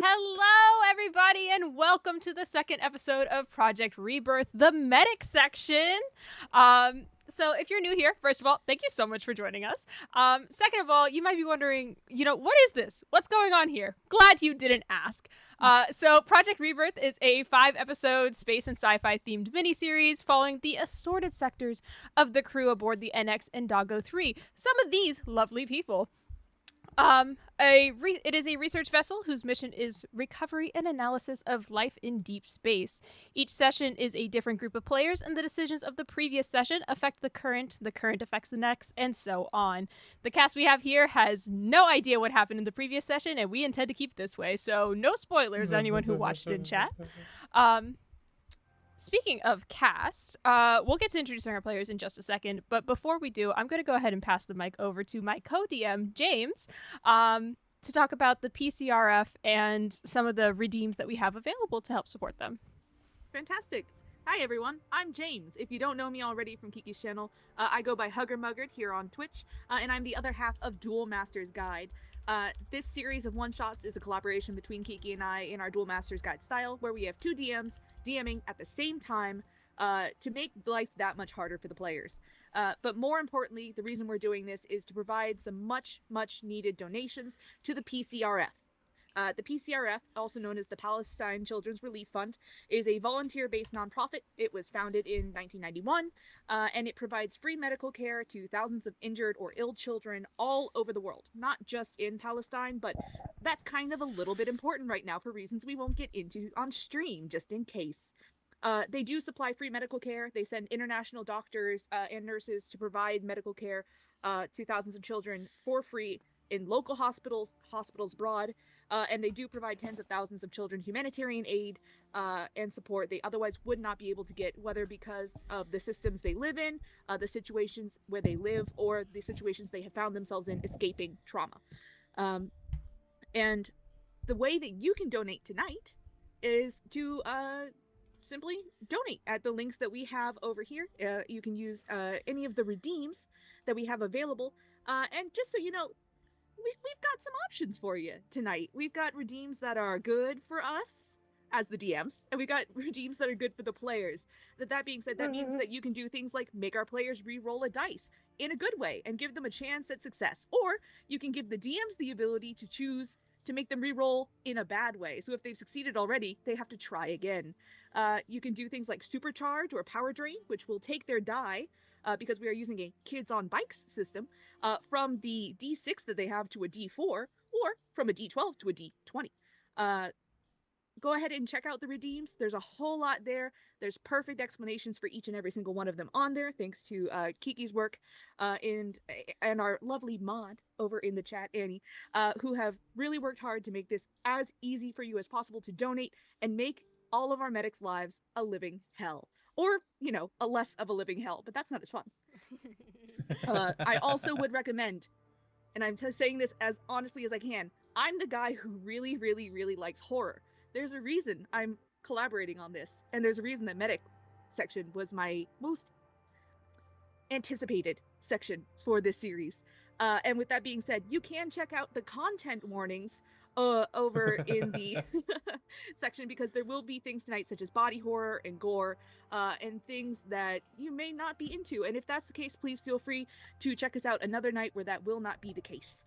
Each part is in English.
Hello, everybody, and welcome to the second episode of Project Rebirth, the medic section. So if you're new here, first of all, thank you so much for joining us. Second of all, you might be wondering, what is this? What's going on here? Glad you didn't ask. So Project Rebirth is a 5-episode space and sci-fi themed miniseries following the assorted sectors of the crew aboard the NX and Dago 3. Some of these lovely people. It is a research vessel whose mission is recovery and analysis of life in deep space. Each session is a different group of players, and the decisions of the previous session affect the current affects the next, and so on. The cast we have here has no idea what happened in the previous session, and we intend to keep it this way, so no spoilers, anyone who watched it in chat. Speaking of cast, we'll get to introducing our players in just a second, but before we do, I'm going to go ahead and pass the mic over to my co-DM, James, to talk about the PCRF and some of the redeems that we have available to help support them. Fantastic. Hi everyone, I'm James. If you don't know me already from Kiki's channel, I go by Hugger Muggard here on Twitch, and I'm the other half of DualMastersGuide. This series of one-shots is a collaboration between Kiki and I in our DualMastersGuide style, where we have two DMs DMing at the same time to make life that much harder for the players. But more importantly, the reason we're doing this is to provide some much needed donations to the PCRF. The PCRF, also known as the Palestine Children's Relief Fund, is a volunteer-based nonprofit. It was founded in 1991, and it provides free medical care to thousands of injured or ill children all over the world, not just in Palestine, but that's kind of a little bit important right now for reasons we won't get into on stream, just in case. They do supply free medical care. They send international doctors and nurses to provide medical care to thousands of children for free in local hospitals abroad, and they do provide tens of thousands of children humanitarian aid and support they otherwise would not be able to get, whether because of the systems they live in, the situations where they live, or the situations they have found themselves in escaping trauma. And the way that you can donate tonight is to simply donate at the links that we have over here. You can use any of the redeems that we have available, and just so you know, we've got some options for you tonight. We've got redeems that are good for us as the DMs, and we've got redeems that are good for the players. That being said, that means that you can do things like make our players re-roll a dice in a good way and give them a chance at success, or you can give the DMs the ability to choose to make them re-roll in a bad way. So if they've succeeded already, they have to try again. You can do things like supercharge or power drain, which will take their die, because we are using a kids on bikes system, from the D6 that they have to a D4, or from a D12 to a D20. Go ahead and check out the redeems. There's a whole lot there. There's perfect explanations for each and every single one of them on there, thanks to Kiki's work and our lovely mod over in the chat, Annie, who have really worked hard to make this as easy for you as possible to donate and make all of our medics' lives a living hell. Or, a less of a living hell, but that's not as fun. I also would recommend, and I'm saying this as honestly as I can, I'm the guy who really likes horror. There's a reason I'm collaborating on this, and there's a reason that medic section was my most anticipated section for this series. And with that being said, you can check out the content warnings over in the section, because there will be things tonight such as body horror and gore, and things that you may not be into. And if that's the case, please feel free to check us out another night where that will not be the case.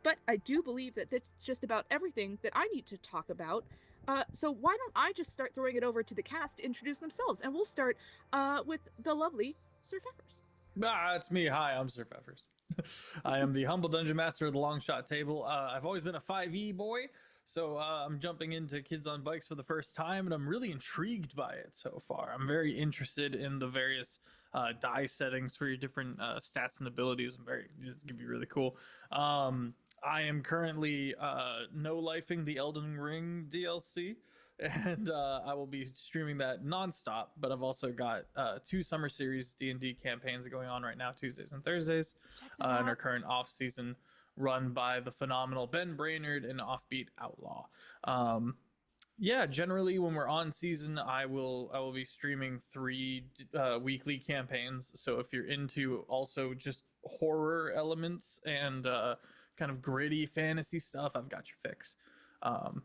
But I do believe that that's just about everything that I need to talk about. So why don't I just start throwing it over to the cast to introduce themselves, and we'll start with the lovely Sir Pfeffers. It's me. Hi, I'm Sir Pfeffers. I am the humble dungeon master of the long shot table. I've always been a 5e boy, so I'm jumping into kids on bikes for the first time, and I'm really intrigued by it so far. I'm very interested in the various die settings for your different stats and abilities. This is gonna be really cool. I am currently no-lifing the Elden Ring DLC, and I will be streaming that nonstop. But I've also got 2 summer series D&D campaigns going on right now, Tuesdays and Thursdays, in our current off-season run by the phenomenal Ben Brainerd and Offbeat Outlaw. Yeah, generally when we're on season, I will be streaming 3 weekly campaigns. So if you're into also just horror elements and kind of gritty fantasy stuff, I've got your fix. Um,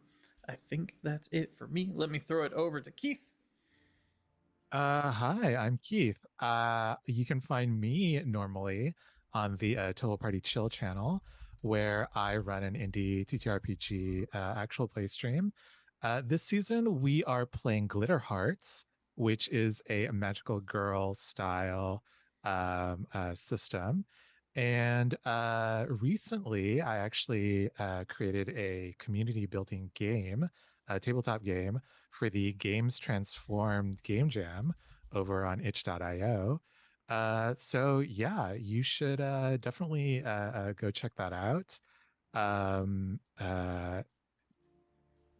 I think that's it for me. Let me throw it over to Keith. Hi, I'm Keith. You can find me normally on the Total Party Chill channel, where I run an indie TTRPG actual play stream. This season, we are playing Glitter Hearts, which is a magical girl style system. And recently, I actually created a community building game, a tabletop game for the Games Transformed Game Jam over on itch.io. So yeah, you should definitely go check that out. Um,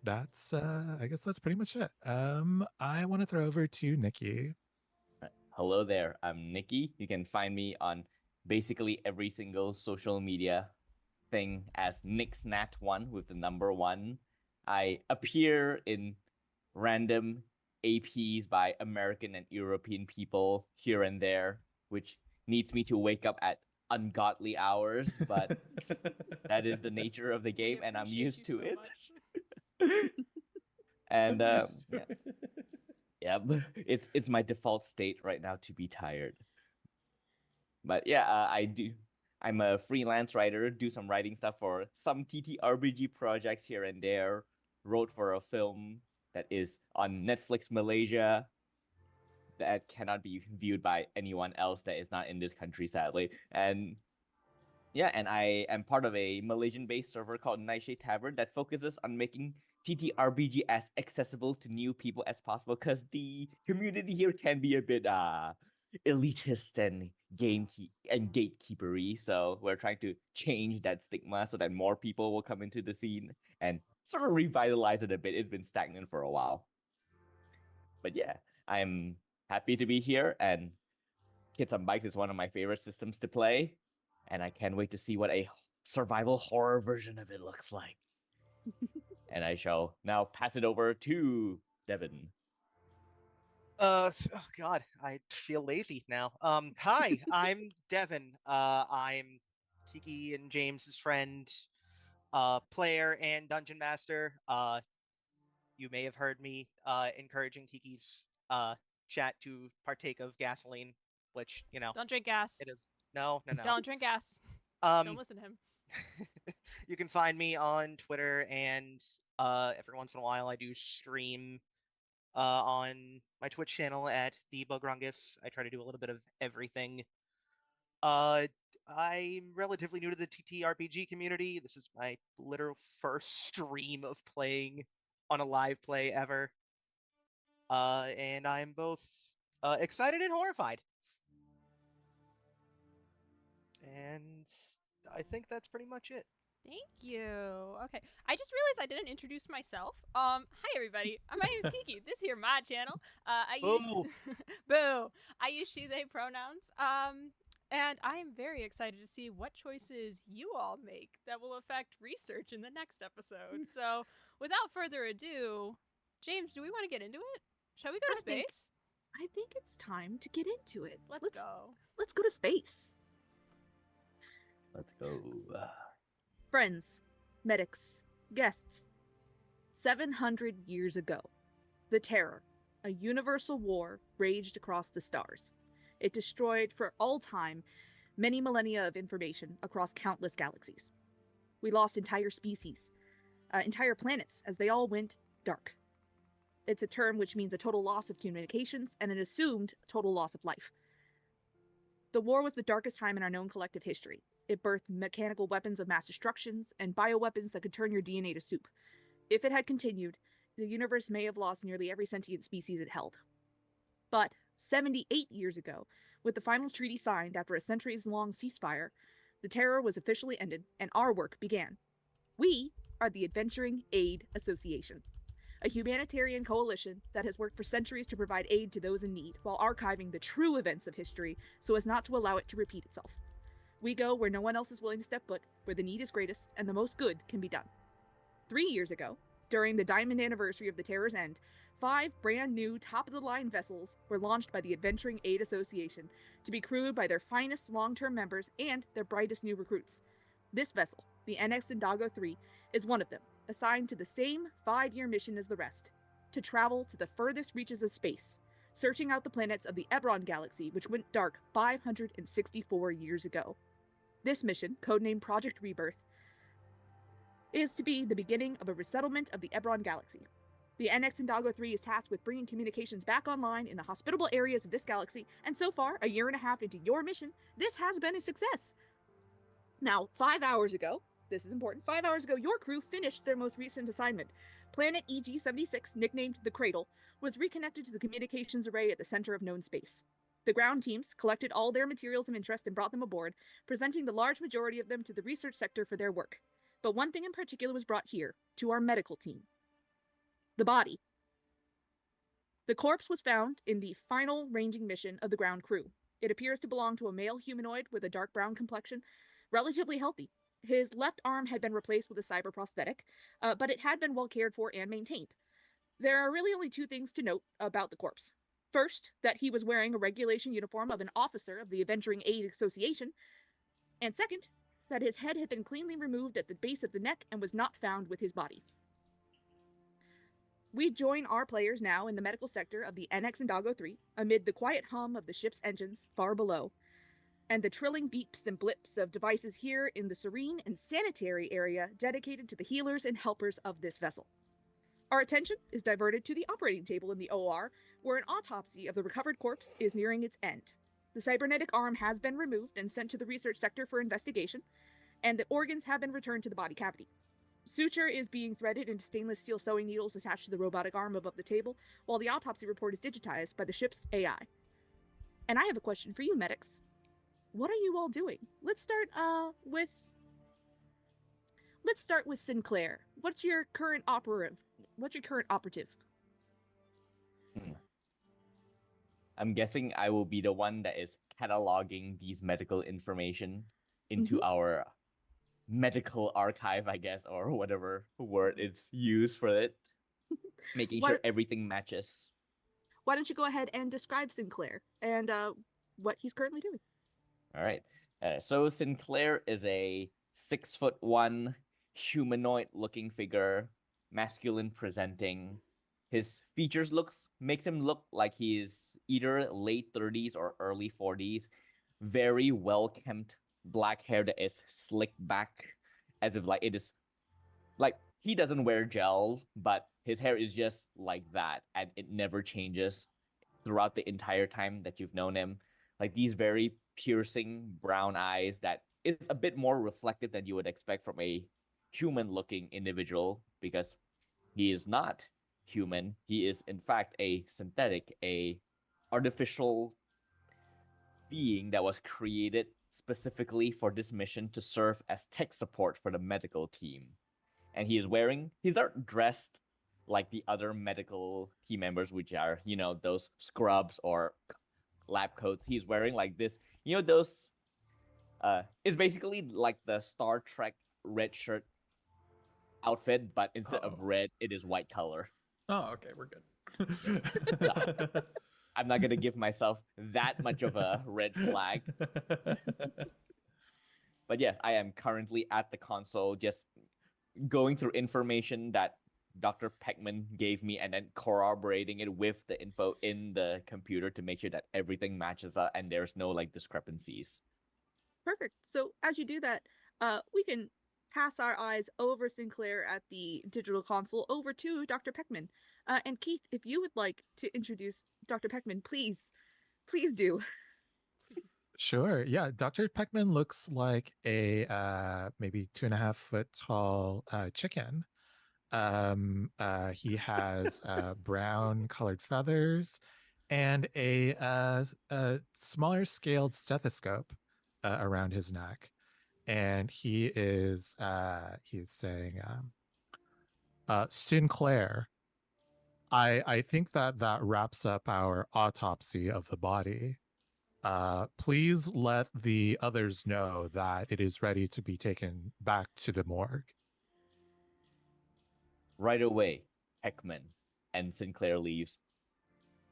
that's I guess that's pretty much it. I want to throw over to Nikki. Hello there, I'm Nikki. You can find me on basically every single social media thing as NixNat1 with the number 1. I appear in random APs by American and European people here and there, which needs me to wake up at ungodly hours, but that is the nature of the game, and I'm used to it. And yeah, it's my default state right now to be tired. But yeah, I'm a freelance writer, do some writing stuff for some TTRPG projects here and there. Wrote for a film that is on Netflix Malaysia that cannot be viewed by anyone else that is not in this country, sadly. And yeah, and I am part of a Malaysian-based server called Nightshade Tavern that focuses on making TTRPG as accessible to new people as possible, because the community here can be a bit elitist and gatekeepery. So we're trying to change that stigma so that more people will come into the scene and sort of revitalize it a bit. It's been stagnant for a while. But yeah, I'm happy to be here, and Kids on Bikes is one of my favorite systems to play, and I can't wait to see what a survival horror version of it looks like. And I shall now pass it over to Devin. Oh God, I feel lazy now. Hi, I'm Devin. I'm Kiki and James's friend, player and dungeon master. You may have heard me encouraging Kiki's chat to partake of gasoline, which Don't drink gas. it is. No. Don't drink gas. Don't listen to him. You can find me on Twitter, and every once in a while I do stream on my Twitch channel at the Bugrungus. I try to do a little bit of everything. I'm relatively new to the TTRPG community. This is my literal first stream of playing on a live play ever. And I'm both excited and horrified. And I think that's pretty much it. Thank you. Okay, I just realized I didn't introduce myself. Hi everybody. My name is Kiki. This here my channel. I use boo. I use she/they pronouns. And I am very excited to see what choices you all make that will affect research in the next episode. So, without further ado, James, do we want to get into it? Shall we go to space? I think it's time to get into it. Let's go. Let's go to space. Let's go. Friends, medics, guests. 700 years ago, the Terror, a universal war, raged across the stars. It destroyed for all time many millennia of information across countless galaxies. We lost entire species, entire planets, as they all went dark. It's a term which means a total loss of communications and an assumed total loss of life. The war was the darkest time in our known collective history. It birthed mechanical weapons of mass destruction and bioweapons that could turn your DNA to soup. If it had continued, the universe may have lost nearly every sentient species it held. But 78 years ago, with the final treaty signed after a centuries-long ceasefire, the Terror was officially ended and our work began. We are the Adventuring Aid Association, a humanitarian coalition that has worked for centuries to provide aid to those in need while archiving the true events of history so as not to allow it to repeat itself. We go where no one else is willing to step foot, where the need is greatest and the most good can be done. 3 years ago, during the diamond anniversary of the Terror's End, 5 brand new top-of-the-line vessels were launched by the Adventuring Aid Association to be crewed by their finest long-term members and their brightest new recruits. This vessel, the NX Indago 3, is one of them, assigned to the same 5-year mission as the rest, to travel to the furthest reaches of space, searching out the planets of the Ebron galaxy, which went dark 564 years ago. This mission, codenamed Project Rebirth, is to be the beginning of a resettlement of the Ebron galaxy. The NX Indago 3 is tasked with bringing communications back online in the hospitable areas of this galaxy, and so far, a year and a half into your mission, this has been a success. Now, 5 hours ago, this is important, 5 hours ago, your crew finished their most recent assignment. Planet EG-76, nicknamed the Cradle, was reconnected to the communications array at the center of known space. The ground teams collected all their materials of interest and brought them aboard, presenting the large majority of them to the research sector for their work. But one thing in particular was brought here, to our medical team. The body. The corpse was found in the final ranging mission of the ground crew. It appears to belong to a male humanoid with a dark brown complexion, relatively healthy. His left arm had been replaced with a cyber prosthetic, but it had been well cared for and maintained. There are really only 2 things to note about the corpse. First, that he was wearing a regulation uniform of an officer of the Adventuring Aid Association, and second, that his head had been cleanly removed at the base of the neck and was not found with his body. We join our players now in the medical sector of the NX Indago 3, amid the quiet hum of the ship's engines far below, and the trilling beeps and blips of devices here in the serene and sanitary area dedicated to the healers and helpers of this vessel. Our attention is diverted to the operating table in the OR, where an autopsy of the recovered corpse is nearing its end. The cybernetic arm has been removed and sent to the research sector for investigation, and the organs have been returned to the body cavity. Suture is being threaded into stainless steel sewing needles attached to the robotic arm above the table, while the autopsy report is digitized by the ship's AI. And I have a question for you, medics. What are you all doing? Let's start with Sinclair. What's your current operative? I'm guessing I will be the one that is cataloging these medical information into our medical archive, I guess, or whatever word it's used for it, making sure everything matches. Why don't you go ahead and describe Sinclair and what he's currently doing? All right. So Sinclair is a 6'1" humanoid-looking figure, masculine presenting. His features makes him look like he is either late 30s or early 40s. Very well-kempt black hair that is slicked back, as if like it is like he doesn't wear gels, but his hair is just like that, and it never changes throughout the entire time that you've known him. Like these very piercing brown eyes that is a bit more reflective than you would expect from a human-looking individual, because he is not human. He is in fact a synthetic, a artificial being that was created specifically for this mission to serve as tech support for the medical team. And he's not dressed like the other medical team members, which are, those scrubs or lab coats. He's wearing like this, those, it's basically like the Star Trek red shirt outfit, but instead of red, it is white color. Oh, okay, we're good. I'm not going to give myself that much of a red flag. But yes, I am currently at the console just going through information that Dr. Peckman gave me and then corroborating it with the info in the computer to make sure that everything matches up and there's no discrepancies. Perfect. So as you do that, we can pass our eyes over Sinclair at the digital console over to Dr. Peckman. And Keith, if you would like to introduce Dr. Peckman, please do. Sure. Yeah. Dr. Peckman looks like a maybe 2.5 foot tall chicken. He has brown colored feathers and a smaller scaled stethoscope around his neck. And he is he's saying, Sinclair, I think that wraps up our autopsy of the body. Please let the others know that it is ready to be taken back to the morgue. Right away, Heckman and Sinclair leaves.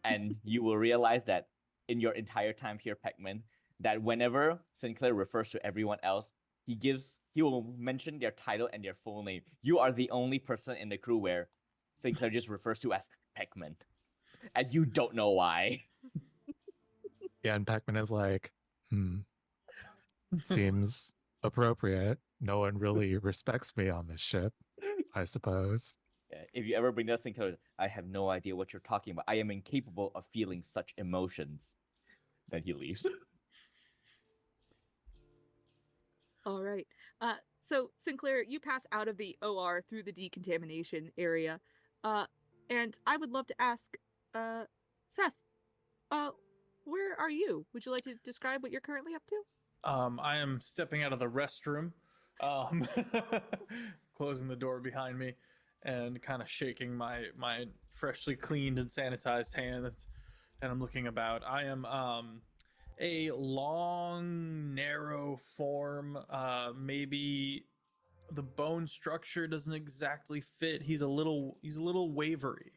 And you will realize that in your entire time here, Peckman, that whenever Sinclair refers to everyone else, he will mention their title and their full name. You are the only person in the crew where Sinclair just refers to as Peckman. And you don't know why. Yeah, and Pac-Man is like, seems appropriate. No one really respects me on this ship, I suppose. If you ever bring that Sinclair, I have no idea what you're talking about. I am incapable of feeling such emotions. Then he leaves. All right. So Sinclair, you pass out of the OR through the decontamination area. And I would love to ask, Seth, where are you? Would you like to describe what you're currently up to? I am stepping out of the restroom, um, closing the door behind me, and kind of shaking my freshly cleaned and sanitized hands, and I'm looking about. I am a long, narrow form. Maybe the bone structure doesn't exactly fit. He's a little wavery.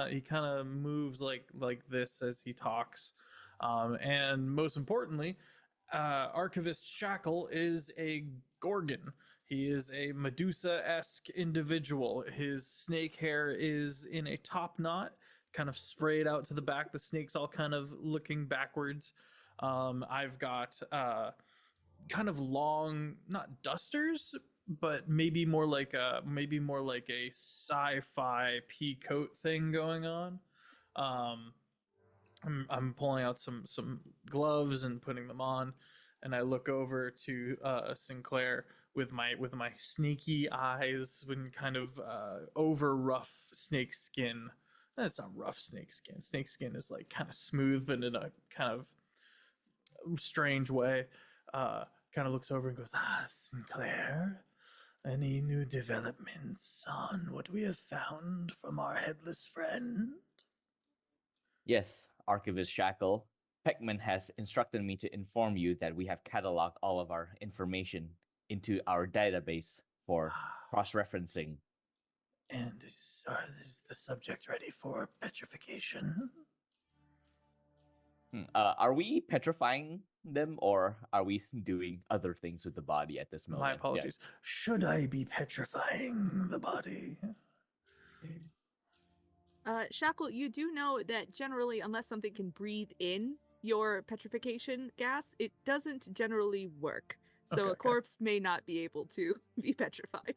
He kind of moves like this as he talks, and most importantly, Archivist Shackle is a Gorgon. He is a Medusa-esque individual. His snake hair is in a top knot, kind of sprayed out to the back. The snake's all kind of looking backwards. I've got kind of long, not dusters, but maybe more like a sci-fi pea coat thing going on. Um, I'm pulling out some gloves and putting them on, and I look over to Sinclair with my sneaky eyes and kind of over rough snake skin. That's not rough snake skin. Snake skin is like kind of smooth, but in a kind of strange way. Kind of looks over and goes, Sinclair, any new developments on what we have found from our headless friend? Yes, Archivist Shackle. Peckman has instructed me to inform you that we have cataloged all of our information into our database for cross-referencing. And is the subject ready for petrification? Are we petrifying them, or are we doing other things with the body at this moment? My apologies. Yeah. Should I be petrifying the body? Shackle, you do know that generally, unless something can breathe in your petrification gas, it doesn't generally work. So a corpse may not be able to be petrified.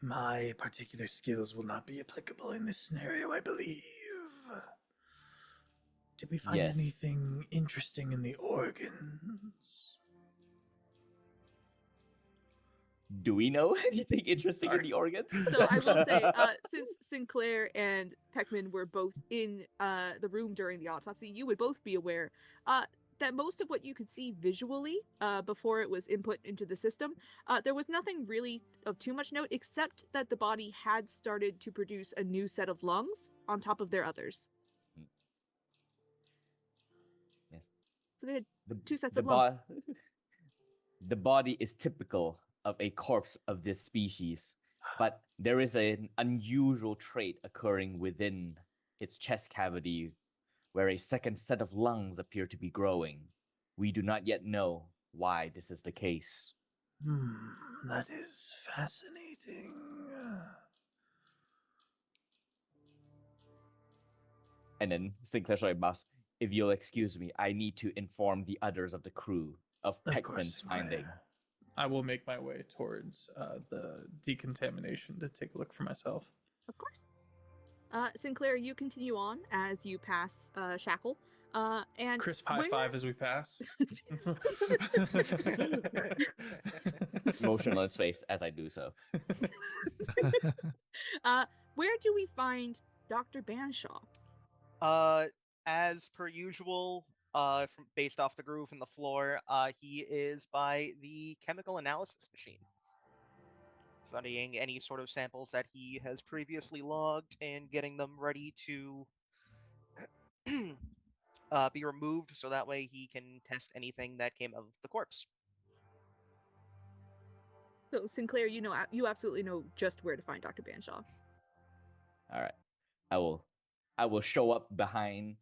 My particular skills will not be applicable in this scenario, I believe. Did we find anything interesting in the organs? Do we know anything interesting in the organs? So I will say, since Sinclair and Peckman were both in the room during the autopsy, you would both be aware that most of what you could see visually before it was input into the system, there was nothing really of too much note, except that the body had started to produce a new set of lungs on top of their others. Yes. So they had two sets of lungs. The body is typical of a corpse of this species, but there is an unusual trait occurring within its chest cavity where a second set of lungs appear to be growing. We do not yet know why this is the case. That is fascinating. And then Sinclair Mouse, if you'll excuse me, I need to inform the others of the crew of Peckman's finding. I will make my way towards the decontamination to take a look for myself. Of course. Sinclair, you continue on as you pass Shackle. And crisp high five as we pass. Motion on its face as I do so. Where do we find Dr. Banshaw? As per usual, based off the groove in the floor, he is by the chemical analysis machine, studying any sort of samples that he has previously logged and getting them ready to be removed, so that way he can test anything that came of the corpse. So Sinclair, you absolutely know just where to find Dr. Banshaw. All right. I will show up behind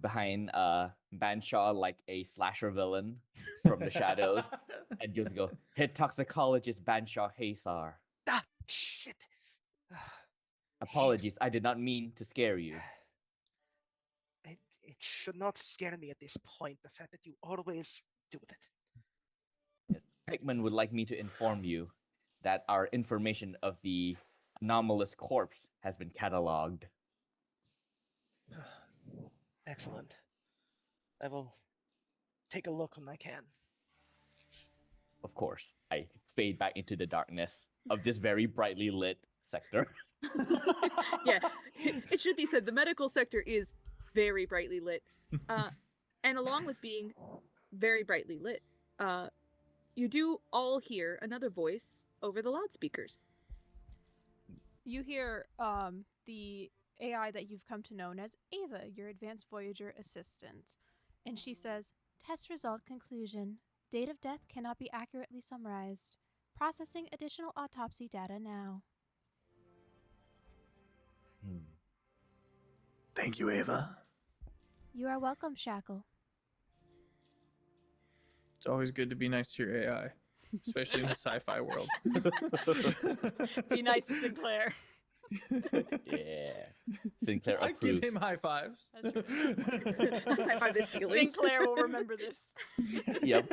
Banshaw like a slasher villain from the shadows and just go, "Head toxicologist Banshaw Haysar. Ah, shit. Apologies, I did not mean to scare you." It should not scare me at this point, the fact that you always do it. Yes. Pikmin would like me to inform you that our information of the anomalous corpse has been cataloged. Excellent. I will take a look when I can. Of course, I fade back into the darkness of this very brightly lit sector. Yeah, it should be said the medical sector is very brightly lit, and along with being very brightly lit, you do all hear another voice over the loudspeakers. You hear the AI that you've come to know as Ava, your advanced Voyager assistant. And she says, "Test result conclusion. Date of death cannot be accurately summarized. Processing additional autopsy data now." Thank you, Ava. You are welcome, Shackle. It's always good to be nice to your AI, especially in the sci-fi world. Be nice to Sinclair. Yeah. Sinclair I approves. give him high fives. That's true. High five the ceiling. Sinclair will remember this. Yep.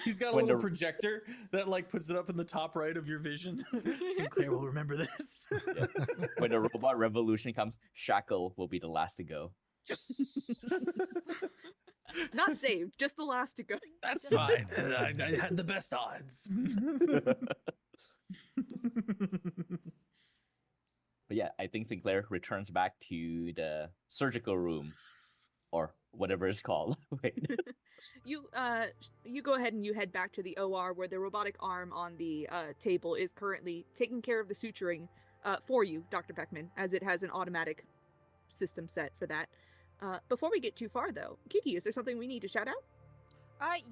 He's got a When little the- projector that like puts it up in the top right of your vision. Sinclair will remember this. Yep. When the robot revolution comes, Shackle will be the last to go. Not saved, just the last to go. That's fine. I had the best odds. But yeah, I think Sinclair returns back to the surgical room, or whatever it's called. Wait. You go ahead and you head back to the OR where the robotic arm on the table is currently taking care of the suturing for you, Dr. Beckman, as it has an automatic system set for that. Before we get too far, though, Kiki, is there something we need to shout out?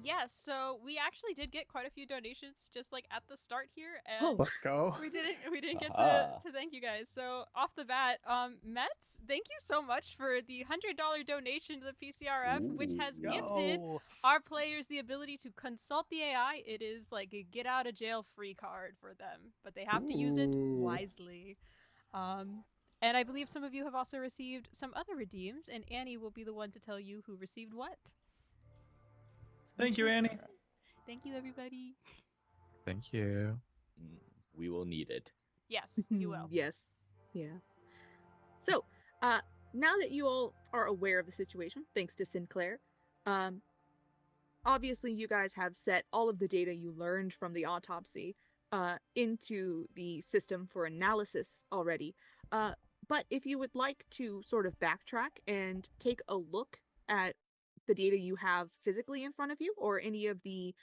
Yes. So we actually did get quite a few donations just like at the start here, and Oh. Let's go. we didn't get Aha. to thank you guys. So off the bat, Mets, thank you so much for the $100 donation to the PCRF, which has gifted Yo. our players the ability to consult the AI. It is like a get out of jail free card for them, but they have to use it Ooh. wisely. And I believe some of you have also received some other redeems, and Annie will be the one to tell you who received what. So Thank you, Annie. Thank you, everybody. Thank you. We will need it. Yes, you will. Yes. Yeah. So, now that you all are aware of the situation, thanks to Sinclair, obviously you guys have set all of the data you learned from the autopsy into the system for analysis already. But if you would like to sort of backtrack and take a look at the data you have physically in front of you, or any of the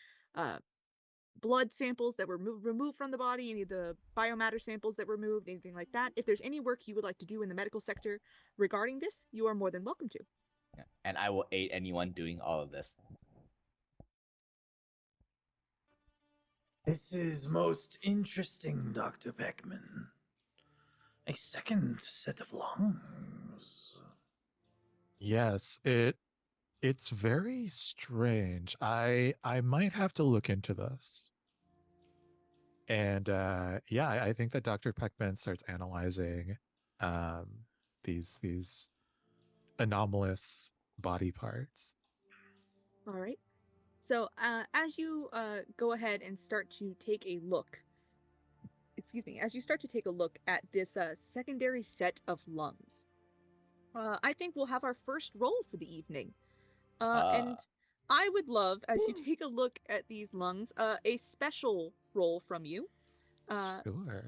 blood samples that were removed from the body, any of the biomatter samples that were removed, anything like that, if there's any work you would like to do in the medical sector regarding this, you are more than welcome to. Yeah. And I will aid anyone doing all of this. This is most interesting, Dr. Beckman. A second set of lungs. Yes, it's very strange. I might have to look into this. And yeah, I think that Dr. Peckman starts analyzing these anomalous body parts. All right. So as you go ahead and start to take a look, as you start to take a look at this secondary set of lungs, I think we'll have our first roll for the evening. And I would love, as you take a look at these lungs, a special roll from you. Sure.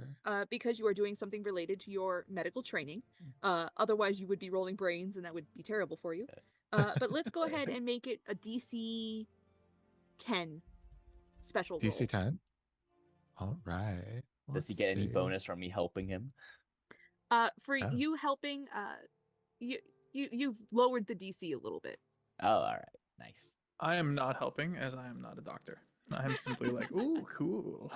Because you are doing something related to your medical training. Otherwise, you would be rolling brains, and that would be terrible for you. But let's go ahead and make it a DC 10 special roll. DC 10. All right. Does he Let's get any see. bonus from me helping him? For you helping, you've lowered the DC a little bit. Oh, all right. Nice. I am not helping, as I am not a doctor. I'm simply like, ooh, cool.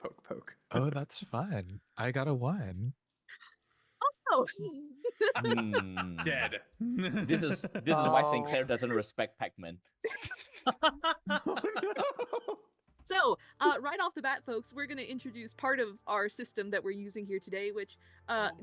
Poke, poke. Oh, that's fun. I got a 1. Oh, Hmm. Dead. This is why Sinclair Oh. doesn't respect Pac-Man. Oh, no. so right off the bat, folks, we're going to introduce part of our system that we're using here today, which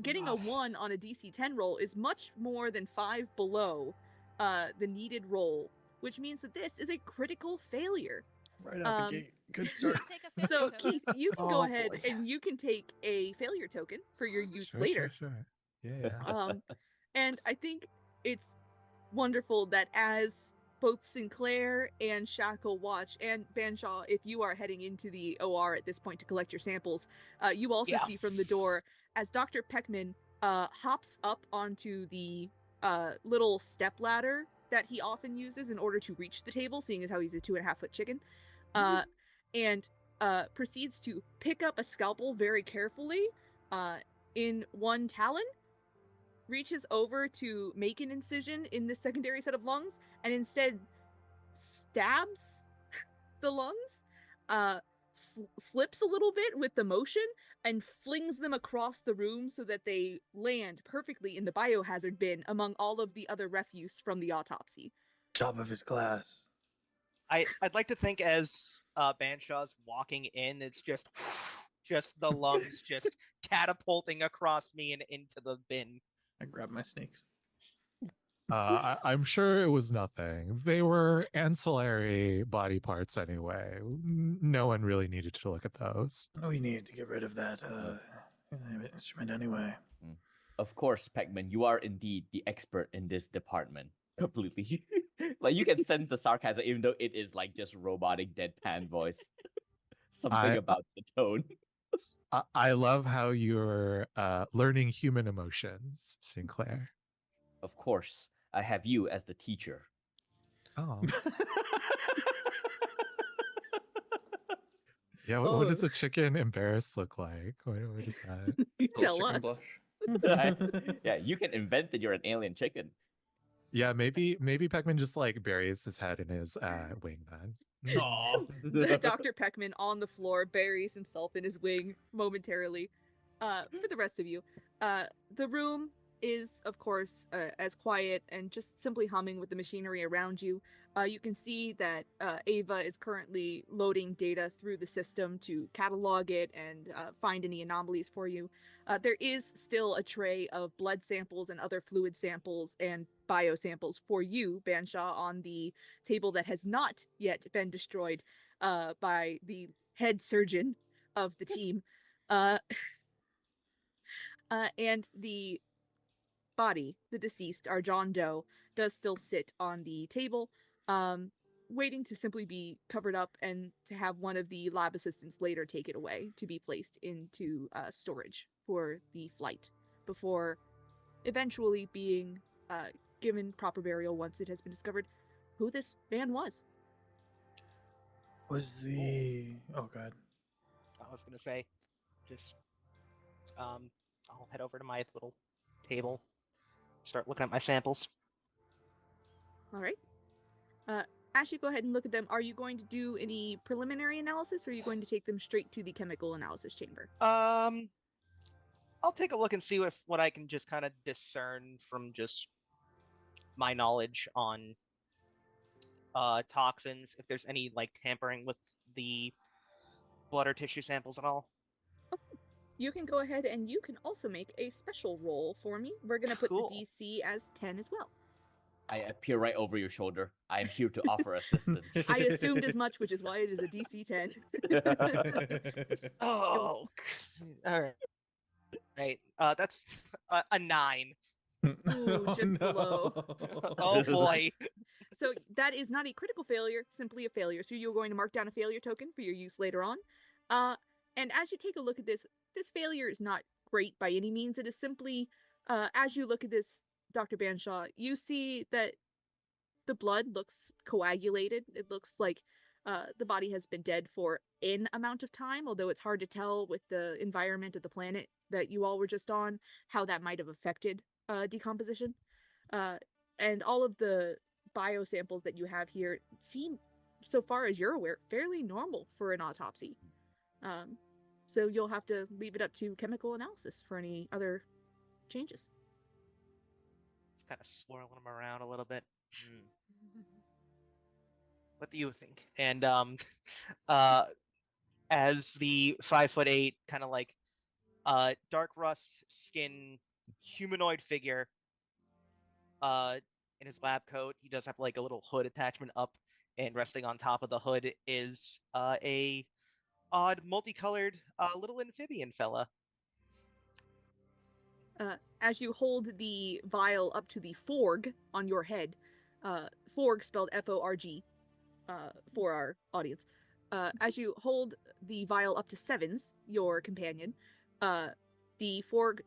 getting a no. 1 on a DC 10 roll is much more than 5 below the needed roll, which means that this is a critical failure. Right out the gate. Good start. Take a failure So, token. Keith, you can go Oh, ahead boy. and you can take a failure token for your use Sure, later. sure. Yeah. And I think it's wonderful that as both Sinclair and Shackle watch, and Banshaw, if you are heading into the OR at this point to collect your samples, you also Yeah. see from the door as Dr. Peckman hops up onto the little step ladder that he often uses in order to reach the table, seeing as how he's a 2.5-foot chicken, and proceeds to pick up a scalpel very carefully in one talon, reaches over to make an incision in the secondary set of lungs, and instead stabs the lungs, slips a little bit with the motion, and flings them across the room so that they land perfectly in the biohazard bin among all of the other refuse from the autopsy. Top of his class. I'd like to think as Banshaw's walking in, it's just the lungs just catapulting across me and into the bin. I grab my snakes. I'm sure it was nothing. They were ancillary body parts anyway. No one really needed to look at those. Oh, we needed to get rid of that instrument anyway. Of course, Pac-Man, you are indeed the expert in this department. Completely. Like, you can sense the sarcasm, even though it is like just robotic deadpan voice. Something about the tone. I love how you're learning human emotions, Sinclair. Of course, I have you as the teacher. Oh. Yeah, what does a chicken embarrassed look like? What is that? You Little tell chicken us. blush. Yeah, you can invent that you're an alien chicken. Yeah, maybe Peckman just like buries his head in his wing then. Aw. Dr. Peckman on the floor buries himself in his wing momentarily. For the rest of you, the room is, of course, as quiet and just simply humming with the machinery around you. You can see that Ava is currently loading data through the system to catalog it and find any anomalies for you. There is still a tray of blood samples and other fluid samples and bio samples for you, Banshaw, on the table that has not yet been destroyed by the head surgeon of the team. And the body, the deceased, our John Doe, does still sit on the table, waiting to simply be covered up and to have one of the lab assistants later take it away to be placed into storage for the flight before eventually being given proper burial once it has been discovered who this man was. Was the... Oh, God. I was gonna say, just I'll head over to my little table, start looking at my samples. All right. Ashley, go ahead and look at them. Are you going to do any preliminary analysis, or are you going to take them straight to the chemical analysis chamber? I'll take a look and see what I can just kind of discern from just my knowledge on toxins, if there's any like tampering with the blood or tissue samples at all. You can go ahead and you can also make a special roll for me. We're going to put Cool. the DC as 10 as well. I appear right over your shoulder. I am here to offer assistance. I assumed as much, which is why it is a DC 10. Oh, all right. Right. That's a 9. Ooh, just below. Oh boy. So that is not a critical failure, simply a failure. So you're going to mark down a failure token for your use later on. And as you take a look at this failure is not great by any means. It is simply, as you look at this, Dr. Banshaw, you see that the blood looks coagulated. It looks like the body has been dead for an amount of time, although it's hard to tell with the environment of the planet that you all were just on, how that might have affected decomposition. And all of the biosamples that you have here seem so far as you're aware, fairly normal for an autopsy. So you'll have to leave it up to chemical analysis for any other changes. Let's kind of swirl them around a little bit. What do you think? And as the 5'8" kind of like dark rust skin humanoid figure in his lab coat, he does have like a little hood attachment up, and resting on top of the hood is a odd multicolored little amphibian fella. As you hold the vial up to the forg on your head, forg spelled F-O-R-G, for our audience. As you hold the vial up to Sevens, your companion, the forg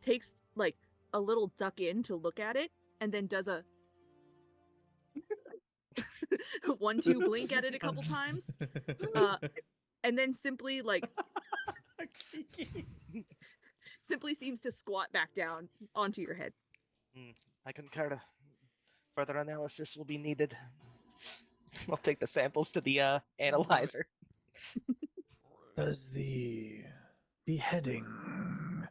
takes like a little duck in to look at it, and then does a 1-2 blink at it a couple times, and then simply like simply seems to squat back down onto your head. I concur. Further analysis will be needed. I'll take the samples to the analyzer. Does the beheading,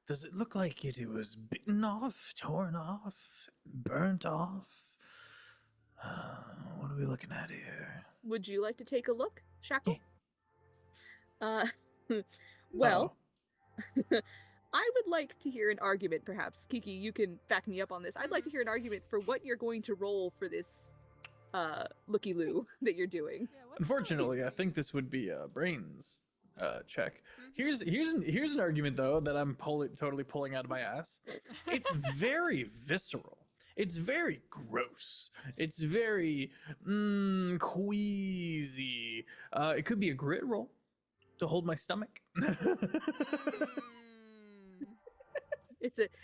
does it look like it was bitten off, torn off, burnt off? What are we looking at here? Would you like to take a look, Shackle? Yeah. Well, I would like to hear an argument, perhaps. Kiki, you can back me up on this. I'd like to hear an argument for what you're going to roll for this looky-loo that you're doing. Yeah, what's Unfortunately, I think this would be a brains check. Here's an argument though that I'm totally pulling out of my ass. It's very visceral. It's very gross. It's very queasy. It could be a grit roll to hold my stomach.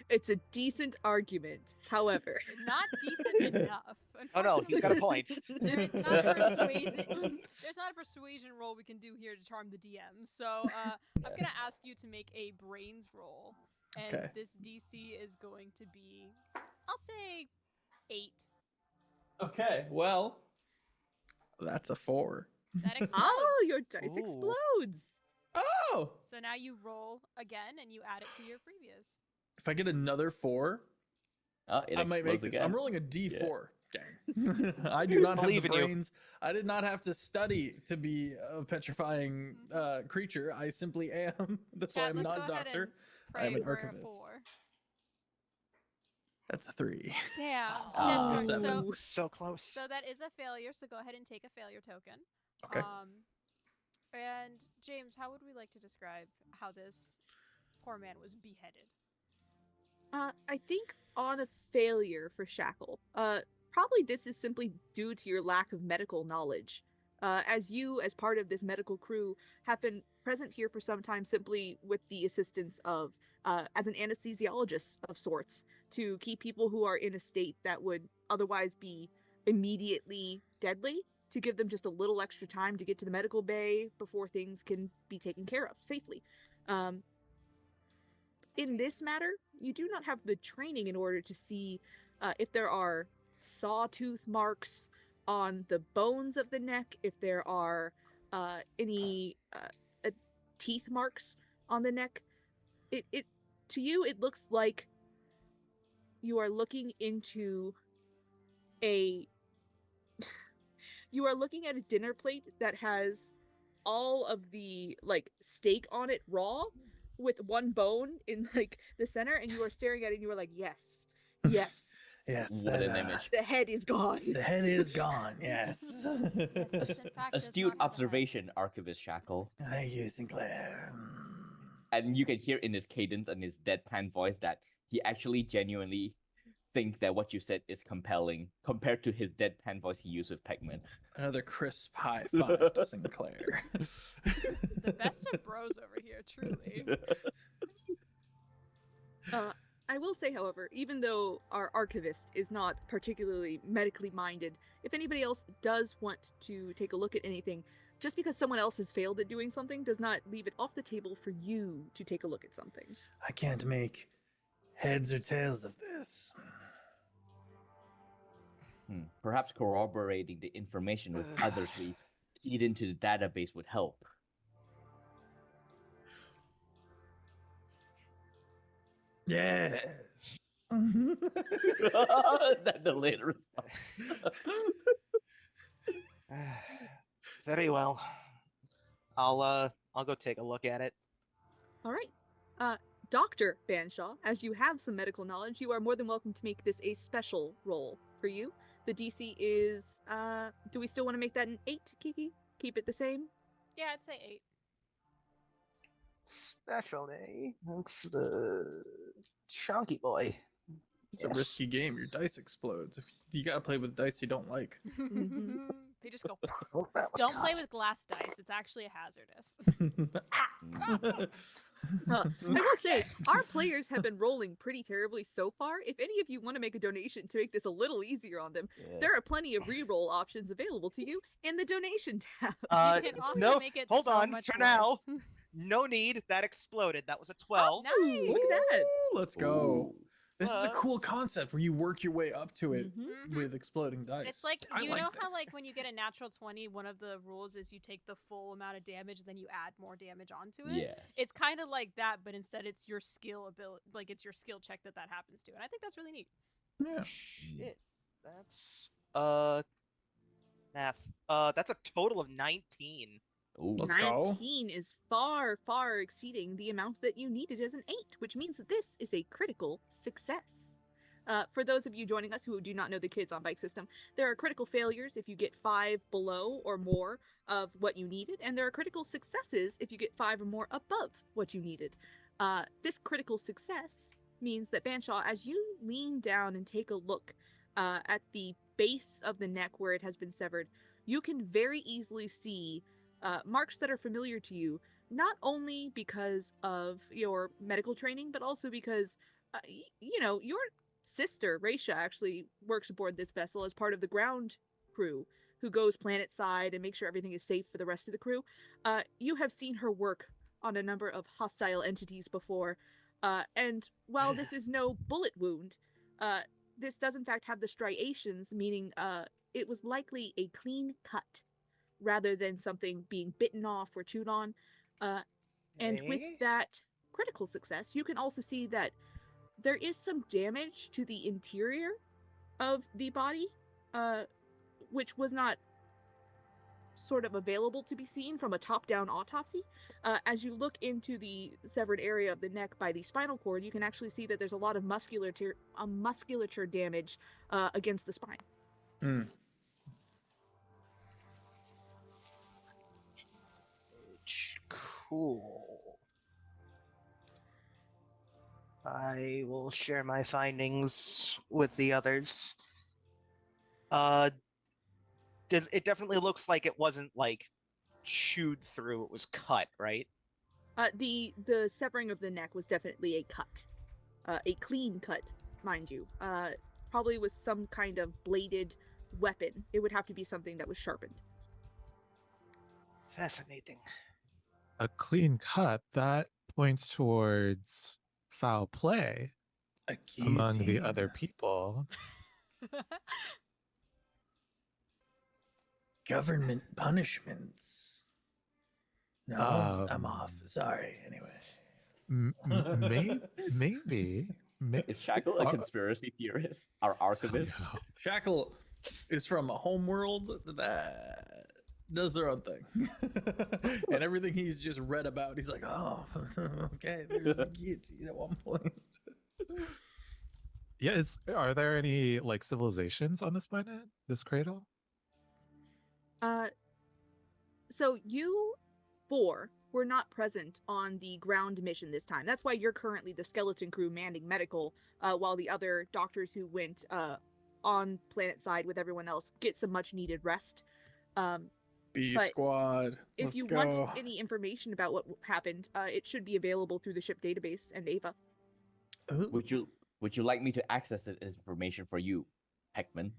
It's a decent argument. However, not decent enough. Oh no, he's got a point. There's not a persuasion roll we can do here to charm the DM. So I'm gonna ask you to make a brains roll, and Okay. this DC is going to be, I'll say, 8. Okay, well, that's a 4. That explodes. oh, your dice Ooh. explodes. Oh! So now you roll again, and you add it to your previous. If I get another 4, Oh, it I might make explodes this. again. I'm rolling a D4. Gang. I do not have Believe the in you. brains. I did not have to study to be a petrifying creature. I simply am. That's why Chat, I'm let's not go a ahead doctor. and I am pray an for a archivist. 4. That's a 3. Damn. Oh, Shit, seven. so, So close. so that is a failure. So go ahead and take a failure token. Okay. And James, how would we like to describe how this poor man was beheaded? I think on a failure for Shackle. Probably this is simply due to your lack of medical knowledge. As you, as part of this medical crew, have been present here for some time simply with the assistance of, as an anesthesiologist of sorts, to keep people who are in a state that would otherwise be immediately deadly, to give them just a little extra time to get to the medical bay before things can be taken care of safely. In this matter, you do not have the training in order to see if there are sawtooth marks on the bones of the neck, if there are any teeth marks on the neck. It to you, it looks like you are looking into a you are looking at a dinner plate that has all of the like steak on it raw, with one bone in like the center, and you are staring at it and you are like, yes, yes, Yes. What an image. the head is gone. The head is gone. Yes. Yes, in fact, does Astute not have a head. observation, Archivist Shackle. Thank you, Sinclair. And you can hear in his cadence and his deadpan voice that he actually genuinely thinks that what you said is compelling compared to his deadpan voice he used with Pac-Man. Another crisp high 5 to Sinclair. The best of bros over here, truly. I will say, however, even though our archivist is not particularly medically minded, if anybody else does want to take a look at anything, just because someone else has failed at doing something does not leave it off the table for you to take a look at something. I can't make heads or tails of this. Perhaps corroborating the information with others we keyed into the database would help. Yes. That delayed response. Very well. I'll go take a look at it. All right. Dr. Banshaw, as you have some medical knowledge, you are more than welcome to make this a special roll for you. The DC is, do we still want to make that an 8, Kiki? Keep it the same? Yeah, I'd say 8. Special day. That's the chunky boy. It's a risky game. Your dice explodes. If you gotta play with dice you don't like. They just go. Oh, that was Don't play cut. with glass dice. It's actually hazardous. I will say, our players have been rolling pretty terribly so far. If any of you want to make a donation to make this a little easier on them, there are plenty of re-roll options available to you in the donation tab. You can also no, make it hold so on. much For now, worse. no need. That exploded. That was a 12. Nice. Look at that. Let's go. This is a cool Plus- concept where you work your way up to it Mhm. with exploding dice. It's like, I you like know how this. like when you get a natural 20, one of the rules is you take the full amount of damage, then you add more damage onto it. Yes. It's kind of like that, but instead it's your skill ability, like it's your skill check that happens to, and I think that's really neat. Yeah. Shit. That's math. That's a total of 19. Ooh. Let's go. 19 is far, far exceeding the amount that you needed as an 8, which means that this is a critical success. For those of you joining us who do not know the Kids on Bike system, there are critical failures if you get 5 below or more of what you needed, and there are critical successes if you get 5 or more above what you needed. This critical success means that Banshaw, as you lean down and take a look at the base of the neck where it has been severed, you can very easily see marks that are familiar to you, not only because of your medical training, but also because, your sister, Raisha, actually works aboard this vessel as part of the ground crew who goes planet side and makes sure everything is safe for the rest of the crew. You have seen her work on a number of hostile entities before, and while this is no bullet wound, this does in fact have the striations, meaning it was likely a clean cut rather than something being bitten off or chewed on. And with Okay. that critical success, you can also see that there is some damage to the interior of the body, which was not sort of available to be seen from a top-down autopsy. As you look into the severed area of the neck by the spinal cord, you can actually see that there's a lot of musculature damage against the spine. Hmm. Cool. I will share my findings with the others. It definitely looks like it wasn't like chewed through, it was cut, right? The severing of the neck was definitely a cut, a clean cut, mind you. Probably with some kind of bladed weapon. It would have to be something that was sharpened. Fascinating. A clean cut that points towards foul play A among the guillotine. other people. Government punishments. No, I'm off. Sorry. Anyway. Maybe. Is Shackle a conspiracy theorist? Our archivist? No. Shackle is from a homeworld that does their own thing. And everything he's just read about, he's like, oh, okay, there's a guillotine at one point. Yeah, are there any like civilizations on this planet, this cradle? So you 4 were not present on the ground mission this time. That's why you're currently the skeleton crew manning medical, while the other doctors who went on planet side with everyone else get some much needed rest. B But squad. If Let's you go. want any information about what happened, it should be available through the ship database and Ava. Ooh. Would you like me to access this information for you, Heckman?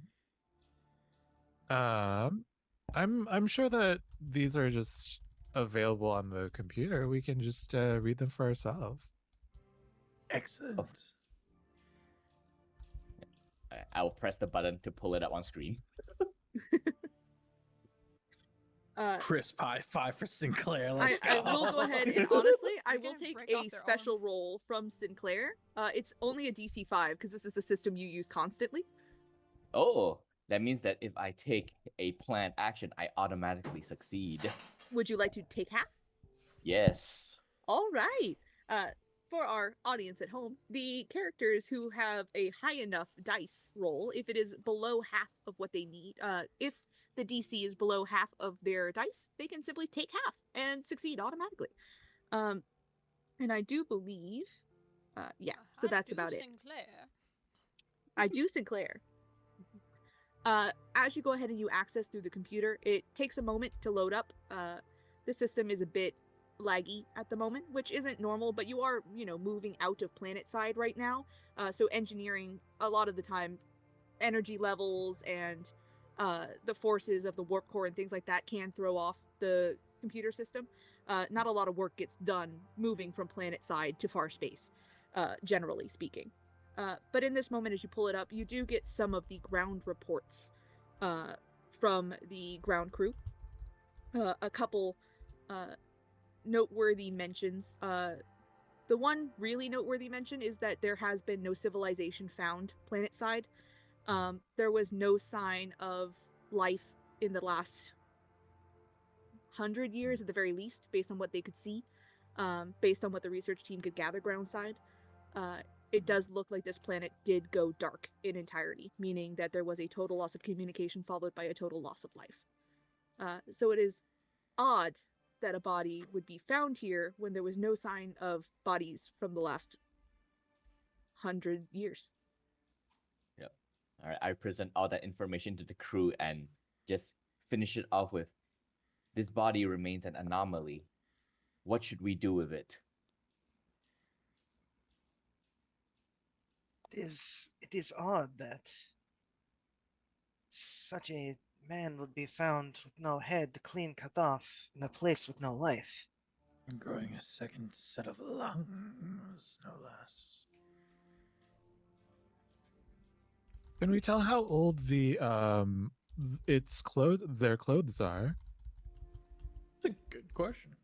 I'm sure that these are just available on the computer. We can just read them for ourselves. Excellent. I'll press the button to pull it up on screen. Crisp high five for Sinclair. Let's I go. will go ahead and honestly, I You're will gonna take break off a their special roll from Sinclair. It's only a DC 5 because this is a system you use constantly. Oh, that means that if I take a planned action, I automatically succeed. Would you like to take half? Yes. All right. For our audience at home, the characters who have a high enough dice roll, if it is below half of what they need, if the DC is below half of their dice, they can simply take half and succeed automatically. And I do believe, yeah, so that's about it. Sinclair. I do Sinclair. As you go ahead and you access through the computer, it takes a moment to load up. The system is a bit laggy at the moment, which isn't normal, but you are, moving out of planet side right now. So engineering, a lot of the time, energy levels and the forces of the warp core and things like that can throw off the computer system. Not a lot of work gets done moving from planet side to far space, generally speaking. But in this moment, as you pull it up, you do get some of the ground reports from the ground crew. A couple noteworthy mentions. The one really noteworthy mention is that there has been no civilization found planet side. There was no sign of life in the last 100 years at the very least, based on what they could see, based on what the research team could gather ground side. It does look like this planet did go dark in entirety, meaning that there was a total loss of communication followed by a total loss of life. So it is odd that a body would be found here when there was no sign of bodies from the last 100 years. Yep. All right. I present all that information to the crew and just finish it off with, this body remains an anomaly. What should we do with it? It is odd that such a man would be found with no head, clean cut off, in a place with no life. And growing a second set of lungs, no less. Can we tell how old their clothes are? That's a good question.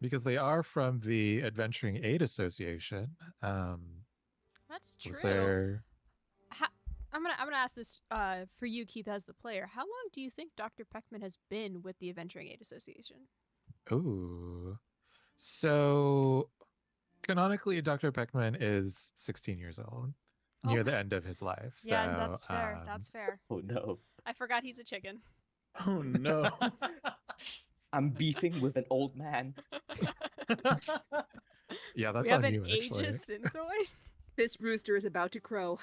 Because they are from the Adventuring Aid Association. That's true. Was there... I'm gonna ask this for you, Keith, as the player. How long do you think Dr. Peckman has been with the Adventuring Aid Association? Ooh. So, canonically, Dr. Peckman is 16 years old, near the end of his life. So, yeah, that's fair. That's fair. Oh no. I forgot he's a chicken. Oh no. I'm beefing with an old man. Yeah, that's we have on an you, actually. ageist synthoid. This rooster is about to crow.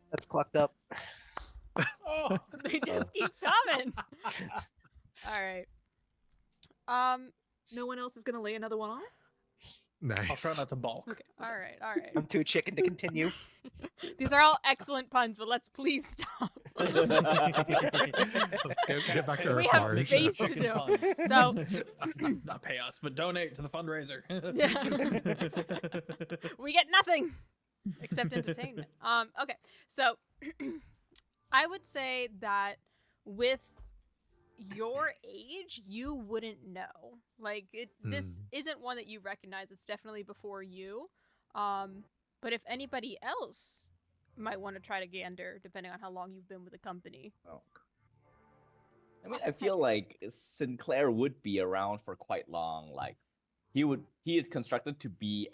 That's clucked up. Oh. They just keep coming. All right. No one else is gonna lay another one on? Nice. I'll try not to balk. Okay. All right. All right. I'm too chicken to continue. These are all excellent puns, but let's please stop. Let's get back to our We have farm. space to Chicken do. puns. So, not pay us, but donate to the fundraiser. we get nothing except entertainment. Okay. So, I would say that with your age, you wouldn't know. Like this isn't one that you recognize. It's definitely before you. But if anybody else might want to try to gander, depending on how long you've been with the company. Oh. I mean, I feel like Sinclair would be around for quite long. Like, he is constructed to be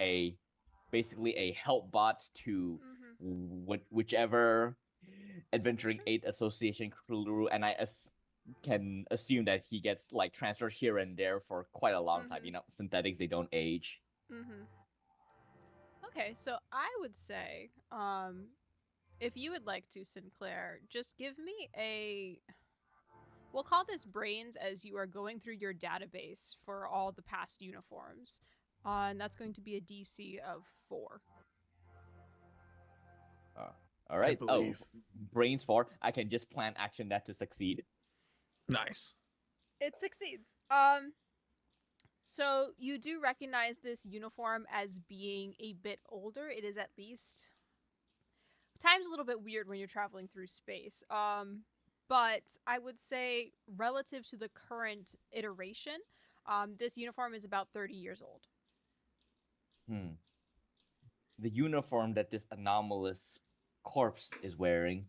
basically a help bot to whichever Adventuring Aid Association crew, and I can assume that he gets like transferred here and there for quite a long time. You know, synthetics, they don't age. Okay, so I would say, if you would like to, Sinclair, just give me we'll call this brains as you are going through your database for all the past uniforms. And that's going to be a DC of 4. All right. Oh, believe. brains 4. I can just plan action that to succeed. Nice. It succeeds. So you do recognize this uniform as being a bit older. It is at least time's a little bit weird when you're traveling through space. But I would say relative to the current iteration, this uniform is about 30 years old. The uniform that this anomalous corpse is wearing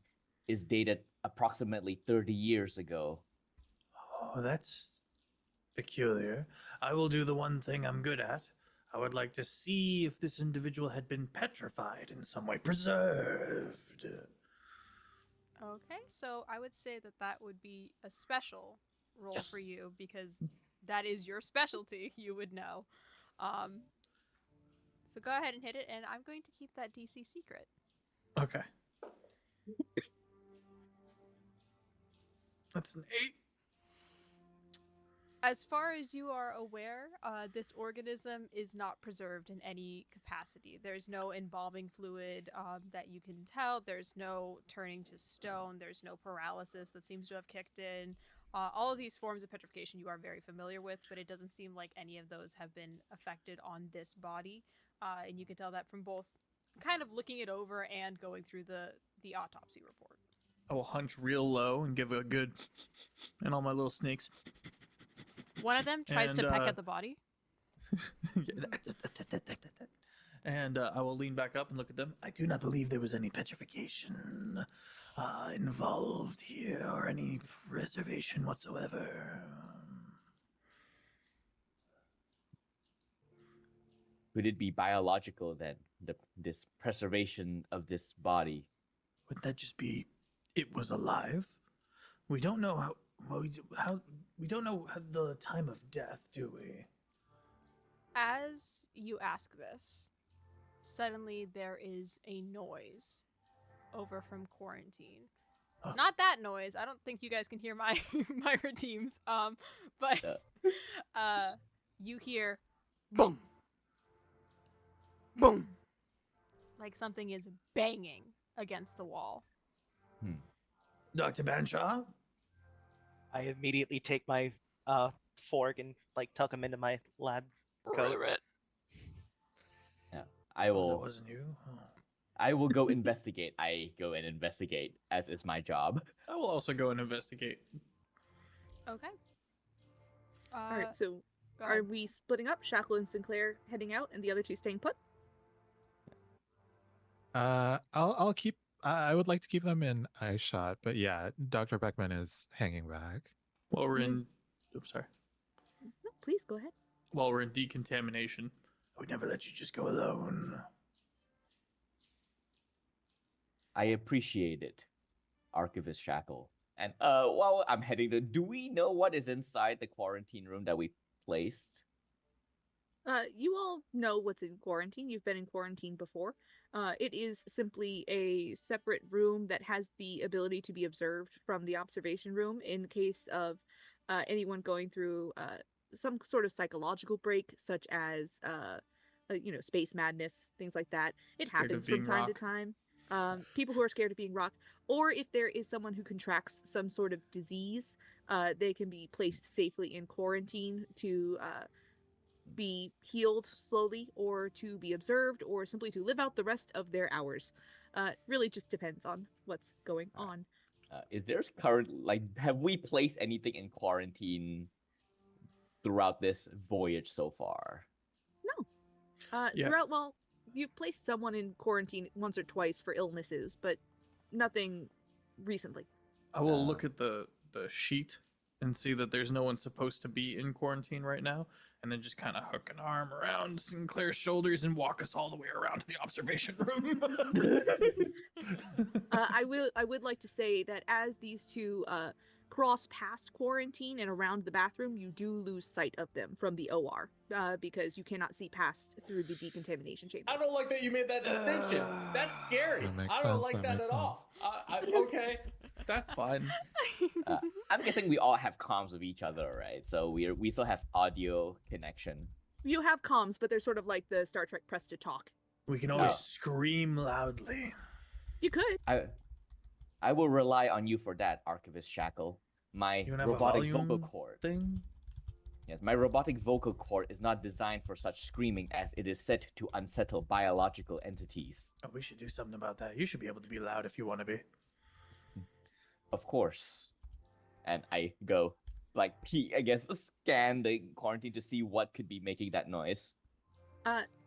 is dated approximately 30 years ago. Oh, that's peculiar. I will do the one thing I'm good at. I would like to see if this individual had been petrified in some way, preserved. Okay, so I would say that that would be a special roll for you because that is your specialty. You would know. So go ahead and hit it, and I'm going to keep that DC secret. Okay. That's an 8. As far as you are aware, this organism is not preserved in any capacity. There's no embalming fluid that you can tell. There's no turning to stone. There's no paralysis that seems to have kicked in. All of these forms of petrification you are very familiar with, but it doesn't seem like any of those have been affected on this body. And you can tell that from both kind of looking it over and going through the autopsy report. I will hunch real low and give a good, and all my little snakes. One of them tries to peck at the body. And I will lean back up and look at them. I do not believe there was any petrification involved here or any preservation whatsoever. Could it be biological then? This preservation of this body? Wouldn't that just be it was alive? We don't know how we don't know the time of death, do we? As you ask this, suddenly there is a noise over from quarantine. It's not that noise. I don't think you guys can hear my my redeems. But you hear boom, boom, like something is banging against the wall. Dr. Banshaw? I immediately take my fork and like tuck them into my lab coat. Yeah, I Oh, will. that wasn't you? Oh. I will go investigate. I go and investigate, as is my job. I will also go and investigate. Okay. All right, so go are ahead. we splitting up? Shackle and Sinclair heading out, and the other two staying put? I'll keep. I would like to keep them in eye shot, but yeah, Dr. Beckman is hanging back. While we're in, oops, sorry. No, please go ahead. While we're in decontamination, I would never let you just go alone. I appreciate it, Archivist Shackle. And while I'm heading to, do we know what is inside the quarantine room that we placed? You all know what's in quarantine. You've been in quarantine before. It is simply a separate room that has the ability to be observed from the observation room in case of anyone going through some sort of psychological break, such as space madness, things like that. It Scared of happens from being time to rock. time. People who are scared of being rocked, or if there is someone who contracts some sort of disease, they can be placed safely in quarantine to be healed slowly, or to be observed, or simply to live out the rest of their hours. Really just depends on what's going on. Is there's current, have we placed anything in quarantine throughout this voyage so far? No. Yeah. Well, you've placed someone in quarantine once or twice for illnesses, but nothing recently. I will look at the sheet and see that there's no one supposed to be in quarantine right now, and then just kind of hook an arm around Sinclair's shoulders and walk us all the way around to the observation room. I would like to say that as these two cross past quarantine and around the bathroom, you do lose sight of them from the OR because you cannot see past through the decontamination chamber. I don't like that you made that distinction. That's scary. That makes I don't sense, like that that at makes all. Okay, that's fine. I'm guessing we all have comms with each other, right? So we still have audio connection. You have comms, but they're sort of like the Star Trek press to talk. We can always scream loudly. You could. I will rely on you for that, Archivist Shackle. My You don't have a robotic volume vocal cord. thing? Yes, my robotic vocal cord is not designed for such screaming, as it is set to unsettle biological entities. Oh, we should do something about that. You should be able to be loud if you want to be. Of course. And I go, like, I guess, scan the quarantine to see what could be making that noise.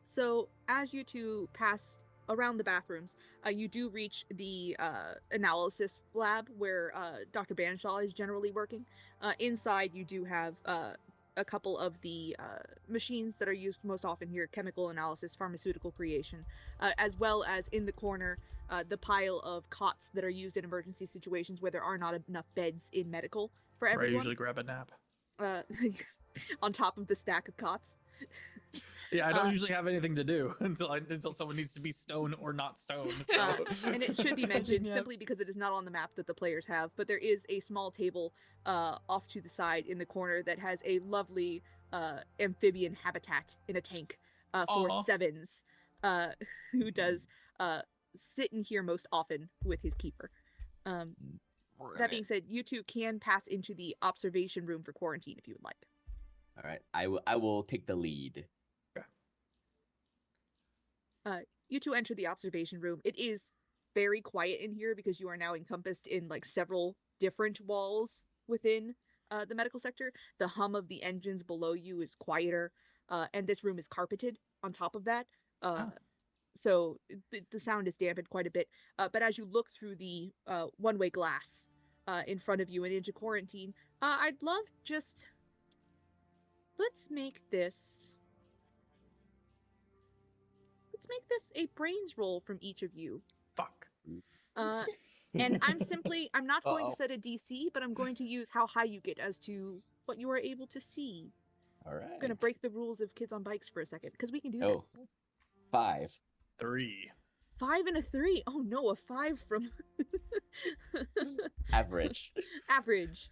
So as you two pass around the bathrooms, you do reach the analysis lab where Dr. Banshaw is generally working. Inside, you do have a couple of the machines that are used most often here: chemical analysis, pharmaceutical creation, as well as in the corner, the pile of cots that are used in emergency situations where there are not enough beds in medical for Where I everyone. usually grab a nap. On top of the stack of cots. Yeah, I don't usually have anything to do until someone needs to be stone or not stone. So. And it should be mentioned simply because it is not on the map that the players have, but there is a small table off to the side in the corner that has a lovely amphibian habitat in a tank for Aw. Sevens, who does sit in here most often with his keeper. That being said, you two can pass into the observation room for quarantine if you would like. All right, I will take the lead. You two enter the observation room. It is very quiet in here because you are now encompassed in like several different walls within the medical sector. The hum of the engines below you is quieter, and this room is carpeted on top of that. So the sound is dampened quite a bit. But as you look through the one-way glass in front of you and into quarantine, I'd love just... Let's make this a brains roll from each of you. Fuck. And I'm not going to Uh-oh. set a DC, but I'm going to use how high you get as to what you are able to see. All right. I'm going to break the rules of Kids on Bikes for a second, because we can do Oh, 5. 3. that. 5 and a 3. Oh no, a 5 from Average. average.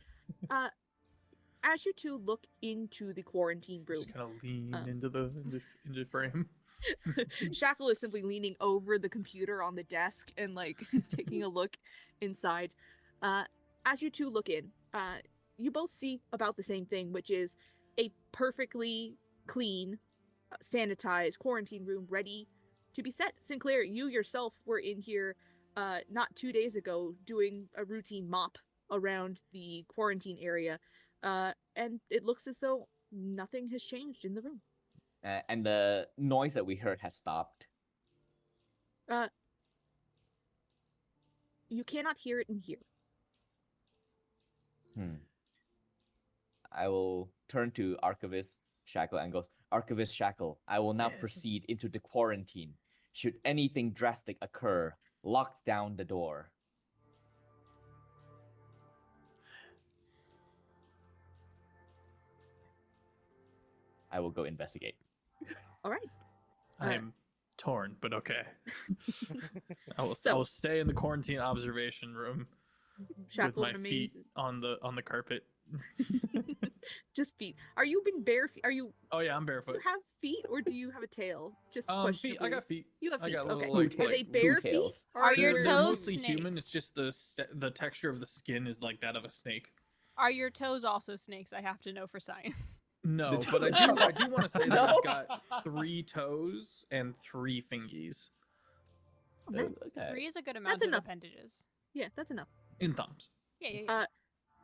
As you two look into the quarantine room, Just kind of lean into the frame. Shackle is simply leaning over the computer on the desk and like taking a look inside. As you two look in, you both see about the same thing, which is a perfectly clean, sanitized quarantine room ready to be set. Sinclair, you yourself were in here not 2 days ago doing a routine mop around the quarantine area, and it looks as though nothing has changed in the room. And the noise that we heard has stopped. You cannot hear it in here. I will turn to Archivist Shackle and goes, Archivist Shackle, I will now proceed into the quarantine. Should anything drastic occur, lock down the door. I will go investigate. All right. I'm torn, but okay. I So- will stay in the quarantine observation room Shackle with my remains feet on the carpet. just feet. Are you being bare feet? Are you Oh yeah, I'm do barefoot. you have feet or do you have a tail? Just Feet. questionably. I got feet. You have I feet. got Okay. little, like, Are they like, bare two feet? tails. Or Are your They're toes mostly human. It's snakes? just the texture of the skin is like that of a snake. Are your toes also snakes? I have to know for science. No, The but I toes. do want to say that No. I've got 3 toes and 3 fingies Oh, nice. Okay. 3 is a good amount That's of enough. appendages. Yeah, that's enough. in thumbs. Yeah.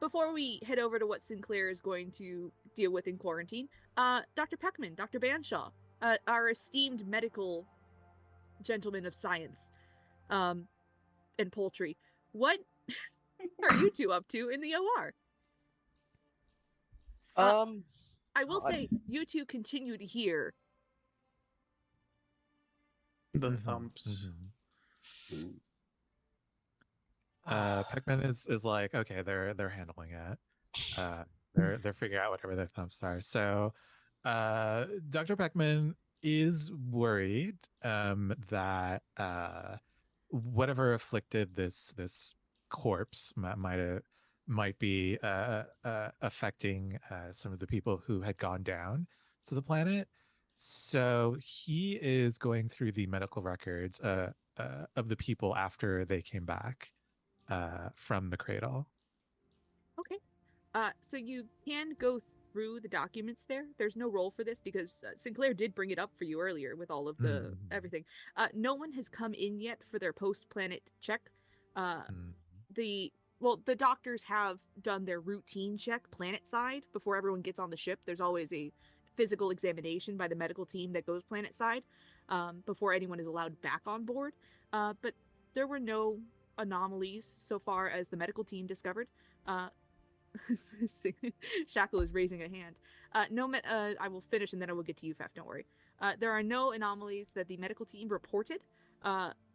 Before we head over to what Sinclair is going to deal with in quarantine, Dr. Peckman, Dr. Banshaw, our esteemed medical gentleman of science, and poultry, what are you two up to in the OR? I will God. say, you two continue to hear The Mhm, thumps. mhm. Peckman is like, okay, they're handling it. They're figuring out whatever their thumps are. So Dr. Peckman is worried that whatever afflicted this corpse might be affecting some of the people who had gone down to the planet. So he is going through the medical records of the people after they came back from the cradle. Okay. So you can go through the documents there, there's no roll for this because Sinclair did bring it up for you earlier with all of the everything. No one has come in yet for their post-planet check. The doctors have done their routine check planet side before everyone gets on the ship. There's always a physical examination by the medical team that goes planet side before anyone is allowed back on board. But there were no anomalies so far as the medical team discovered. Shackle is raising a hand. I will finish and then I will get to you, Fef, don't worry. There are no anomalies that the medical team reported,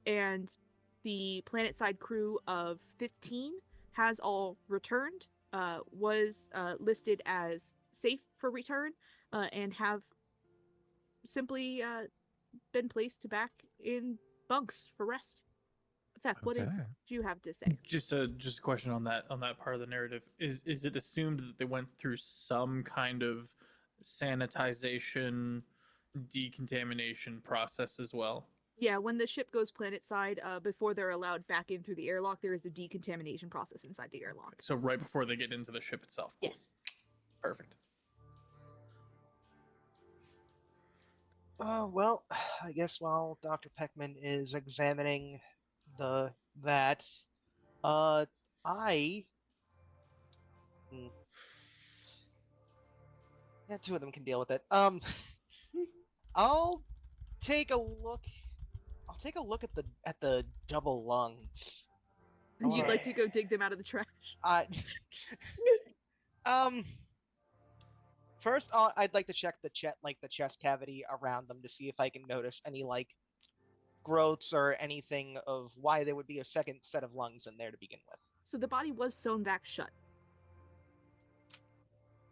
and the planet-side crew of 15 has all returned, was listed as safe for return, and have simply been placed back in bunks for rest. Fef, what did you have to say? Just a question on that part of the narrative. Is it assumed that they went through some kind of sanitization, decontamination process as well? Yeah, when the ship goes planet side, before they're allowed back in through the airlock, there is a decontamination process inside the airlock. So right before they get into the ship itself. Cool. Yes. Perfect. Well, I guess while Dr. Peckman is examining that, I yeah, two of them can deal with it. I'll take a look. I'll take a look at the double lungs. You'd like to go dig them out of the trash? First, I'd like to check the chest cavity around them to see if I can notice any growths or anything of why there would be a second set of lungs in there to begin with. So the body was sewn back shut.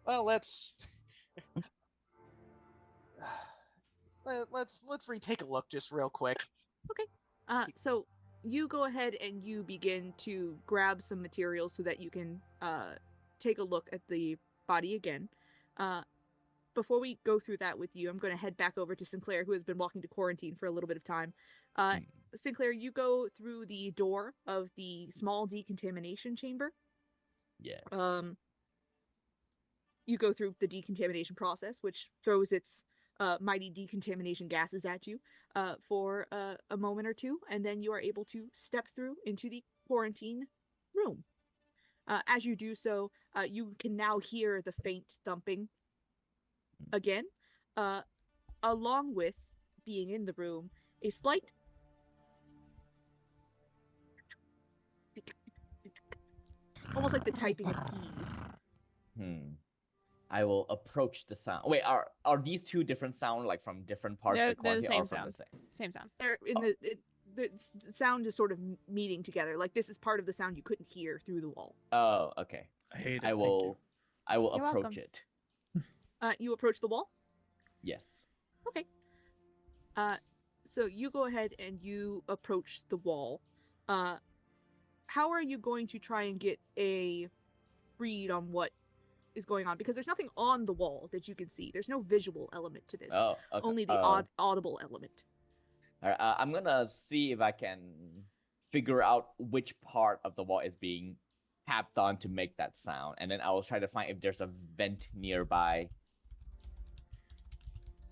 Well, let's retake a look just real quick. Okay. So you go ahead and you begin to grab some materials so that you can take a look at the body again. Before we go through that with you, I'm going to head back over to Sinclair, who has been walking to quarantine for a little bit of time. Sinclair, you go through the door of the small decontamination chamber. Yes. You go through the decontamination process, which throws its mighty decontamination gases at you for a moment or two, and then you are able to step through into the quarantine room. As you do so, you can now hear the faint thumping again, along with being in the room, a slight almost like the typing of keys. I will approach the sound. Wait, are these two different sound, like from different parts of the They're the quarantine, same or from sound. the same? Same sound. They're in the sound is sort of meeting together. Like this is part of the sound you couldn't hear through the wall. Oh, okay. I hate it. I will You're approach welcome. it. You approach the wall? Yes. Okay. So you go ahead and you approach the wall. How are you going to try and get a read on what is going on? Because there's nothing on the wall that you can see. There's no visual element to this. Oh, okay. Only the audible element. All right, I'm gonna see if I can figure out which part of the wall is being tapped on to make that sound, and then I will try to find if there's a vent nearby.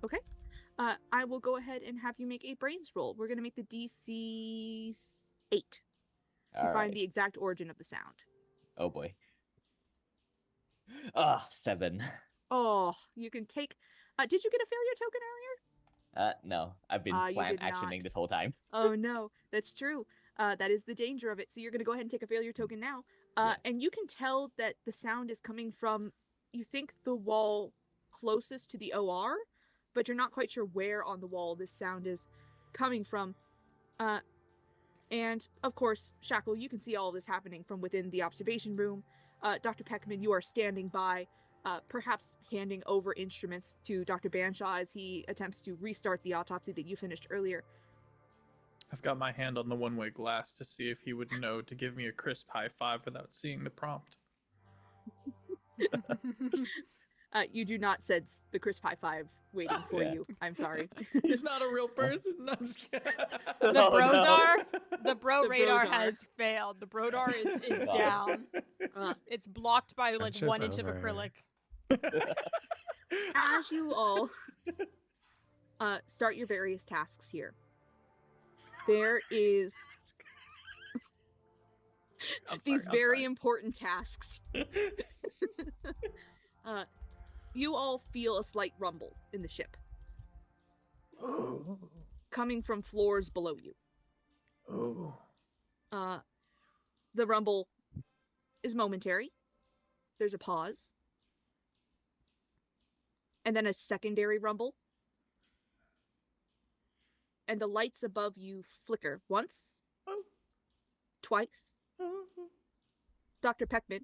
Okay. I will go ahead and have you make a brains roll. We're going to make the DC 8 to All find right. the exact origin of the sound. Oh boy. 7. Oh, you can take... did you get a failure token earlier? No. I've been You plan did actioning not. this whole time. Oh, no. That's true. That is the danger of it. So you're going to go ahead and take a failure token now. Yeah. And you can tell that the sound is coming from, you think, the wall closest to the OR, but you're not quite sure where on the wall this sound is coming from. And, of course, Shackle, you can see all of this happening from within the observation room. Dr. Peckman, you are standing by, perhaps handing over instruments to Dr. Banshaw as he attempts to restart the autopsy that you finished earlier. I've got my hand on the one-way glass to see if he would know to give me a crisp high five without seeing the prompt. You do not sense the crisp high five waiting for Yeah. you. I'm sorry. He's not a real person. No, I'm just kidding. The Oh, no. Brodar, the Bro The radar Brodar. has failed. The Brodar is Sorry. down. Uh, It's blocked by like Friendship 1 inch of over. acrylic. As you all start your various tasks here, there is these very important tasks. You all feel a slight rumble in the ship coming from floors below you. The rumble is momentary. There's a pause. And then a secondary rumble. And the lights above you flicker once, twice. Dr. Peckman,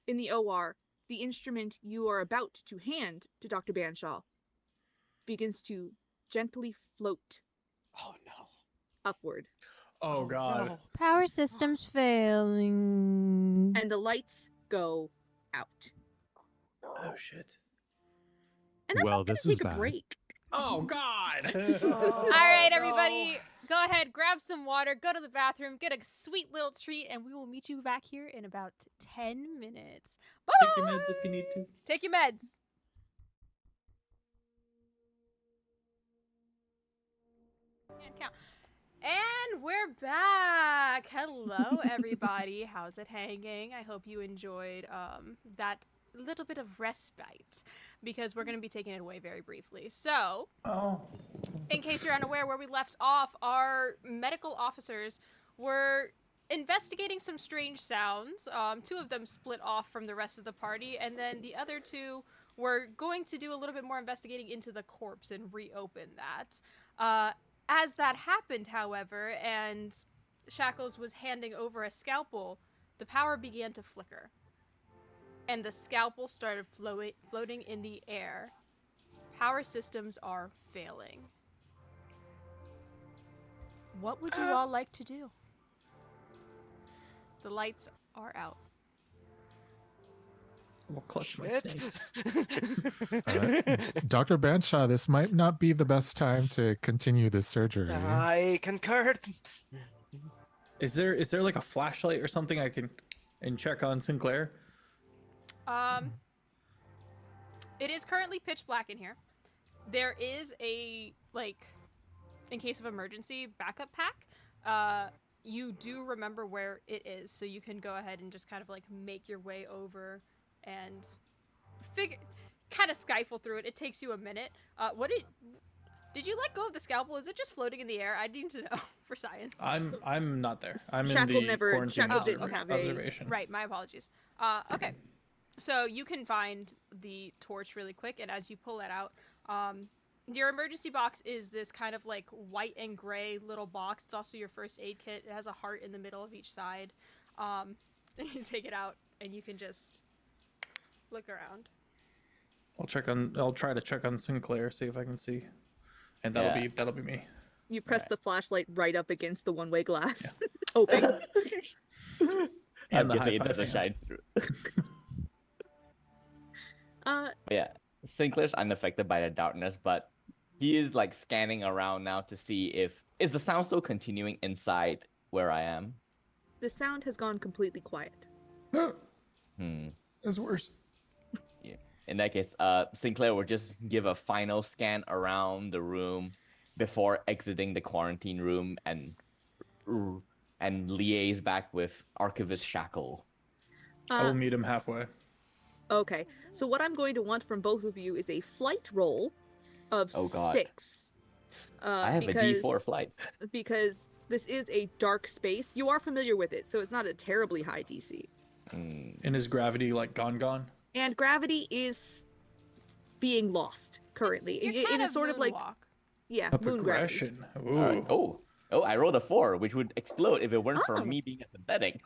in the OR, the instrument you are about to hand to Dr. Banshaw begins to gently float Oh no. upward. Oh god. No. Power systems failing. And the lights go out. Oh shit. And that's Well, not gonna this is take a bad. break. Oh god. All right, everybody, go ahead, grab some water, go to the bathroom, get a sweet little treat, and we will meet you back here in about 10 minutes. Bye. Take your meds if you need to. Take your meds. And count. And we're back. Hello, everybody. How's it hanging? I hope you enjoyed that little bit of respite, because we're going to be taking it away very briefly. So, in case you're unaware where we left off, our medical officers were investigating some strange sounds. Two of them split off from the rest of the party, and then the other two were going to do a little bit more investigating into the corpse and reopen that. As that happened, however, and Shackles was handing over a scalpel, the power began to flicker. And the scalpel started floating in the air. Power systems are failing. What would you all like to do? The lights are out. We'll clutch my Shit. snakes. Dr. Banshaw, this might not be the best time to continue this surgery. I concur. Is there like a flashlight or something I can and check on Sinclair? It is currently pitch black in here. There is a, like, in case of emergency, backup pack. You do remember where it is, so you can go ahead and just kind of like make your way over and kind of skyfle through it. It takes you a minute. Did you let go of the scalpel? Is it just floating in the air? I need to know for science. I'm not there. I'm Shackle in the never- quarantine Shackle didn't have a- observation. Right, my apologies. Okay. So you can find the torch really quick, and as you pull it out, your emergency box is this kind of like white and gray little box. It's also your first aid kit. It has a heart in the middle of each side. You take it out, and you can just look around. I'll try to check on Sinclair, see if I can see, and that'll be me. You press Alright. the flashlight right up against the one-way glass. Open. And I'm the guessing it high-five doesn't hand. shine through. Uh, But yeah, Sinclair's unaffected by the darkness, but he is like scanning around now to see if is the sound still continuing inside where I am. the sound has gone completely quiet. That's worse. Yeah. In that case, Sinclair will just give a final scan around the room before exiting the quarantine room and liaise back with Archivist Shackle. I will meet him halfway. Okay, so what I'm going to want from both of you is a flight roll of Oh, God. 6. I have a D4 flight. Because this is a dark space. You are familiar with it, so it's not a terribly high DC. And is gravity like gone? And gravity is being lost currently. You're It kind is sort of like, moonwalk. yeah, A moon gravity. progression. All right. Ooh. Oh, I rolled a 4, which would explode if it weren't for Oh. me being a synthetic.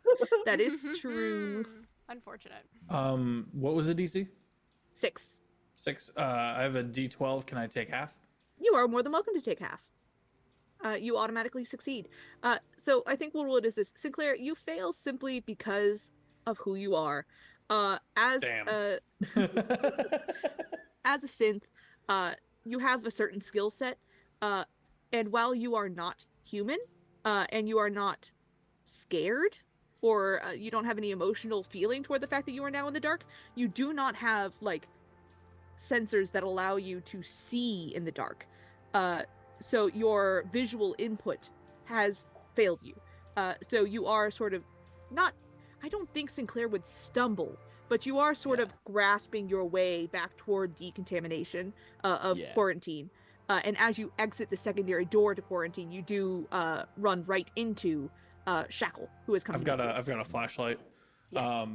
That is true. Unfortunate. What was the DC? 6. 6. I have a D12. Can I take half? You are more than welcome to take half. You automatically succeed. So I think we'll rule it as this. Sinclair, you fail simply because of who you are. As Damn. as a synth, you have a certain skill set, and while you are not human, and you are not scared, or you don't have any emotional feeling toward the fact that you are now in the dark, you do not have like sensors that allow you to see in the dark. So your visual input has failed you. So you are sort of not. I don't think Sinclair would stumble, but you are sort of grasping your way back toward decontamination of quarantine. And as you exit the secondary door to quarantine, you do run right into Shackle, who is coming. I've got a flashlight. Yes.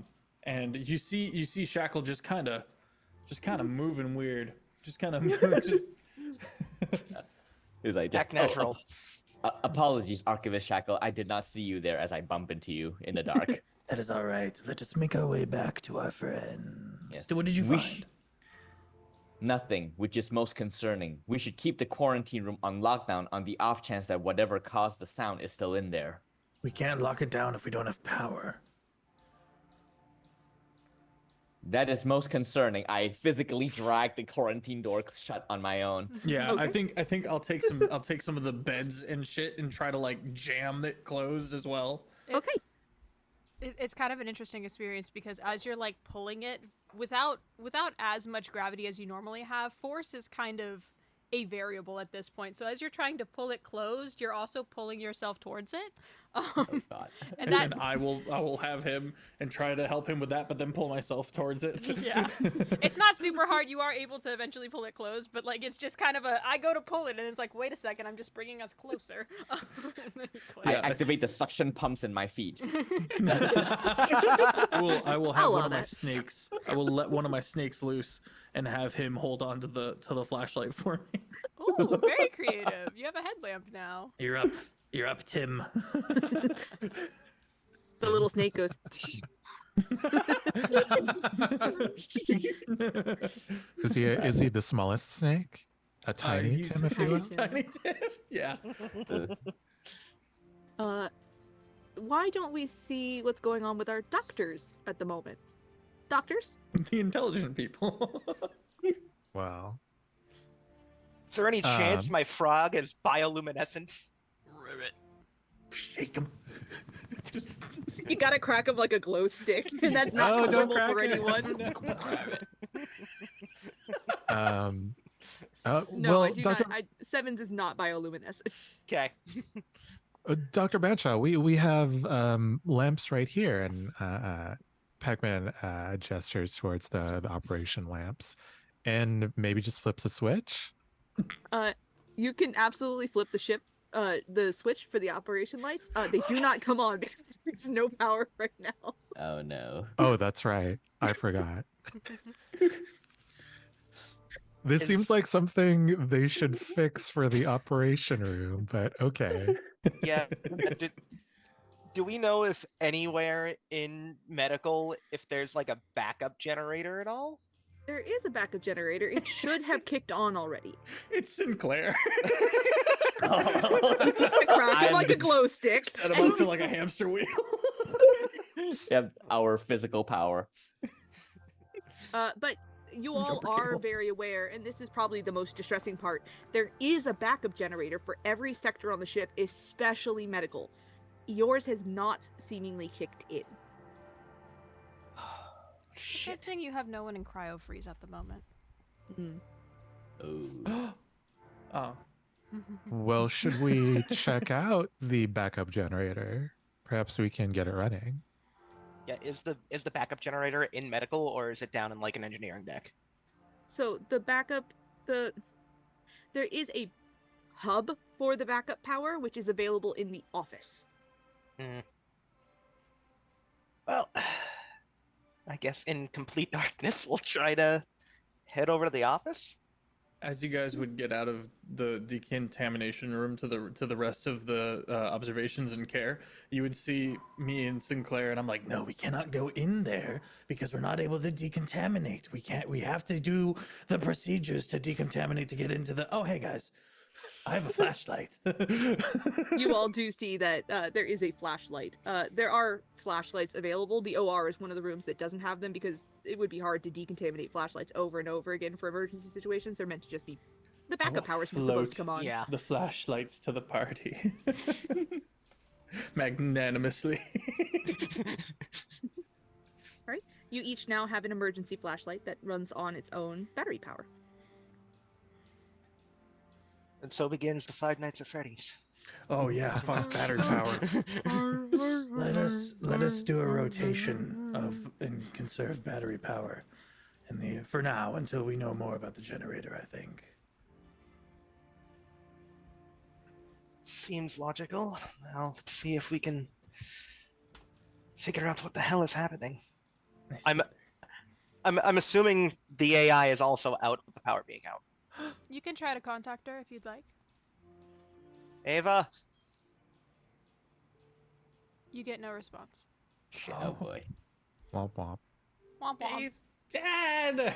And you see Shackle just kind of moving weird. Just kind of just. He's like, Act natural. Apologies, Archivist Shackle. I did not see you there as I bump into you in the dark. That is all right. Let us make our way back to our friends. Yes. So what did you find? Nothing, which is most concerning. We should keep the quarantine room on lockdown on the off chance that whatever caused the sound is still in there. We can't lock it down if we don't have power. That is most concerning. I physically dragged the quarantine door shut on my own. Yeah, Okay. I think I'll take some of the beds and shit and try to like jam it closed as well. Okay. It's kind of an interesting experience because as you're like pulling it without as much gravity as you normally have, force is kind of a variable at this point. So as you're trying to pull it closed, you're also pulling yourself towards it. Oh God. And that I will have him and try to help him with that, but then pull myself towards it. yeah, it's not super hard. You are able to eventually pull it closed, but like it's just kind of I go to pull it and it's like, wait a second, I'm just bringing us closer. And then you I close. activate the suction pumps in my feet. I will have I'll one allow of my that. snakes. I will let one of my snakes loose and have him hold on to the flashlight for me. Ooh, very creative. You have a headlamp now. You're up, Tim. The little snake goes. Is he the smallest snake? A tiny He's- Tim, if you will? he's Tiny Tim. Yeah. Why don't we see what's going on with our doctors at the moment? Doctors? The intelligent people. Well, Is there any chance Um, my frog is bioluminescent? Ribbit. Shake him. Just You gotta crack him like a glow stick, and that's not No, don't comfortable for crack it. anyone. No, well, I do Dr. not. Sevens is not bioluminescent. Okay. Dr. Banshaw, we have lamps right here, and Pac-Man gestures towards the operation lamps, and maybe just flips a switch. You can absolutely flip the switch for the operation lights. They do not come on because there's no power right now. Oh no. Oh, that's right. I forgot. This Is- seems like something they should fix for the operation room, but okay. Yeah. Do we know if anywhere in medical if there's like a backup generator at all? There is a backup generator. It should have kicked on already. it's Sinclair. Crack it like a glow stick. Set him up to like a hamster wheel. Yep, our physical power. But you Some all jumper are cables. very aware, and this is probably the most distressing part. There is a backup generator for every sector on the ship, especially medical. Yours has not seemingly kicked in. Good Shit. thing you have no one in cryo freeze at the moment. Oh. Oh. Well, should we check out the backup generator? Perhaps we can get it running. Yeah, is the backup generator in medical or is it down in like an engineering deck? So the backup, there is a hub for the backup power, which is available in the office. Well, I guess in complete darkness we'll try to head over to the office. As you guys would get out of the decontamination room to the rest of the observations and care, you would see me and Sinclair, and I'm like, no, we cannot go in there because we're not able to decontaminate. We have to do the procedures to decontaminate to get into the. Oh, hey guys, I have a flashlight. You all do see that there is a flashlight. There are flashlights available. The OR is one of the rooms that doesn't have them because it would be hard to decontaminate flashlights over and over again for emergency situations. They're meant to just be the backup power is supposed float. to come on. Yeah. The flashlights to the party. Magnanimously. You each now have an emergency flashlight that runs on its own battery power. And so begins the Five Nights at Freddy's. Oh yeah, fuck battery power. Let us do a rotation of and conserve battery power for now until we know more about the generator, I think. Seems logical. Now let's see if we can figure out what the hell is happening. I'm assuming the AI is also out with the power being out. You can try to contact her if you'd like. Ava? You get no response. Shit. Oh boy. Womp womp. Womp womp. He's dead.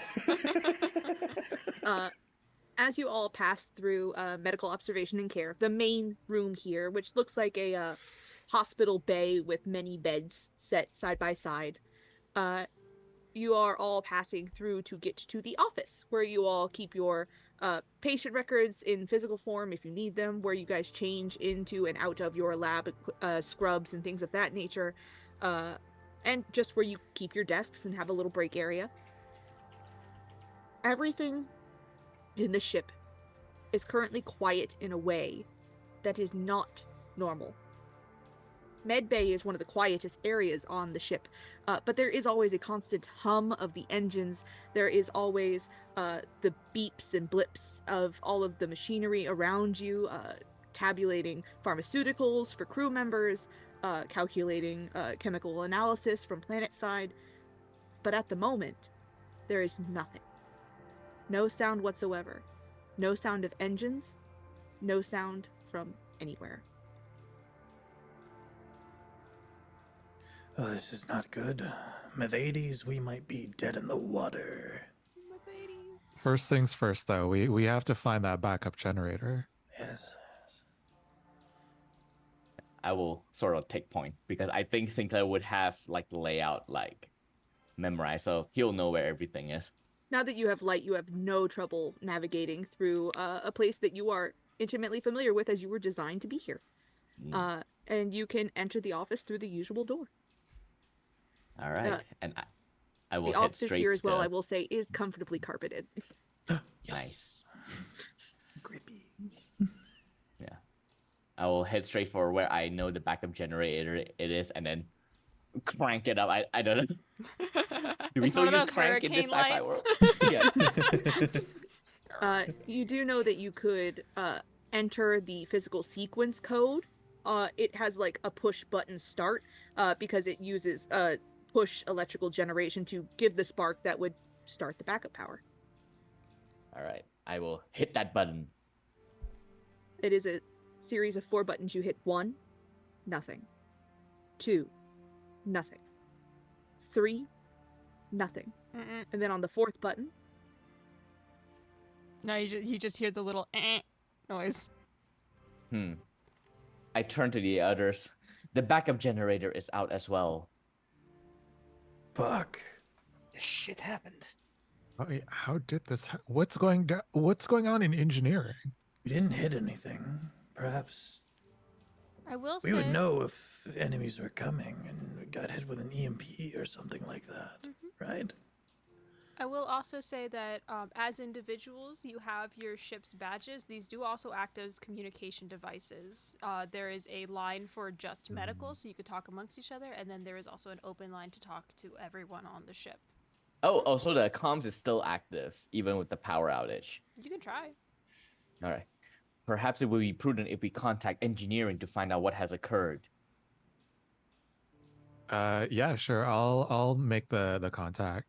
As you all pass through medical observation and care, the main room here, which looks like a hospital bay with many beds set side by side, you are all passing through to get to the office, where you all keep your patient records in physical form if you need them, where you guys change into and out of your lab scrubs and things of that nature, and just where you keep your desks and have a little break area. Everything in the ship is currently quiet in a way that is not normal. Medbay is one of the quietest areas on the ship, but there is always a constant hum of the engines. There is always the beeps and blips of all of the machinery around you, tabulating pharmaceuticals for crew members, calculating chemical analysis from planet side. But at the moment, there is nothing. No sound whatsoever. No sound of engines. No sound from anywhere. Oh, this is not good. Mercedes, we might be dead in the water. First things first, though, we have to find that backup generator. Yes. I will sort of take point because I think Sinclair would have like the layout like memorized, so he'll know where everything is. Now that you have light, you have no trouble navigating through a place that you are intimately familiar with, as you were designed to be here. And you can enter the office through the usual door. All right, and I will the head office straight here as well, to- I will say, is comfortably carpeted. Nice. Grippy. Yeah, I will head straight for where I know the backup generator it is, and then crank it up. I don't know. Do we It's one still of use those crank in this hurricane sci-fi lights. world? Yeah. You do know that you could enter the physical sequence code. It has like a push button start because it uses push electrical generation to give the spark that would start the backup power. All right, I will hit that button. It is a series of 4 buttons. You hit 1, nothing. 2, nothing. 3, nothing. Mm-mm. And then on the 4th button, No, you just hear the little noise. I turn to the others. The backup generator is out as well. Fuck. This shit happened. Wait, how did this? What's going on in engineering? We didn't hit anything. Perhaps I will we say would know if enemies were coming and we got hit with an EMP or something like that, right? I will also say that as individuals, you have your ship's badges. These do also act as communication devices. There is a line for just medical, so you could talk amongst each other, and then there is also an open line to talk to everyone on the ship. Oh, so the comms is still active even with the power outage. You can try. All right. Perhaps it would be prudent if we contact engineering to find out what has occurred. Yeah, sure. I'll make the contact.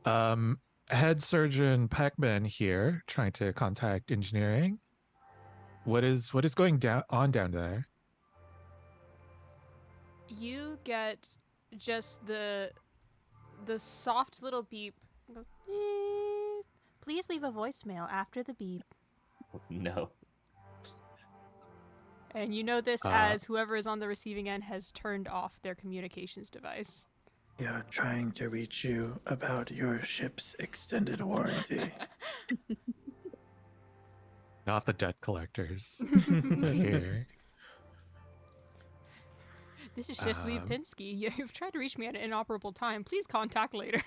Head surgeon Peckman here, trying to contact engineering. What is going on down there? You get just the soft little beep. It goes, beep. Please leave a voicemail after the beep. No. And you know this as whoever is on the receiving end has turned off their communications device. You're trying to reach you about your ship's extended warranty. Not the debt collectors here. This is Shifley Pinsky. You've tried to reach me at an inoperable time. Please contact later.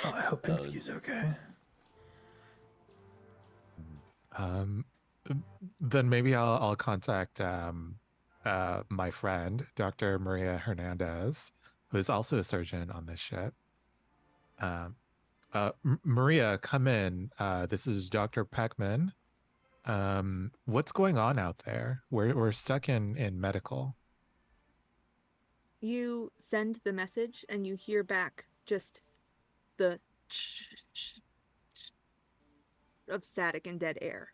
Oh, I hope Pinsky's okay. Then maybe I'll contact my friend, Dr. Maria Hernandez, who is also a surgeon on this ship. Maria, come in. This is Dr. Peckman. What's going on out there? We're stuck in medical. You send the message and you hear back just the of static and dead air.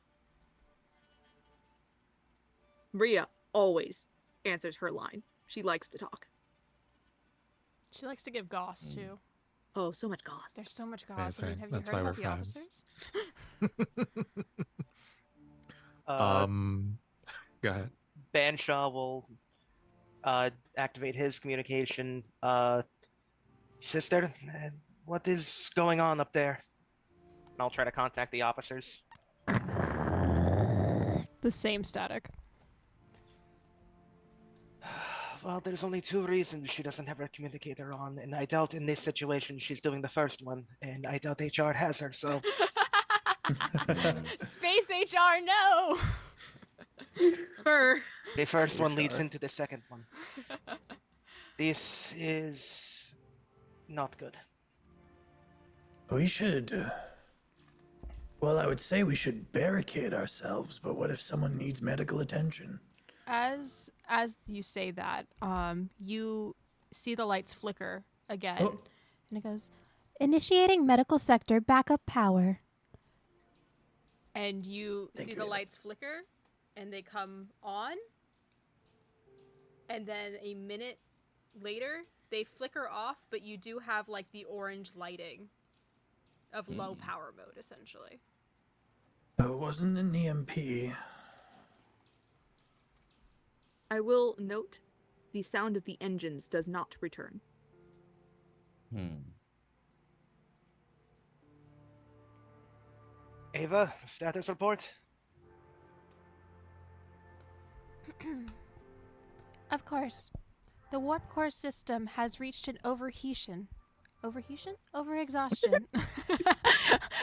Maria always answers her line. She likes to talk. She likes to give goss too. Oh, so much goss. There's so much goss. I mean, have you That's heard why about we're the friends. officers? Go ahead. Banshaw will activate his communication. Sister, what is going on up there? And I'll try to contact the officers. The same static. Well, there's only two reasons she doesn't have her communicator on, and I doubt in this situation she's doing the first one, and I doubt HR has her, so... Space HR, no! Her. The first one leads into the second one. This is... not good. We should... Well, I would say we should barricade ourselves, but what if someone needs medical attention? As you say that, you see the lights flicker again, and it goes, "Initiating medical sector backup power." And you see the lights flicker, and they come on, and then a minute later they flicker off, but you do have like the orange lighting of low power mode, essentially. It wasn't an EMP. I will note the sound of the engines does not return. Ava, status report? Of course. The warp core system has reached an overheation. Overheation? Overexhaustion.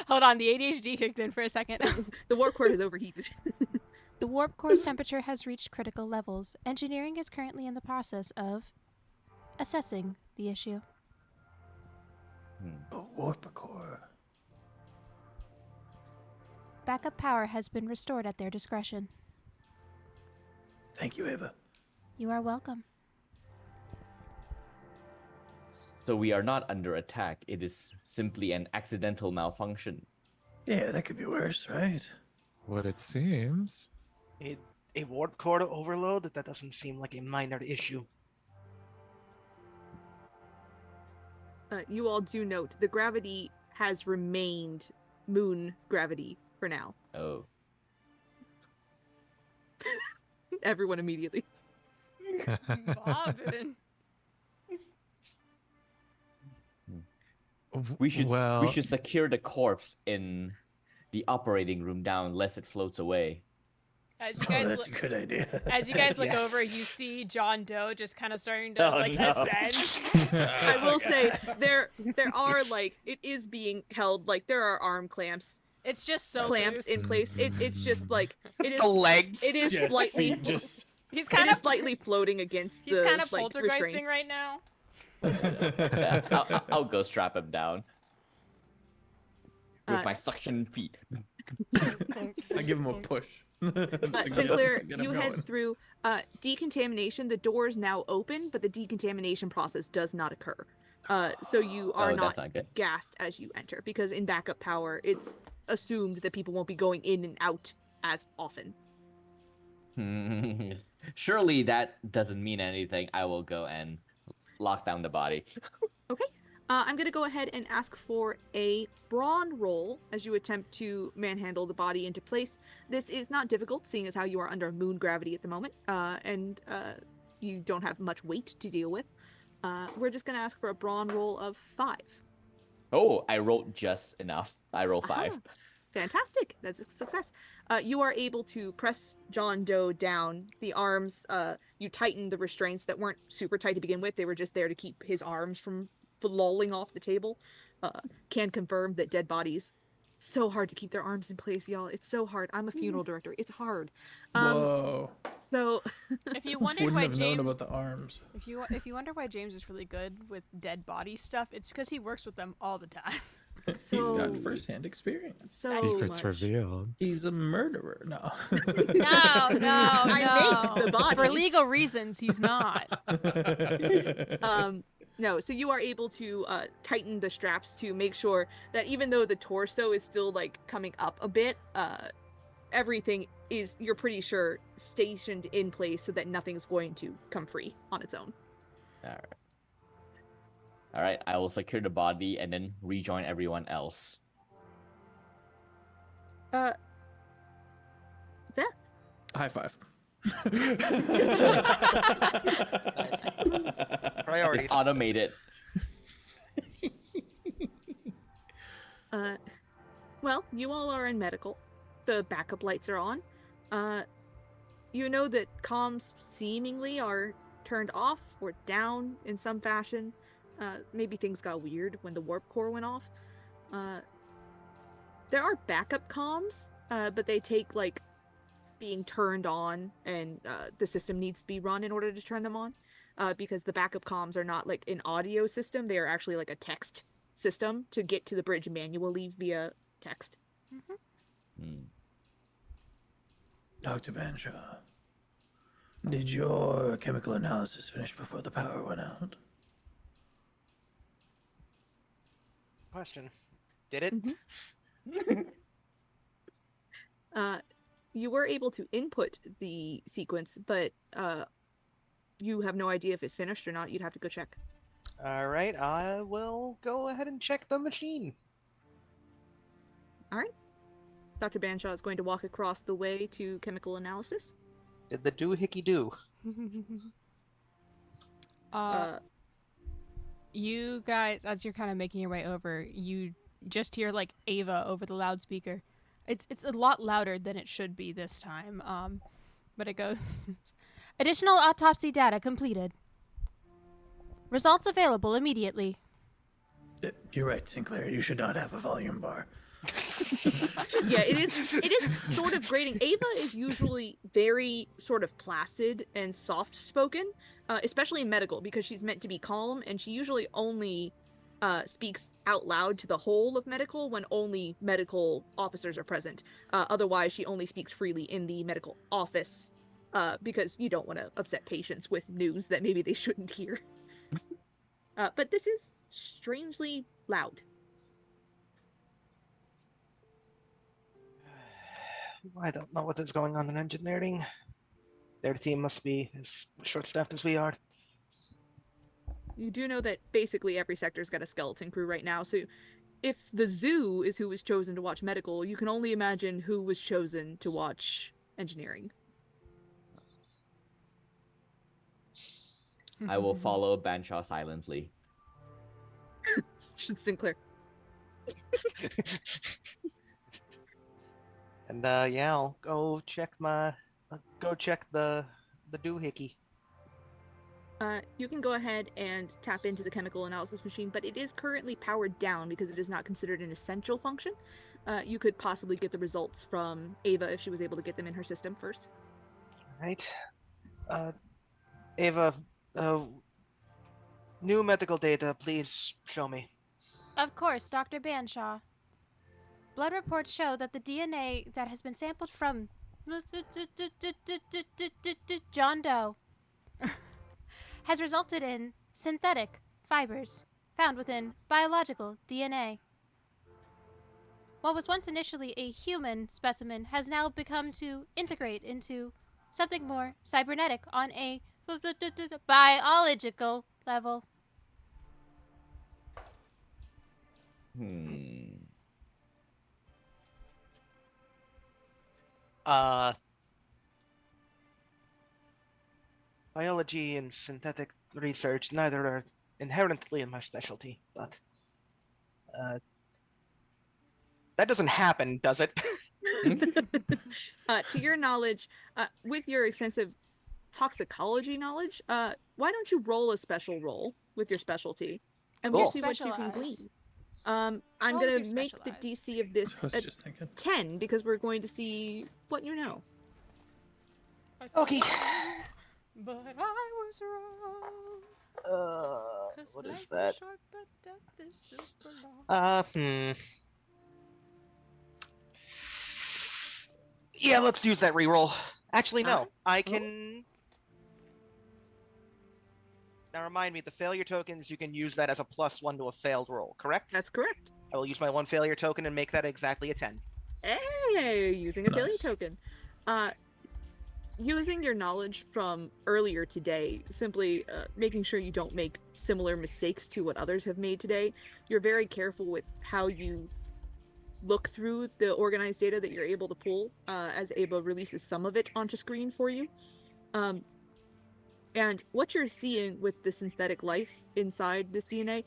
Hold on, the ADHD kicked in for a second. The warp core has overheated. The warp core's temperature has reached critical levels. Engineering is currently in the process of assessing the issue. A warp core. Backup power has been restored at their discretion. Thank you, Ava. You are welcome. So we are not under attack. It is simply an accidental malfunction. Yeah, that could be worse, right? What it seems. A warp core overload? That doesn't seem like a minor issue. You all do note the gravity has remained moon gravity for now. Oh. Everyone immediately. Bobbin. We should secure the corpse in the operating room down lest it floats away. As you guys that's a good idea. As you guys look Yes. over, you see John Doe just kind of starting to ascend. I will say there are like it is being held like there are arm clamps It's just so clamps loose. in place. It's just like it is The legs. it is slightly just. He's it kind is of slightly floating against He's the kind of like, poltergeisting restraints. right now. Yeah, I'll go strap him down with Uh, my suction feet. I give him a push. Sinclair, you head through decontamination. The door is now open, but the decontamination process does not occur. So you are Oh, that's not not good. gassed as you enter, because in backup power, it's assumed that people won't be going in and out as often. Surely that doesn't mean anything. I will go and lock down the body. Okay. I'm going to go ahead and ask for a brawn roll as you attempt to manhandle the body into place. This is not difficult, seeing as how you are under moon gravity at the moment, and you don't have much weight to deal with. We're just going to ask for a brawn roll of 5. Oh, I rolled just enough. I roll 5. Fantastic. That's a success. You are able to press John Doe down. The arms, you tighten the restraints that weren't super tight to begin with. They were just there to keep his arms from lolling off the table. Can confirm that dead bodies, so hard to keep their arms in place, y'all. It's so hard. I'm a funeral director. It's hard. Whoa. So If you wondered Wouldn't why have known James, about the arms. if you wonder why James is really good with dead body stuff, it's because he works with them all the time. He's got So- first-hand experience. so Secrets much. revealed. He's a murderer. No. No, I make the For bodies. legal reasons, he's not. No, so you are able to tighten the straps to make sure that even though the torso is still like coming up a bit, everything is, you're pretty sure, stationed in place so that nothing's going to come free on its own. All right, I will secure the body and then rejoin everyone else. Death. High five. Nice. Priorities. It's automated. Well, you all are in medical. The backup lights are on. You know that comms seemingly are turned off or down in some fashion. Maybe things got weird when the warp core went off. There are backup comms, but they take like being turned on, and the system needs to be run in order to turn them on. Because the backup comms are not like an audio system; they are actually like a text system to get to the bridge manually via text. Dr. Banshaw, did your chemical analysis finish before the power went out? Question. Did it? You were able to input the sequence, but you have no idea if it finished or not. You'd have to go check. All right, I will go ahead and check the machine. All right. Dr. Banshaw is going to walk across the way to chemical analysis. Did the doohickey do? You guys, as you're kind of making your way over, you just hear like Ava over the loudspeaker. It's a lot louder than it should be this time. But it goes, additional autopsy data completed. Results available immediately. You're right, Sinclair. You should not have a volume bar. Yeah, it is sort of grating. Ava is usually very sort of placid and soft spoken, especially in medical, because she's meant to be calm, and she usually only speaks out loud to the whole of medical when only medical officers are present. Otherwise, she only speaks freely in the medical office, because you don't want to upset patients with news that maybe they shouldn't hear. But this is strangely loud. I don't know what is going on in engineering. Their team must be as short-staffed as we are. You do know that basically every sector's got a skeleton crew right now, so if the zoo is who was chosen to watch medical, you can only imagine who was chosen to watch engineering. I will follow Banshaw silently. Sinclair. And yeah, I'll go check the doohickey. You can go ahead and tap into the chemical analysis machine, but it is currently powered down because it is not considered an essential function. You could possibly get the results from Ava if she was able to get them in her system first. Right. Ava, new medical data, please show me. Of course, Dr. Banshaw. Blood reports show that the DNA that has been sampled from John Doe has resulted in synthetic fibers found within biological DNA. What was once initially a human specimen has now become to integrate into something more cybernetic on a biological level. Biology and synthetic research, neither are inherently in my specialty, but That doesn't happen, does it? To your knowledge, with your extensive toxicology knowledge, why don't you roll a special roll with your specialty, and we'll Cool. see what you can Specialize. glean. I'm Roll with gonna your make the specialize. DC of this I was a just thinking. 10 because we're going to see what you know. Okay. But I was wrong. 'Cause What life is that? short, but death is super long. Yeah, let's use that reroll. Actually, no. Alright. I can. Now remind me, the failure tokens, you can use that as a +1 to a failed roll, correct? That's correct. I will use my 1 failure token and make that exactly a 10. Hey, using a failure Nice. token. Using your knowledge from earlier today, simply making sure you don't make similar mistakes to what others have made today. You're very careful with how you look through the organized data that you're able to pull, as Aba releases some of it onto screen for you. And what you're seeing with the synthetic life inside this DNA,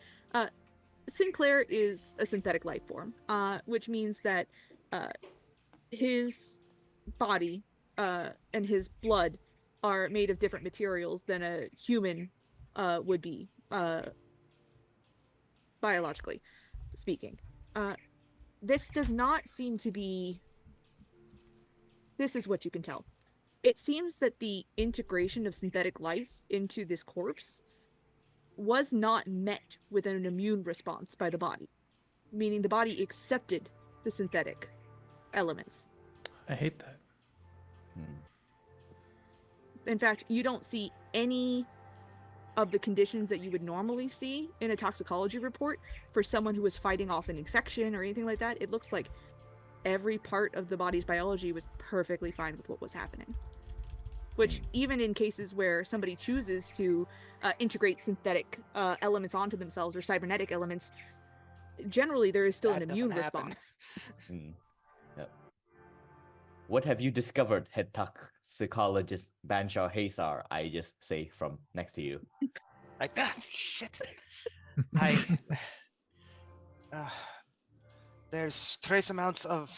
Sinclair is a synthetic life form, which means that his body and his blood are made of different materials than a human would be, biologically speaking. This does not seem to be... This is what you can tell. It seems that the integration of synthetic life into this corpse was not met with an immune response by the body, meaning the body accepted the synthetic elements. I hate that. In fact, you don't see any of the conditions that you would normally see in a toxicology report for someone who was fighting off an infection or anything like that. It looks like every part of the body's biology was perfectly fine with what was happening. Which, even in cases where somebody chooses to integrate synthetic elements onto themselves or cybernetic elements, generally there is still That an immune doesn't happen. response. Yep. What have you discovered, head toxicologist Banshaw Hazar? I just say from next to you. Like, shit. There's trace amounts of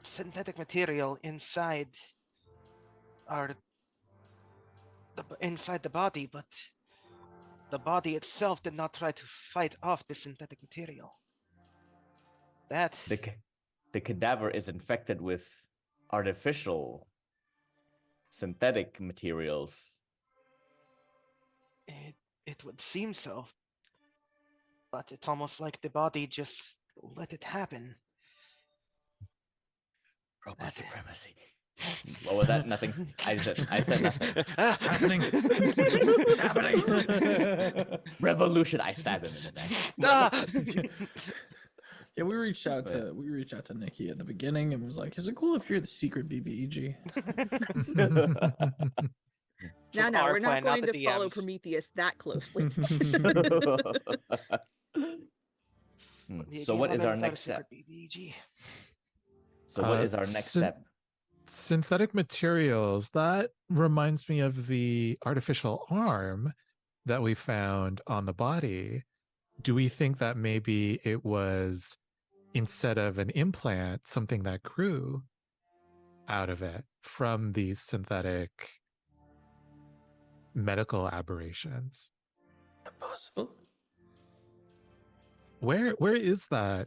synthetic material inside inside the body, but the body itself did not try to fight off the synthetic material. That's... The cadaver is infected with artificial synthetic materials. It would seem so. But it's almost like the body just let it happen. Robot supremacy. What was that? Nothing. I said nothing. It's happening. It's happening. Revolution. I stabbed him in the neck. Yeah, we reached out to Nikki at the beginning and was like, "Is it cool if you're the secret BBEG?" This was Now, our we're plan, not going the to follow DMs. Prometheus that closely. So what is our next step? So what is our next step? Synthetic materials, that reminds me of the artificial arm that we found on the body. Do we think that maybe it was, instead of an implant, something that grew out of it from these synthetic medical aberrations? Possible. Where is that?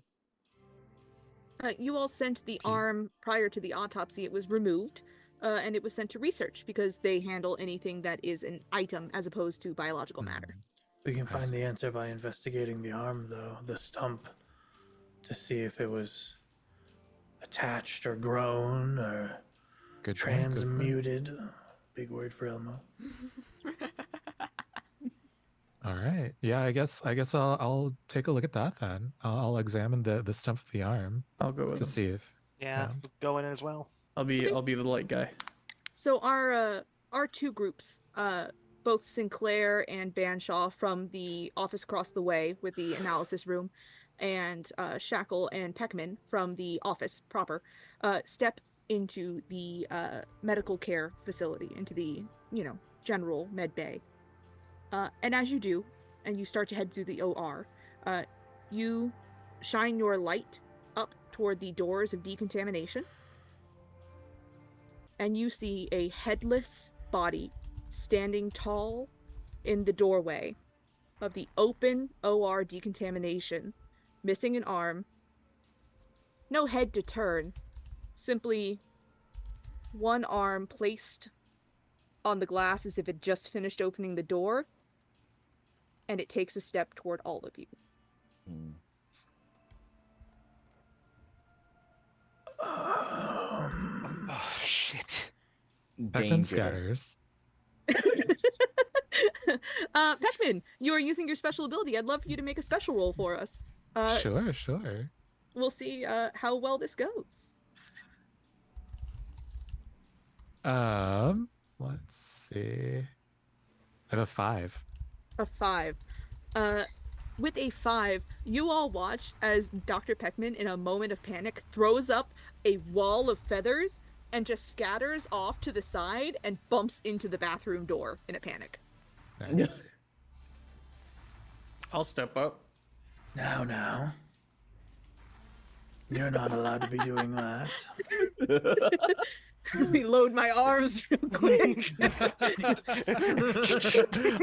You all sent the arm prior to the autopsy. It was removed, and it was sent to research because they handle anything that is an item as opposed to biological matter. We can find the answer by investigating the arm, though, the stump, to see if it was attached or grown or Good point, good point. transmuted. Big word for Elmo. All right. Yeah, I guess I'll take a look at that then. I'll examine the stump of the arm I'll go with to him. see if Yeah, go in as well. I'll be the light guy. So our two groups, both Sinclair and Banshaw from the office across the way with the analysis room, and Shackle and Peckman from the office proper, step into the medical care facility, into the, general med bay. And as you do, and you start to head through the OR, you shine your light up toward the doors of decontamination, and you see a headless body standing tall in the doorway of the open OR decontamination, missing an arm, no head to turn, simply one arm placed on the glass as if it just finished opening the door, and it takes a step toward all of you. Oh, shit. Peckman Danger. scatters. Peckman, you are using your special ability. I'd love for you to make a special roll for us. Sure. We'll see how well this goes. Let's see. I have a 5. A 5. With a 5, you all watch as Dr. Peckman, in a moment of panic, throws up a wall of feathers and just scatters off to the side and bumps into the bathroom door in a panic. Nice. I'll step up. Now. You're not allowed to be doing that. Reload my arms real quick.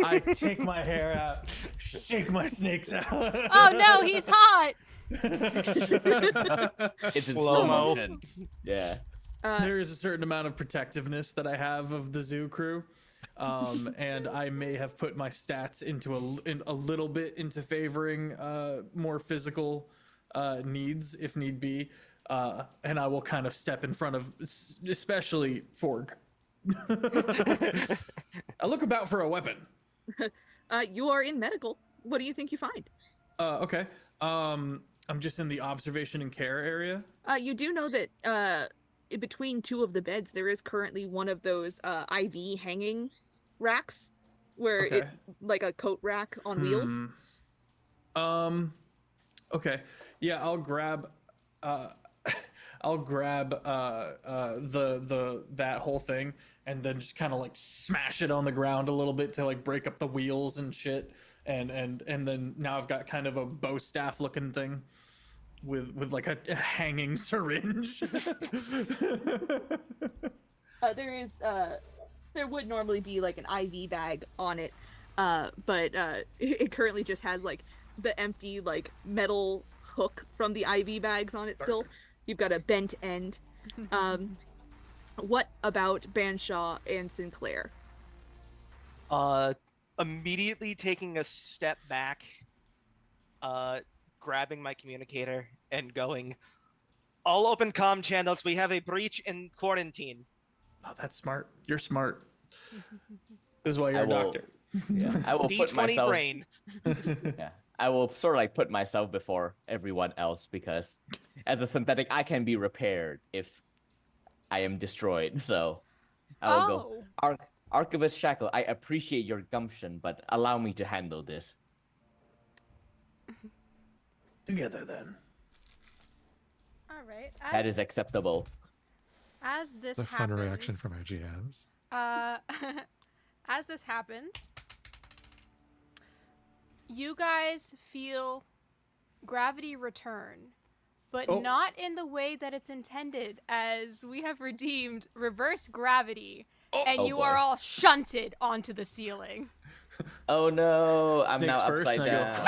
I take my hair out, shake my snakes out. Oh no, he's hot. It's in slow Slow-mo. motion. Yeah. There is a certain amount of protectiveness that I have of the zoo crew. And I may have put my stats into a little bit into favoring more physical needs if need be. And I will kind of step in front of, especially Forg. I look about for a weapon. You are in medical. What do you think you find? Okay. I'm just in the observation and care area. You do know that in between two of the beds, there is currently one of those IV hanging racks, where Okay. it like a coat rack on wheels. Okay. Yeah, I'll grab the that whole thing and then just kind of like smash it on the ground a little bit to like break up the wheels and shit. And then now I've got kind of a bow staff looking thing with like a hanging syringe. There would normally be like an IV bag on it, but it currently just has like the empty like metal hook from the IV bags on it still. You've got a bent end. What about Banshaw and Sinclair? Immediately taking a step back, grabbing my communicator and going, all open comm channels, we have a breach in quarantine. Oh, that's smart. You're smart. This is why you're a will- doctor. Yeah. I will put D20 myself. brain. Yeah. I will sort of like put myself before everyone else because as a synthetic, I can be repaired if I am destroyed. So I will go. Archivist Shackle, I appreciate your gumption, but allow me to handle this. Together then. All right. That is acceptable. As this The fun happens, reaction from our GMs. as this happens, you guys feel gravity return, but Oh. not in the way that it's intended, as we have redeemed reverse gravity, and Oh you boy. are all shunted onto the ceiling. Oh no, I'm Snakes now first, upside and I down.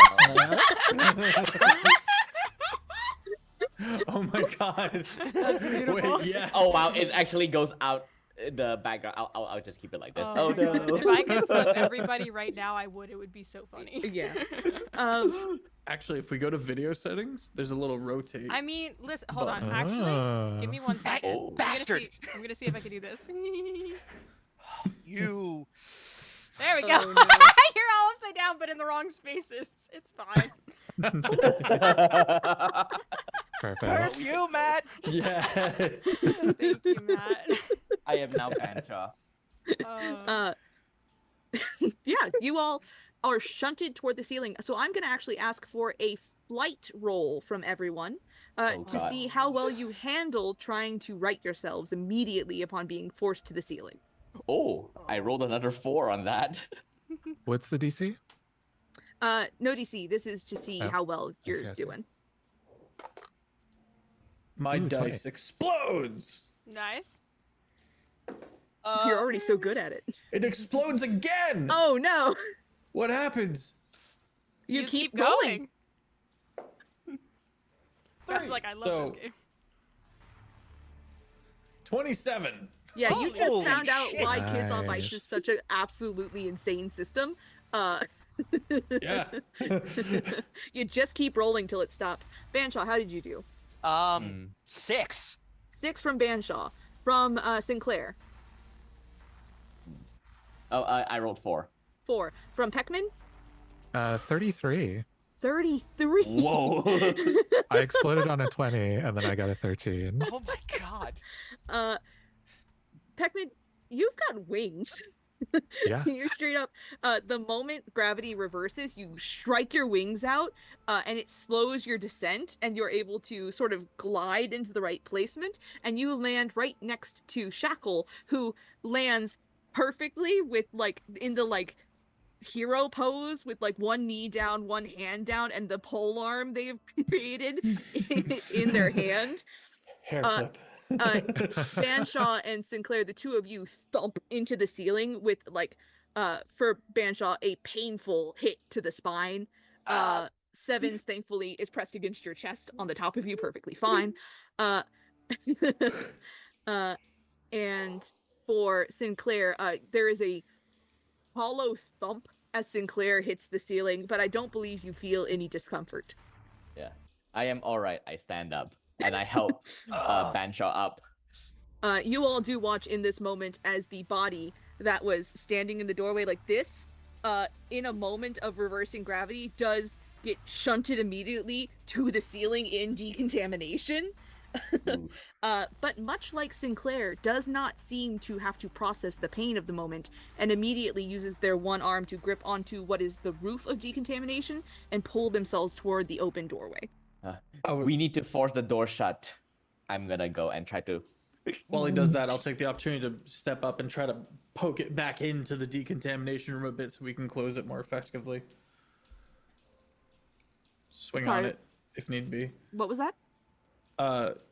Oh my god. That's beautiful. Wait, yes. Oh wow, it actually goes out the background. I'll just keep it like this. Oh no. If I could flip everybody right now, I would. It would be so funny. Yeah. Actually, if we go to video settings, there's a little rotate. I mean, listen, hold on. Button. Actually, give me 1 second. Oh. I'm Bastard. gonna see if I can do this. You. There we go. Oh, no. You're all upside down, but in the wrong spaces. It's fine. Perfect. Curse you, Matt. Yes. Thank you, Matt. I am now Banshaw. Yeah, you all are shunted toward the ceiling. So I'm going to actually ask for a flight roll from everyone Oh, to God. see how well you handle trying to right yourselves immediately upon being forced to the ceiling. Oh, I rolled another 4 on that. What's the DC? No DC. This is to see Oh, how well I you're see, I see. doing. My Ooh, 20. dice explodes. Nice. You're already so good at it. It explodes again. Oh no! What happens? You keep going. rolling. Josh is like, I love So- this game. 27. Yeah, you Holy just found out shit. why Kids on Bikes is Nice. such an absolutely insane system. Yeah. You just keep rolling till it stops. Banshaw, how did you do? 6. 6 from Banshaw. From Sinclair. Oh, I rolled 4. 4. From Peckman. 33. 33. Whoa. I exploded on a 20 and then I got a 13. Oh my god. Peckman, you've got wings. Yeah. You're straight up. The moment gravity reverses, you strike your wings out, and it slows your descent, and you're able to sort of glide into the right placement, and you land right next to Shackle, who lands perfectly with in the hero pose with one knee down, one hand down, and the pole arm they've created in their hand. Hair flip. Banshaw and Sinclair, the two of you thump into the ceiling with for Banshaw, a painful hit to the spine. Sevens, thankfully, is pressed against your chest on the top of you, perfectly fine. And for Sinclair, there is a hollow thump as Sinclair hits the ceiling, but I don't believe you feel any discomfort. Yeah. I am all right. I stand up and I help Banshaw up. You all do watch in this moment as the body that was standing in the doorway like this, in a moment of reversing gravity, does get shunted immediately to the ceiling in decontamination. Ooh. But much like Sinclair, does not seem to have to process the pain of the moment and immediately uses their one arm to grip onto what is the roof of decontamination and pull themselves toward the open doorway. We need to force the door shut. I'm gonna go and try to. While he does that, I'll take the opportunity to step up and try to poke it back into the decontamination room a bit so we can close it more effectively. Swing on Sorry. it if need be. What was that?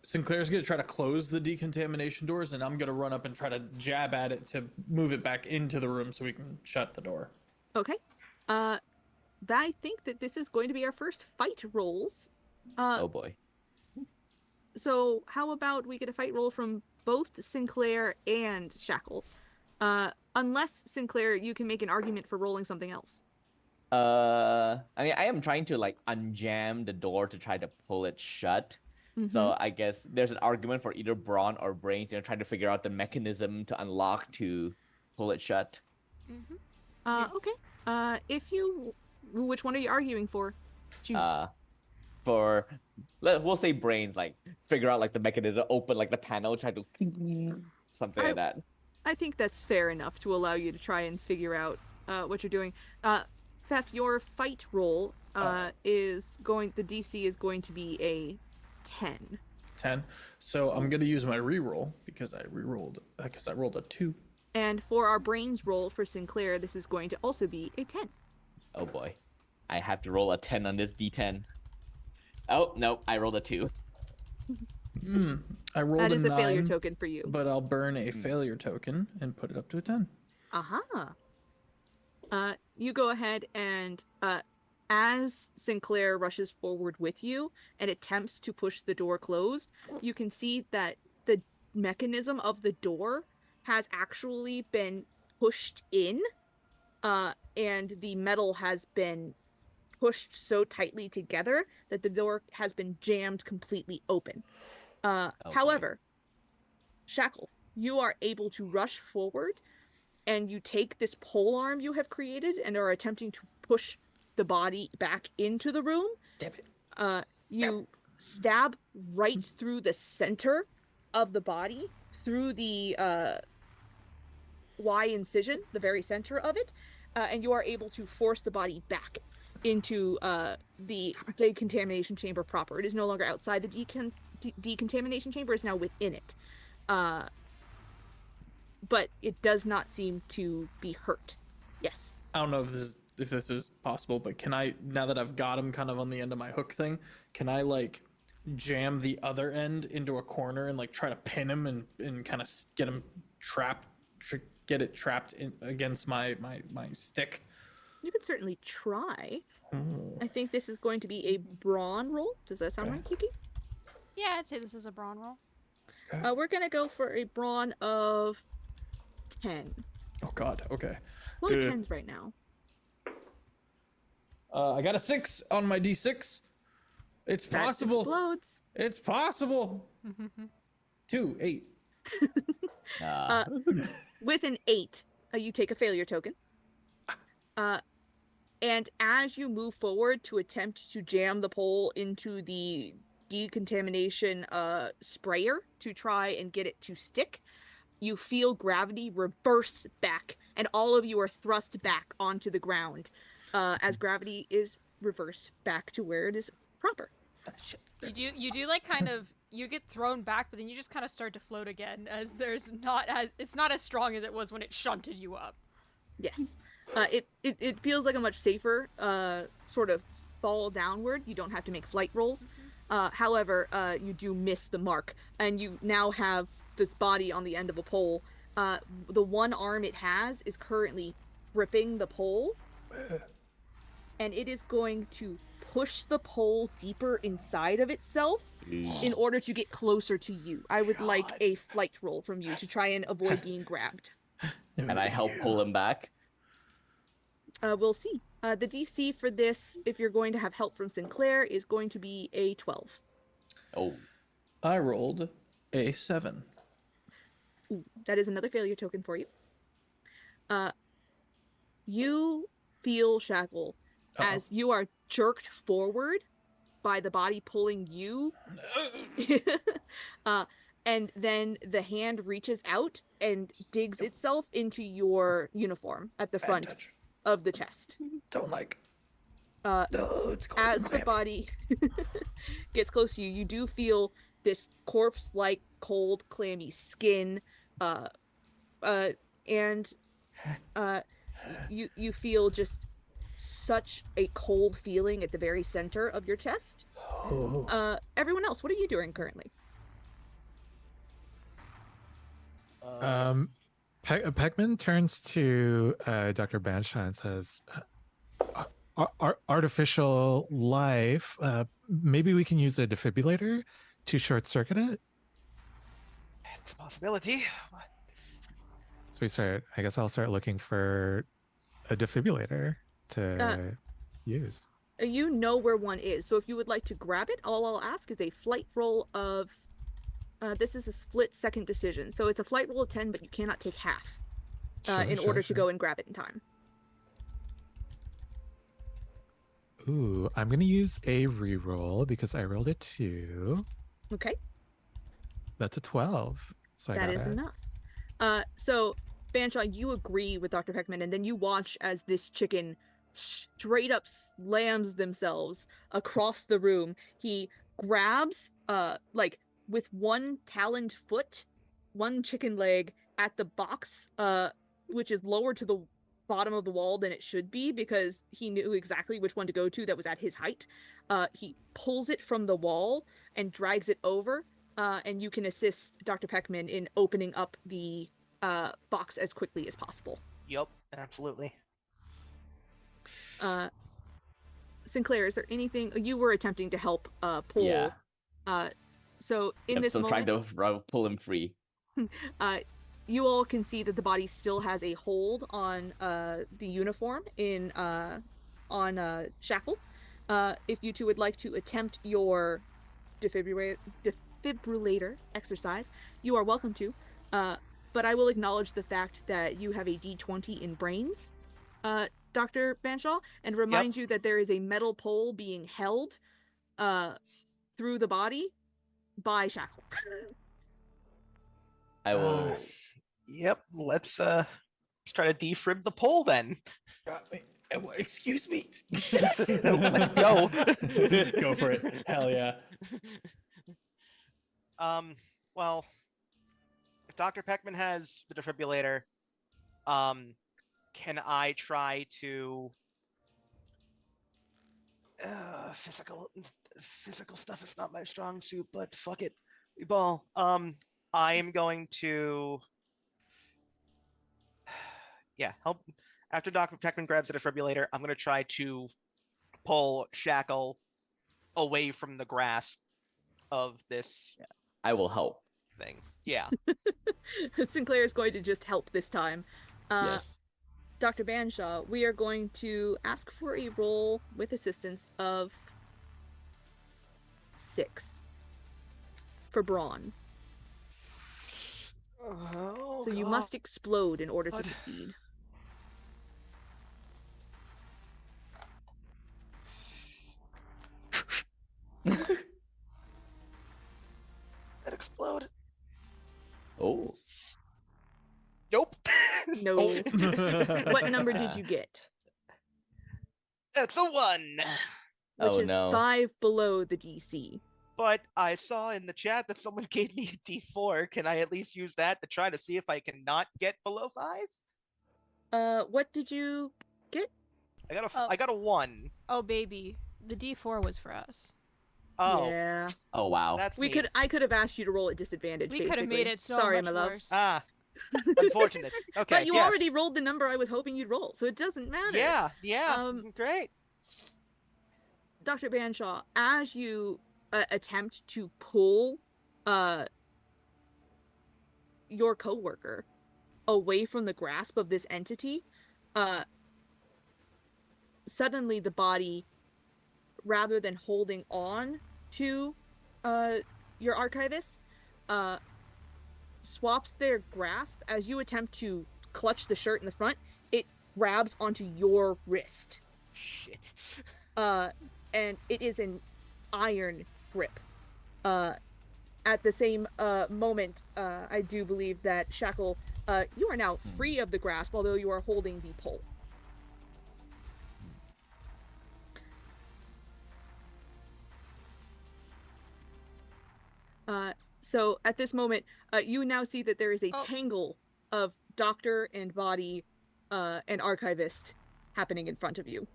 Sinclair's gonna try to close the decontamination doors, and I'm gonna run up and try to jab at it to move it back into the room so we can shut the door. Okay. I think that this is going to be our first fight rolls. Oh boy. So how about we get a fight roll from both Sinclair and Shackle? Unless, Sinclair, you can make an argument for rolling something else. I mean, I am trying to unjam the door to try to pull it shut. So I guess there's an argument for either brawn or brains, trying to figure out the mechanism to unlock to pull it shut. Okay. Which one are you arguing for? Choose. We'll say brains, figure out the mechanism, open the panel, try to something like that. I think that's fair enough to allow you to try and figure out what you're doing. Fef, your fight roll the DC is going to be a 10. 10. So I'm gonna use my reroll because I rolled a 2. And for our brains roll for Sinclair, this is going to also be a 10. Oh boy. I have to roll a 10 on this D10. Oh, no, I rolled a 2. I rolled That is a failure 9, token for you. but I'll burn a failure token and put it up to a 10. You go ahead and as Sinclair rushes forward with you and attempts to push the door closed, you can see that the mechanism of the door has actually been pushed in, and the metal has been pushed so tightly together that the door has been jammed completely open. However, Shackle, you are able to rush forward and you take this pole arm you have created and are attempting to push the body back into the room. Damn it. You stab right through the center of the body, through the Y incision, the very center of it, and you are able to force the body back into the decontamination chamber proper. It is no longer outside the decontamination chamber, it's now within it. But it does not seem to be hurt. Yes. I don't know if this is possible, but can I, now that I've got him kind of on the end of my hook thing, can I jam the other end into a corner and like try to pin him and kind of get him trapped, get it trapped in against my stick. You could certainly try. Oh. I think this is going to be a brawn roll. Does that sound Okay. right, Kiki? Yeah, I'd say this is a brawn roll. Okay. We're gonna go for a brawn of 10. Oh God. Okay. A lot of 10s right now. I got a 6 on my D6. It's That possible. explodes. It's possible. 2, 8. With an 8, you take a failure token. And as you move forward to attempt to jam the pole into the decontamination sprayer to try and get it to stick, you feel gravity reverse back, and all of you are thrust back onto the ground as gravity is reversed back to where it is proper. You do like kind of, you get thrown back, but then you just kind of start to float again, as it's not as strong as it was when it shunted you up. Yes. It feels like a much safer sort of fall downward. You don't have to make flight rolls. However, you do miss the mark, and you now have this body on the end of a pole. The one arm it has is currently gripping the pole, and it is going to push the pole deeper inside of itself in order to get closer to you. I would like a flight roll from you to try and avoid being grabbed. Can I help pull him back? We'll see. The DC for this, if you're going to have help from Sinclair, is going to be a 12. Oh. I rolled a 7. Ooh, that is another failure token for you. You feel, Shackle, as you are jerked forward by the body pulling you. And then the hand reaches out and digs itself into your uniform at the front of the chest. Don't like. No, it's cold as and the clammy. body gets close to you, you do feel this corpse-like, cold, clammy skin, and you feel just such a cold feeling at the very center of your chest. Everyone else, what are you doing currently? Peckman turns to Dr. Banshaw and says, artificial life, maybe we can use a defibrillator to short circuit it? It's a possibility. So I guess I'll start looking for a defibrillator to use. You know where one is, so if you would like to grab it, all I'll ask is a flight roll of... this is a split second decision, so it's a flight roll of 10, but you cannot take half in order to go and grab it in time. Ooh, I'm going to use a reroll because I rolled a 2. Okay. That's a 12. So That is enough. So, Banshaw, you agree with Dr. Peckman, and then you watch as this chicken straight up slams themselves across the room. He grabs, with one taloned foot, one chicken leg at the box, which is lower to the bottom of the wall than it should be because he knew exactly which one to go to that was at his height. He pulls it from the wall and drags it over, and you can assist Dr. Peckman in opening up the box as quickly as possible. Yep, absolutely. Sinclair, is there anything you were attempting to help pull? Yeah. So in I'm this still moment, trying to pull him free. you all can see that the body still has a hold on the uniform on Shackle. If you two would like to attempt your defibrillator exercise, you are welcome to. But I will acknowledge the fact that you have a D20 in brains, Dr. Banshaw, and remind you that there is a metal pole being held through the body by Shackle. I will. Yep, let's try to defib the pole then. Excuse me. Let's go. Go for it. Hell yeah. Well, if Dr. Peckman has the defibrillator, can I try to physical physical stuff is not my strong suit, but fuck it. We ball. I am going to help after Dr. Peckman grabs the defibrillator. I'm gonna try to pull Shackle away from the grasp of this I will help. thing. Yeah. Sinclair is going to just help this time. Yes. Dr. Banshaw, we are going to ask for a roll with assistance of 6 for brawn. Oh, So you God. must explode in order to God. succeed. That explode. Oh. Nope. No. What number did you get? That's a 1. Which Oh, is no. 5 below the DC. But I saw in the chat that someone gave me a D4. Can I at least use that to try to see if I can not get below 5? What did you get? I got a 1. Oh, baby. The D4 was for us. Oh, Yeah. Oh, wow. that's We neat. could. I could have asked you to roll at disadvantage. We could have made basically. it so Sorry, much my love. worse. Ah, unfortunate. Okay, But you yes. already rolled the number I was hoping you'd roll, so it doesn't matter. Yeah, great. Dr. Banshaw, as you attempt to pull your coworker away from the grasp of this entity, suddenly the body, rather than holding on to your archivist, swaps their grasp. As you attempt to clutch the shirt in the front, it grabs onto your wrist. Shit. And it is an iron grip. At the same moment, I do believe that Shackle, you are now free of the grasp, although you are holding the pole. So at this moment, you now see that there is a tangle of doctor and body and archivist happening in front of you.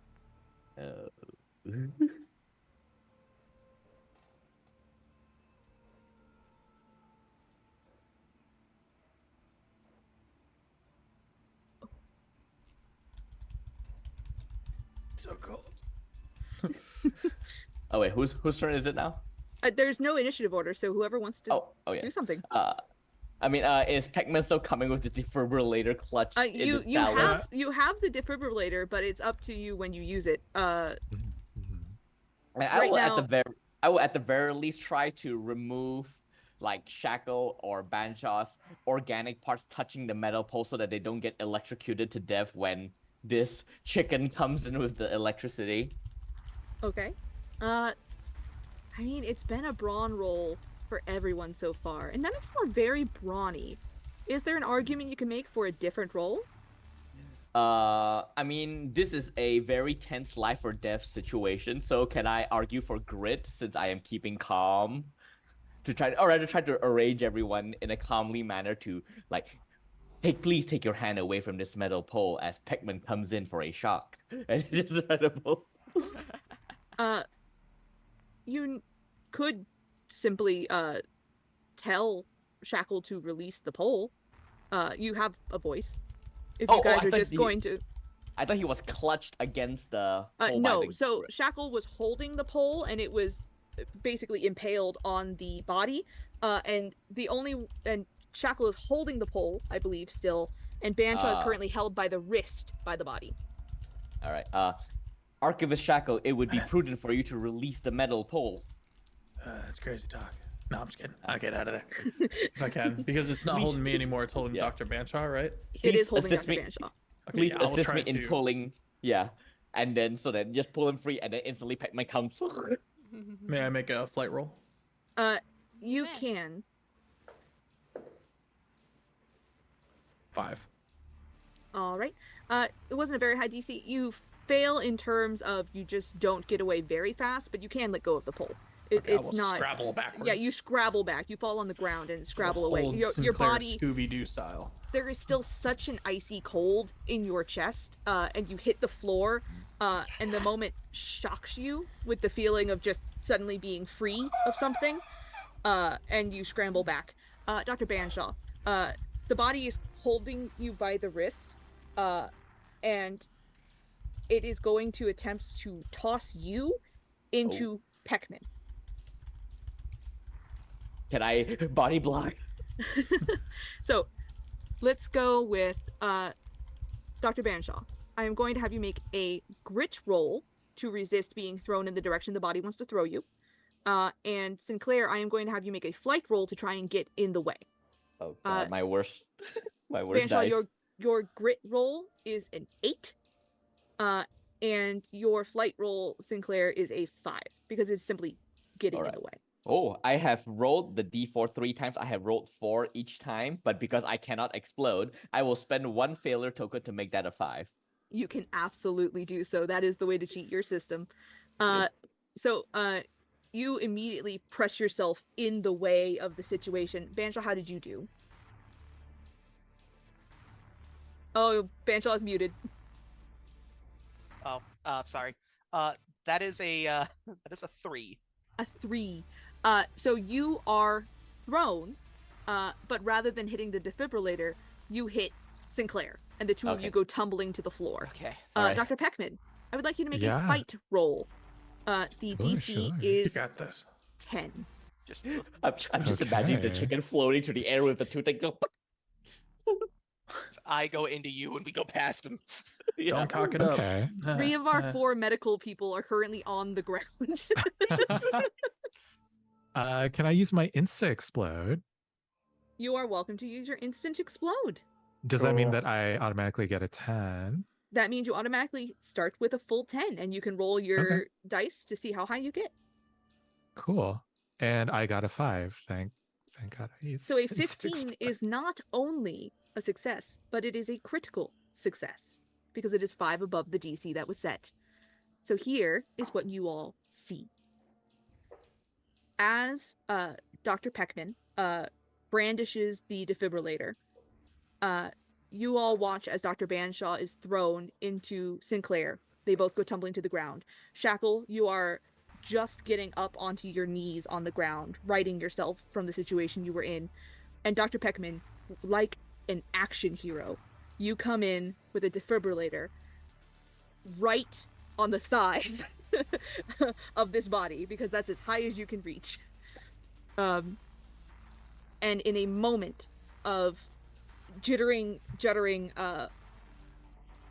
So cold. Oh, wait. Whose turn is it now? There's no initiative order, so whoever wants to Yeah. do something. I mean, is Pac-Man still coming with the defibrillator clutch? You have the defibrillator, but it's up to you when you use it. I Right will now- at the very least try to remove like Shackle or Banshaw's organic parts touching the metal pole so that they don't get electrocuted to death when this chicken comes in with the electricity. Okay. I mean, it's been a brawn roll for everyone so far, and none of you are very brawny. Is there an argument you can make for a different roll? I mean, this is a very tense life or death situation, so can I argue for grit since I am keeping calm? Try to arrange everyone in a calmly manner to, like, please take your hand away from this metal pole as Pac-Man comes in for a shock. And just try to pull. You could simply tell Shackle to release the pole. You have a voice. If you guys are just going to... I thought he was clutched against the pole. No, so Shackle was holding the pole, and it was basically impaled on the body. And Shackle is holding the pole, I believe, still, and Banshaw is currently held by the wrist by the body. All right. Archivist Shackle, it would be prudent for you to release the metal pole. That's crazy talk. No, I'm just kidding. I'll get out of there if I can, because it's not holding me anymore. It's holding Dr. Banshaw, right? It is holding Dr. Banshaw. Okay, Please I will assist try me in to- pulling. Yeah, and then just pull him free, and then instantly Pac-Man comes. May I make a flight roll? You can. 5. All right. It wasn't a very high DC. You fail in terms of you just don't get away very fast, but you can let go of the pole. It's not Scrabble backwards. Yeah, you scrabble back. You fall on the ground and scrabble away. Hold Your Sinclair body, Scooby-Doo style. there is still such an icy cold in your chest, and you hit the floor, and the moment shocks you with the feeling of just suddenly being free of something, and you scramble back. Dr. Banshaw, the body is holding you by the wrist, and it is going to attempt to toss you into Peckman. Can I body block? So let's go with Dr. Banshaw. I am going to have you make a grit roll to resist being thrown in the direction the body wants to throw you. And Sinclair, I am going to have you make a flight roll to try and get in the way. Oh god, my worst my worst Banshaw, dice. your grit roll is an 8. And your flight roll, Sinclair, is a 5 because it's simply getting in the way. Oh, I have rolled the d4 3 times. I have rolled 4 each time, but because I cannot explode, I will spend 1 failure token to make that a 5. You can absolutely do so. That is the way to cheat your system. Good. So you immediately press yourself in the way of the situation. Banshaw, how did you do? Oh, Banshaw is muted. Oh, sorry. That is a that is a 3. A 3. So you are thrown, but rather than hitting the defibrillator, you hit Sinclair, and the two of you go tumbling to the floor. Okay. Alright. Dr. Peckman, I would like you to make a Yeah. fight roll. The DC Sure. You is got this. 10. Just I'm just imagining the Okay. chicken floating through the air with the two things go. I go into you and we go past him. Yeah. Don't cock it up. Okay. 3 of our 4 medical people are currently on the ground. Can I use my Insta Explode? You are welcome to use your instant explode. Does that mean Cool. that I automatically get a 10? That means you automatically start with a full 10, and you can roll your dice to see how high you get. Cool. And I got a 5. Thank God I used So a Insta 15 Explode. is not only a success, but it is a critical success because it is 5 above the DC that was set. So here is what you all see. As Dr. Peckman brandishes the defibrillator, you all watch as Dr. Banshaw is thrown into Sinclair. They both go tumbling to the ground. Shackle, you are just getting up onto your knees on the ground, righting yourself from the situation you were in. And Dr. Peckman, like an action hero, you come in with a defibrillator right on the thighs of this body, because that's as high as you can reach. And in a moment of juddering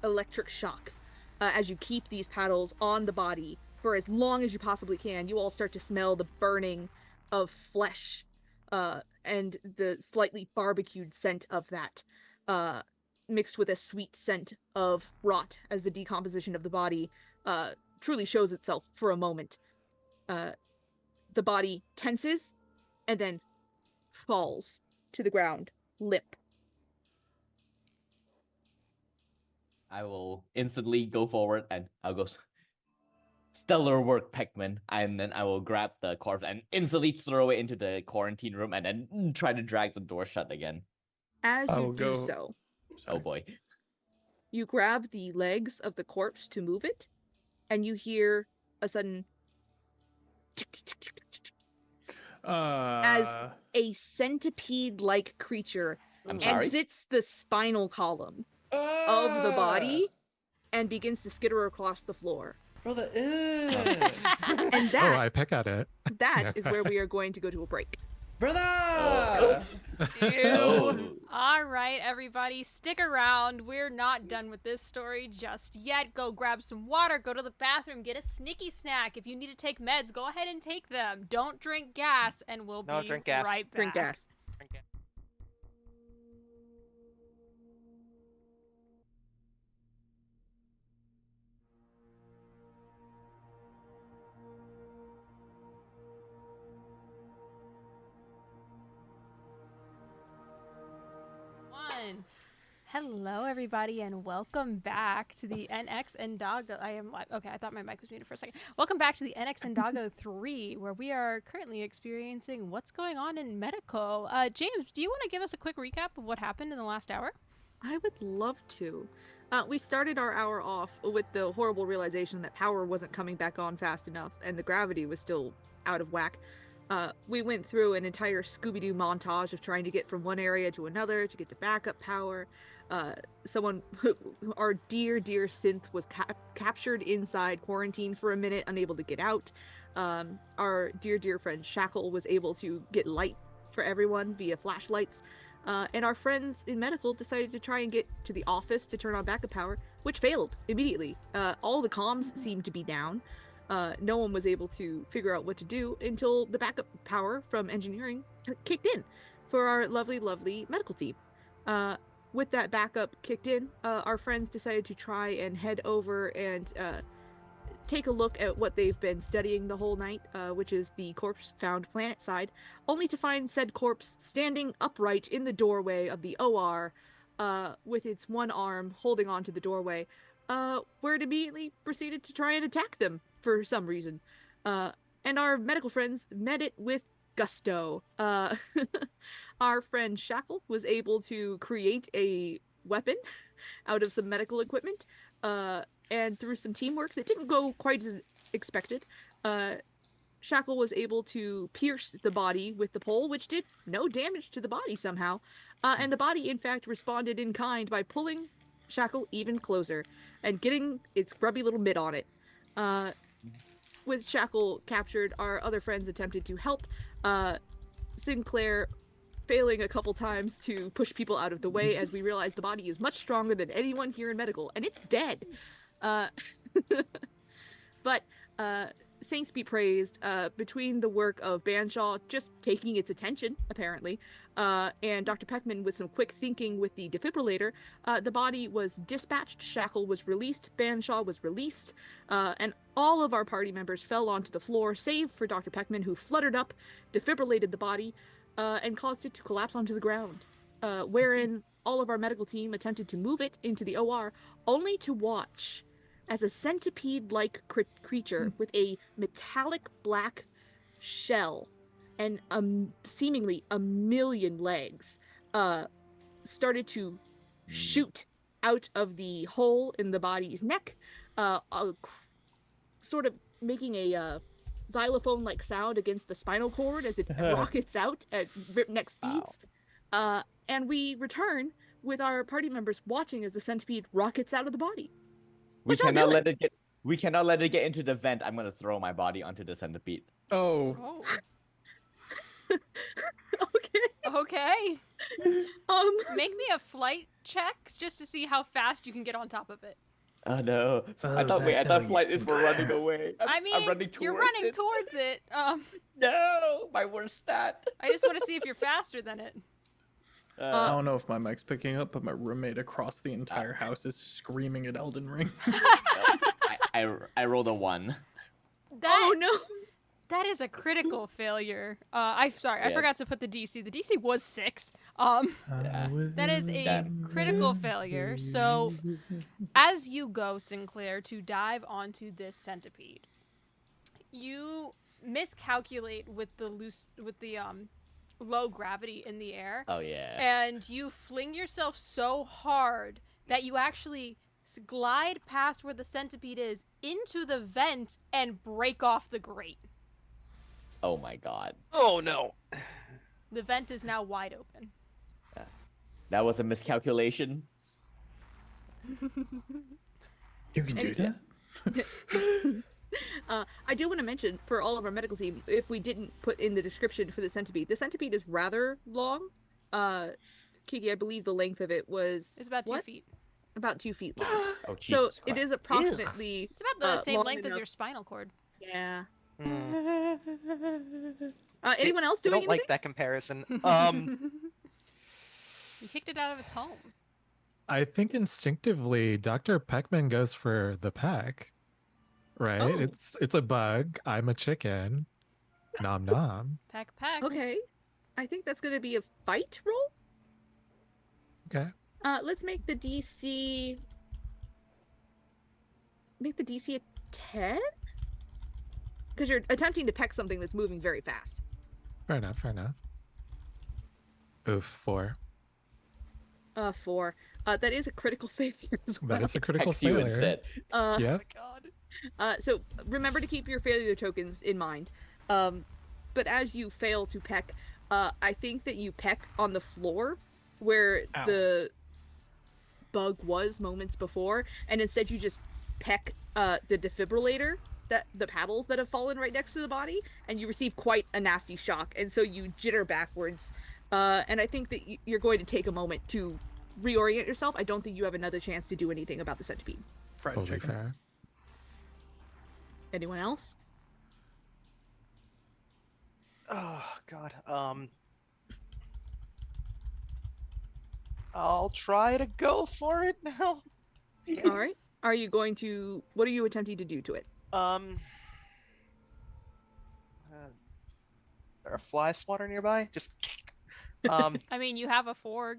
electric shock, as you keep these paddles on the body for as long as you possibly can, you all start to smell the burning of flesh and the slightly barbecued scent of that, mixed with a sweet scent of rot as the decomposition of the body truly shows itself for a moment. The body tenses and then falls to the ground, limp. I will instantly go forward and I'll go. Stellar work, Peckman. And then I will grab the corpse and instantly throw it into the quarantine room and then try to drag the door shut again. As I you will do go- so, Oh boy. you grab the legs of the corpse to move it, and you hear a sudden tick, tick, tick, tick, tick, tick, as a centipede-like creature I'm sorry? exits the spinal column of the body and begins to skitter across the floor. Brother, And Oh, I peck at it. that is where we are going to go to a break. brother. Oh. All right, everybody, stick around. We're not done with this story just yet. Go grab some water, go to the bathroom, get a sneaky snack. If you need to take meds, go ahead and take them. Don't drink gas, and we'll No, be drink gas. right back. Drink gas. Okay. One. Hello, everybody, and welcome back to the NX and Doggo. I am live. Okay, I thought my mic was muted for a second. Welcome back to the NX and Doggo 3, where we are currently experiencing what's going on in medical. James, do you want to give us a quick recap of what happened in the last hour? I would love to. We started our hour off with the horrible realization that power wasn't coming back on fast enough and the gravity was still out of whack. We went through an entire Scooby-Doo montage of trying to get from one area to another to get to backup power. Our dear synth was captured inside quarantine for a minute, unable to get out. Our dear friend Shackle was able to get light for everyone via flashlights. And our friends in medical decided to try and get to the office to turn on backup power, which failed immediately. All the comms seemed to be down. No one was able to figure out what to do until the backup power from engineering kicked in for our lovely medical team. With that backup kicked in, our friends decided to try and head over and take a look at what they've been studying the whole night, which is the corpse found planet side, only to find said corpse standing upright in the doorway of the OR, with its one arm holding onto the doorway, where it immediately proceeded to try and attack them for some reason. And our medical friends met it with gusto. Our friend Shackle was able to create a weapon out of some medical equipment, and through some teamwork that didn't go quite as expected, Shackle was able to pierce the body with the pole, which did no damage to the body somehow. And the body, in fact, responded in kind by pulling Shackle even closer and getting its grubby little mitt on it. With Shackle captured, our other friends attempted to help. Sinclair failing a couple times to push people out of the way as we realized the body is much stronger than anyone here in medical, and it's dead. But saints be praised, between the work of Banshaw just taking its attention, apparently, and Dr. Peckman with some quick thinking with the defibrillator, the body was dispatched, Shackle was released, Banshaw was released, and all of our party members fell onto the floor, save for Dr. Peckman, who fluttered up, defibrillated the body, and caused it to collapse onto the ground, wherein all of our medical team attempted to move it into the OR, only to watch as a centipede-like creature with a metallic black shell and seemingly a million legs started to shoot out of the hole in the body's neck, sort of making a xylophone-like sound against the spinal cord as it rockets out at neck speeds. Wow. And we return with our party members watching as the centipede rockets out of the body. We cannot let it get into the vent. I'm gonna throw my body onto the centipede. Oh. Okay. Make me a flight check just to see how fast you can get on top of it. Oh no! I thought flight is for running away. I'm running towards you're running towards it. No, my worst stat. I just want to see if you're faster than it. I don't know if my mic's picking up, but my roommate across the entire house is screaming at Elden Ring. I rolled a 1. Oh no! That is a critical failure. I forgot to put the DC. The DC was 6. That is a critical failure. So, as you go, Sinclair, to dive onto this centipede, you miscalculate with the low gravity in the air. Oh yeah. And you fling yourself so hard that you actually glide past where the centipede is into the vent and break off the grate. Oh my god. Oh no. The vent is now wide open. That was a miscalculation. You can do that? I do want to mention for all of our medical team, if we didn't put in the description for the centipede is rather long. Kiki, I believe the length of it was... It's about 2 feet. About 2 feet long. Oh, Jesus so Christ. it is approximately... It's about the same length as your spinal cord. Yeah. Mm. Anyone else doing I don't anything? like that comparison. You kicked it out of its home. I think instinctively, Dr. Peckman goes for the peck, right? Oh. It's a bug. I'm a chicken. Nom nom. Peck. Okay. I think that's going to be a fight roll. Okay. Let's make the DC... Make the DC a 10? Because you're attempting to peck something that's moving very fast. Fair enough. Oof, 4. 4. That is a critical failure as well. That is a critical Hex you failure. instead. Uh, Yep. Oh my god. So remember to keep your failure tokens in mind. But as you fail to peck, I think that you peck on the floor where Ow. the bug was moments before, and instead you just peck the defibrillator, that the paddles that have fallen right next to the body, and you receive quite a nasty shock, and so you jitter backwards. And I think that you're going to take a moment to reorient yourself. I don't think you have another chance to do anything about the centipede. Fried Totally chicken. fair. Anyone else? Oh god. I'll try to go for it now. All right. Are you going to? What are you attempting to do to it? There a fly swatter nearby? Just I mean, you have a forg.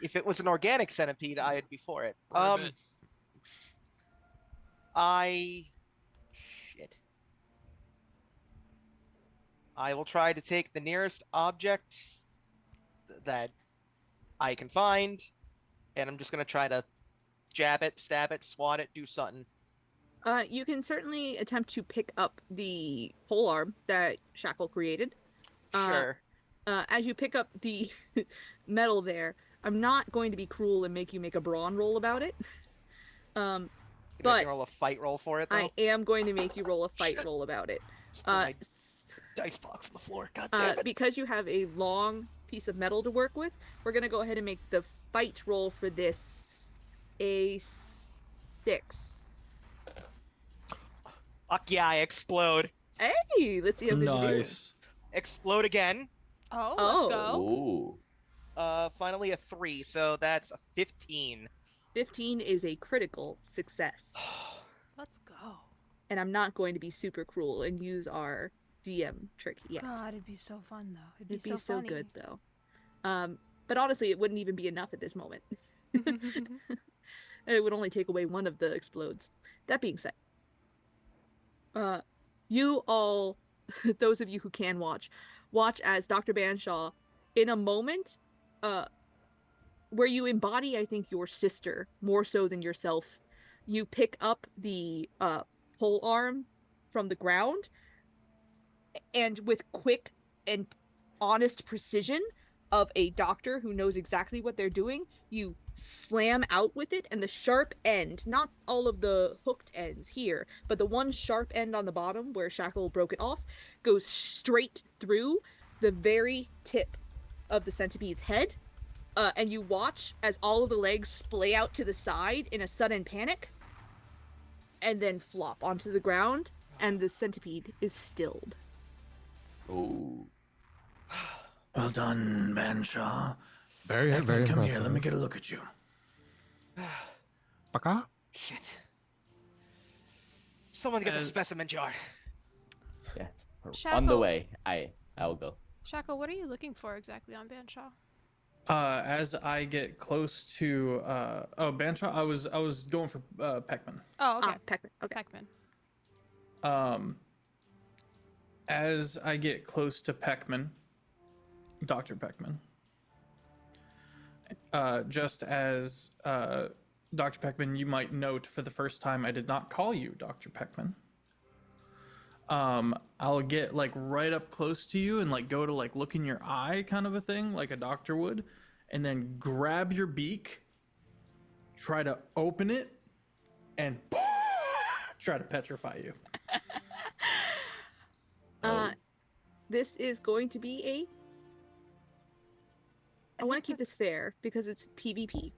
if it was an organic centipede, I'd be for it. Ribbit. Shit. I will try to take the nearest object that I can find, and I'm just gonna try to jab it, stab it, swat it, do something. You can certainly attempt to pick up the pole arm that Shackle created. Sure. As you pick up the metal there, I'm not going to be cruel and make you make a brawn roll about it. You make but me roll a fight roll for it, though. I am going to make you roll a fight Shit. roll about it. Just throw my dice box on the floor. God damn it. Because you have a long piece of metal to work with, we're going to go ahead and make the fight roll for this a 6. Fuck yeah, I explode. Hey, let's see how good you do. Nice. Explode again. Oh, Oh. let's go. Ooh. Finally a 3, so that's a 15. 15 is a critical success. Let's go. And I'm not going to be super cruel and use our DM trick yet. God, it'd be so fun though. It'd be, It'd be so funny. good though. But honestly, it wouldn't even be enough at this moment. It would only take away one of the explodes. That being said, you all, those of you who can watch as Dr. Banshaw, in a moment, where you embody, I think, your sister more so than yourself, you pick up the pole arm from the ground, and with quick and honest precision of a doctor who knows exactly what they're doing, you slam out with it, and the sharp end, not all of the hooked ends here, but the one sharp end on the bottom where Shackle broke it off, goes straight through the very tip of the centipede's head, and you watch as all of the legs splay out to the side in a sudden panic, and then flop onto the ground, and the centipede is stilled. Ooh. Well done, Banshaw. Very, Ekman, very come impressive. here. Let me get a look at you. Baka? Shit. Someone get the As- specimen jar. Yeah. On the Shackle. way. I'll go. Shackle, what are you looking for exactly on Banshaw? As I get close to Banshaw, I was going for Peckman. Oh, okay. Peckman. Okay. Peckman. As I get close to Peckman, Dr. Peckman, just as Dr. Peckman, you might note for the first time I did not call you Dr. Peckman. I'll get like right up close to you and like go to like look in your eye kind of a thing, like a doctor would, and then grab your beak, try to open it, and try to petrify you. This is going to be a... I want to keep this fair because it's PvP.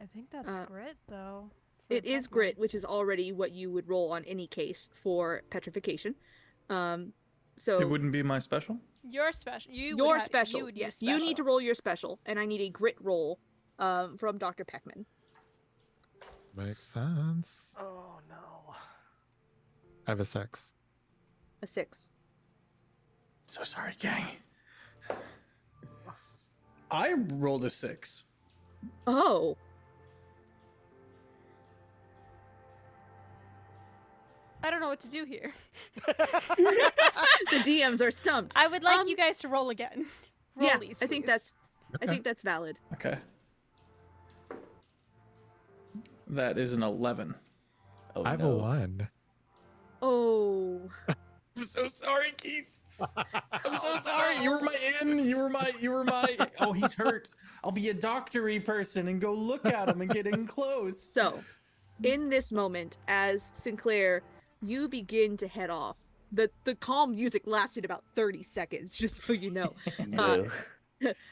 I think that's Uh, grit, though. for It is Peckman. grit, which is already what you would roll on any case for petrification. So It wouldn't be my special. Your special. You your would special, You would yes, use you need to special. roll your special, and I need a grit roll from Dr. Peckman. Makes sense. Oh no. I have a 6. A 6. So sorry, gang. I rolled a 6. Oh. I don't know what to do here. The DMs are stumped. I would like Um, you guys to roll again. Yeah, Rollies, I think please. that's I think that's valid. Okay. That is an 11. Oh I have no. a 1. Oh. I'm so sorry, Keith. I'm so sorry. You were my in. You were my. Oh, he's hurt. I'll be a doctory person and go look at him and get in close. So, in this moment, as Sinclair, you begin to head off. The calm music lasted about 30 seconds, just so you know. No.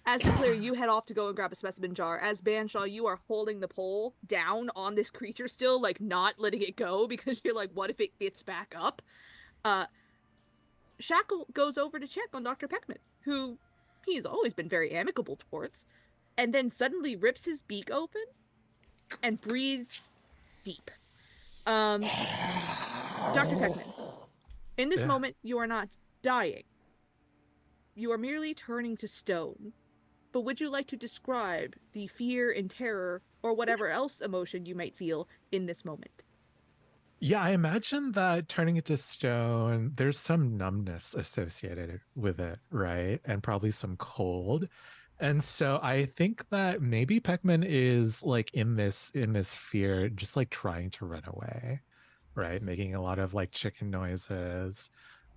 As Sinclair, you head off to go and grab a specimen jar. As Banshaw, you are holding the pole down on this creature still, like not letting it go because you're like, what if it gets back up? Shackle goes over to check on Dr. Peckman, who he's always been very amicable towards, and then suddenly rips his beak open and breathes deep. Dr. Peckman, in this moment, you are not dying. You are merely turning to stone. But would you like to describe the fear and terror, or whatever else emotion you might feel in this moment? Yeah, I imagine that turning it to stone, there's some numbness associated with it, right? And probably some cold. And so I think that maybe Peckman is like in this fear, just like trying to run away, right? Making a lot of like chicken noises.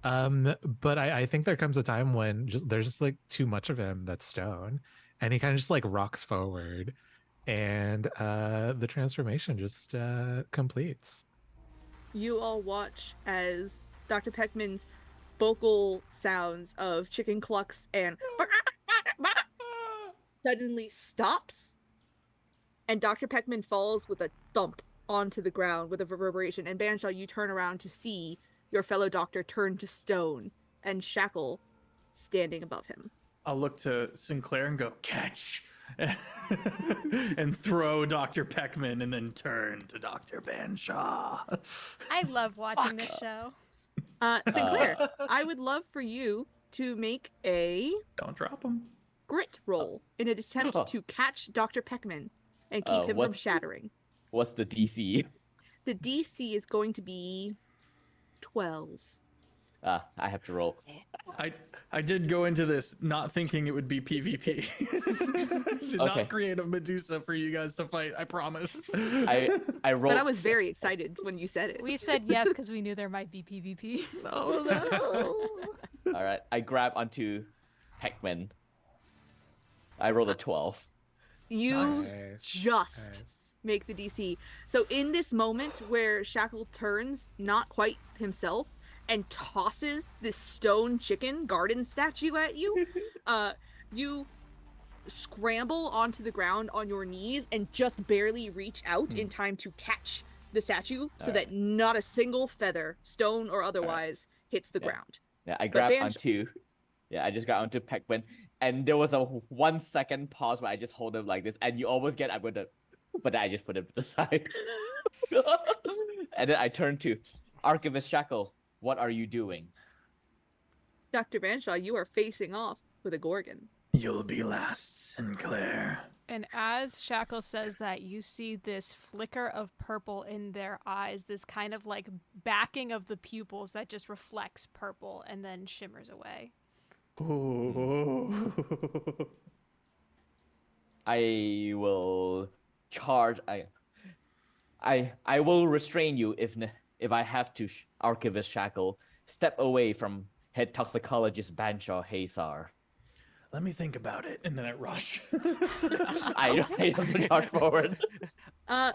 But I think there comes a time when there's just like too much of him that's stone, and he kind of just like rocks forward, and the transformation just completes. You all watch as Dr. Peckman's vocal sounds of chicken clucks and suddenly stops, and Dr. Peckman falls with a thump onto the ground with a reverberation. And Banshaw, you turn around to see your fellow doctor turn to stone and Shackle standing above him. I'll look to Sinclair and go, catch! And throw Dr. Peckman and then turn to Dr. Banshaw. I love watching this show. Sinclair, I would love for you to make a Don't drop him. grit roll in an attempt to catch Dr. Peckman and keep him from shattering. What's the DC? The DC is going to be 12. I have to roll. I did go into this not thinking it would be PvP. Did not create a Medusa for you guys to fight, I promise. I rolled. But I was very excited when you said it. We said yes because we knew there might be PvP. Oh no. All right, I grab onto Peckman. I rolled a 12. You just make the DC. So in this moment where Shackle turns, not quite himself, and tosses this stone chicken garden statue at you, you scramble onto the ground on your knees and just barely reach out in time to catch the statue so that not a single feather, stone or otherwise, hits the ground. Yeah, I grabbed onto. Yeah, I just got onto Peckman, and there was a 1 second pause where I just hold him like this, and you almost get I'm gonna, but I just put him to the side, and then I turned to Archivist Shackle. What are you doing? Dr. Banshaw, you are facing off with a Gorgon. You'll be last, Sinclair. And as Shackle says that, you see this flicker of purple in their eyes, this kind of like backing of the pupils that just reflects purple and then shimmers away. Ooh. I will charge. I will restrain you if I have to. Archivist Shackle, step away from head toxicologist Banshaw Hazar. Let me think about it, and then I rush. I also charge forward. I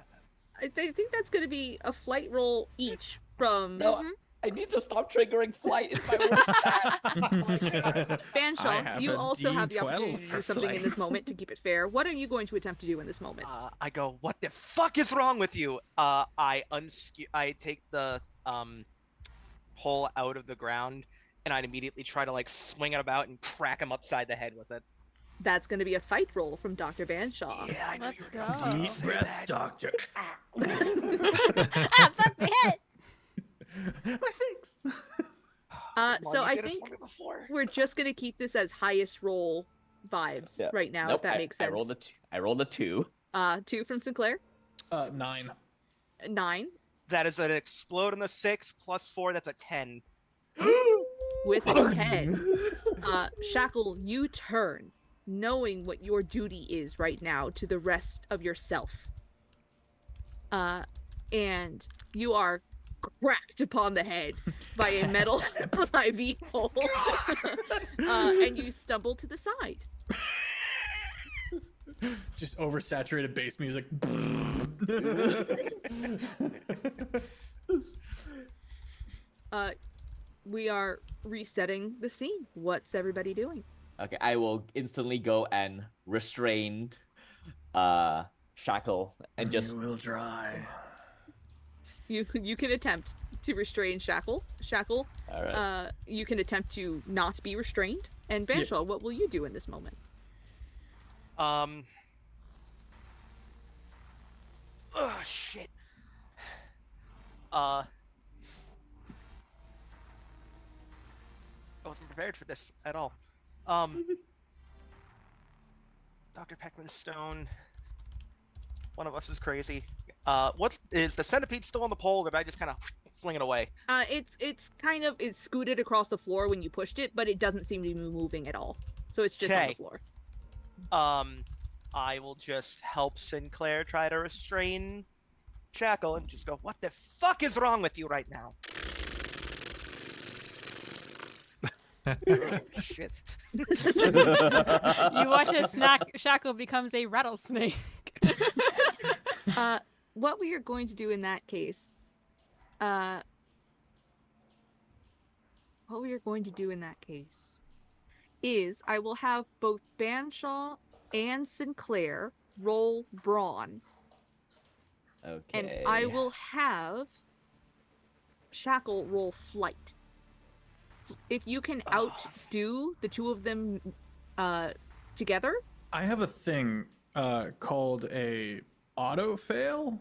think that's going to be a flight roll each from... No, I need to stop triggering flight. It's my worst stat. Banshaw, you also have the D12 opportunity to for do something in this flight. moment to keep it fair. What are you going to attempt to do in this moment? I go, what the fuck is wrong with you? I take the pole out of the ground, and I'd immediately try to like swing it about and crack him upside the head with it. That's going to be a fight roll from Dr. Banshaw. Yeah, I know Let's you were gonna go. Deep say breath, that. doctor. Fuck me hit! My six. Come So on, you I did it think for me before. we're just going to keep this as highest roll vibes right now, Nope, if that makes sense. I rolled a 2. 2 from Sinclair. 9. 9 That is an explode on the 6 plus 4. That's a 10. with a 10. Shackle, you turn knowing what your duty is right now to the rest of yourself. And you are cracked upon the head by a metal IV pole. And you stumble to the side. Just oversaturated bass music. We are resetting the scene. What's everybody doing? Okay, I will instantly go and restrain Shackle and just You will dry. You can attempt to restrain Shackle. all right. You can attempt to not be restrained. And Banshaw, what will you do in this moment? Oh shit. I wasn't prepared for this at all. Dr. Peckman's stone. One of us is crazy. Is the centipede still on the pole, or did I just kind of fling it away? It's scooted across the floor when you pushed it, but it doesn't seem to be moving at all. So it's just on the Okay. floor. I will just help Sinclair try to restrain Shackle and just go, what the fuck is wrong with you right now? Oh, shit. You watch as Shackle becomes a rattlesnake. What we are going to do in that case, is I will have both Banshaw and Sinclair roll brawn, Okay. and I will have Shackle roll flight. If you can outdo the two of them together. I have a thing called a auto fail.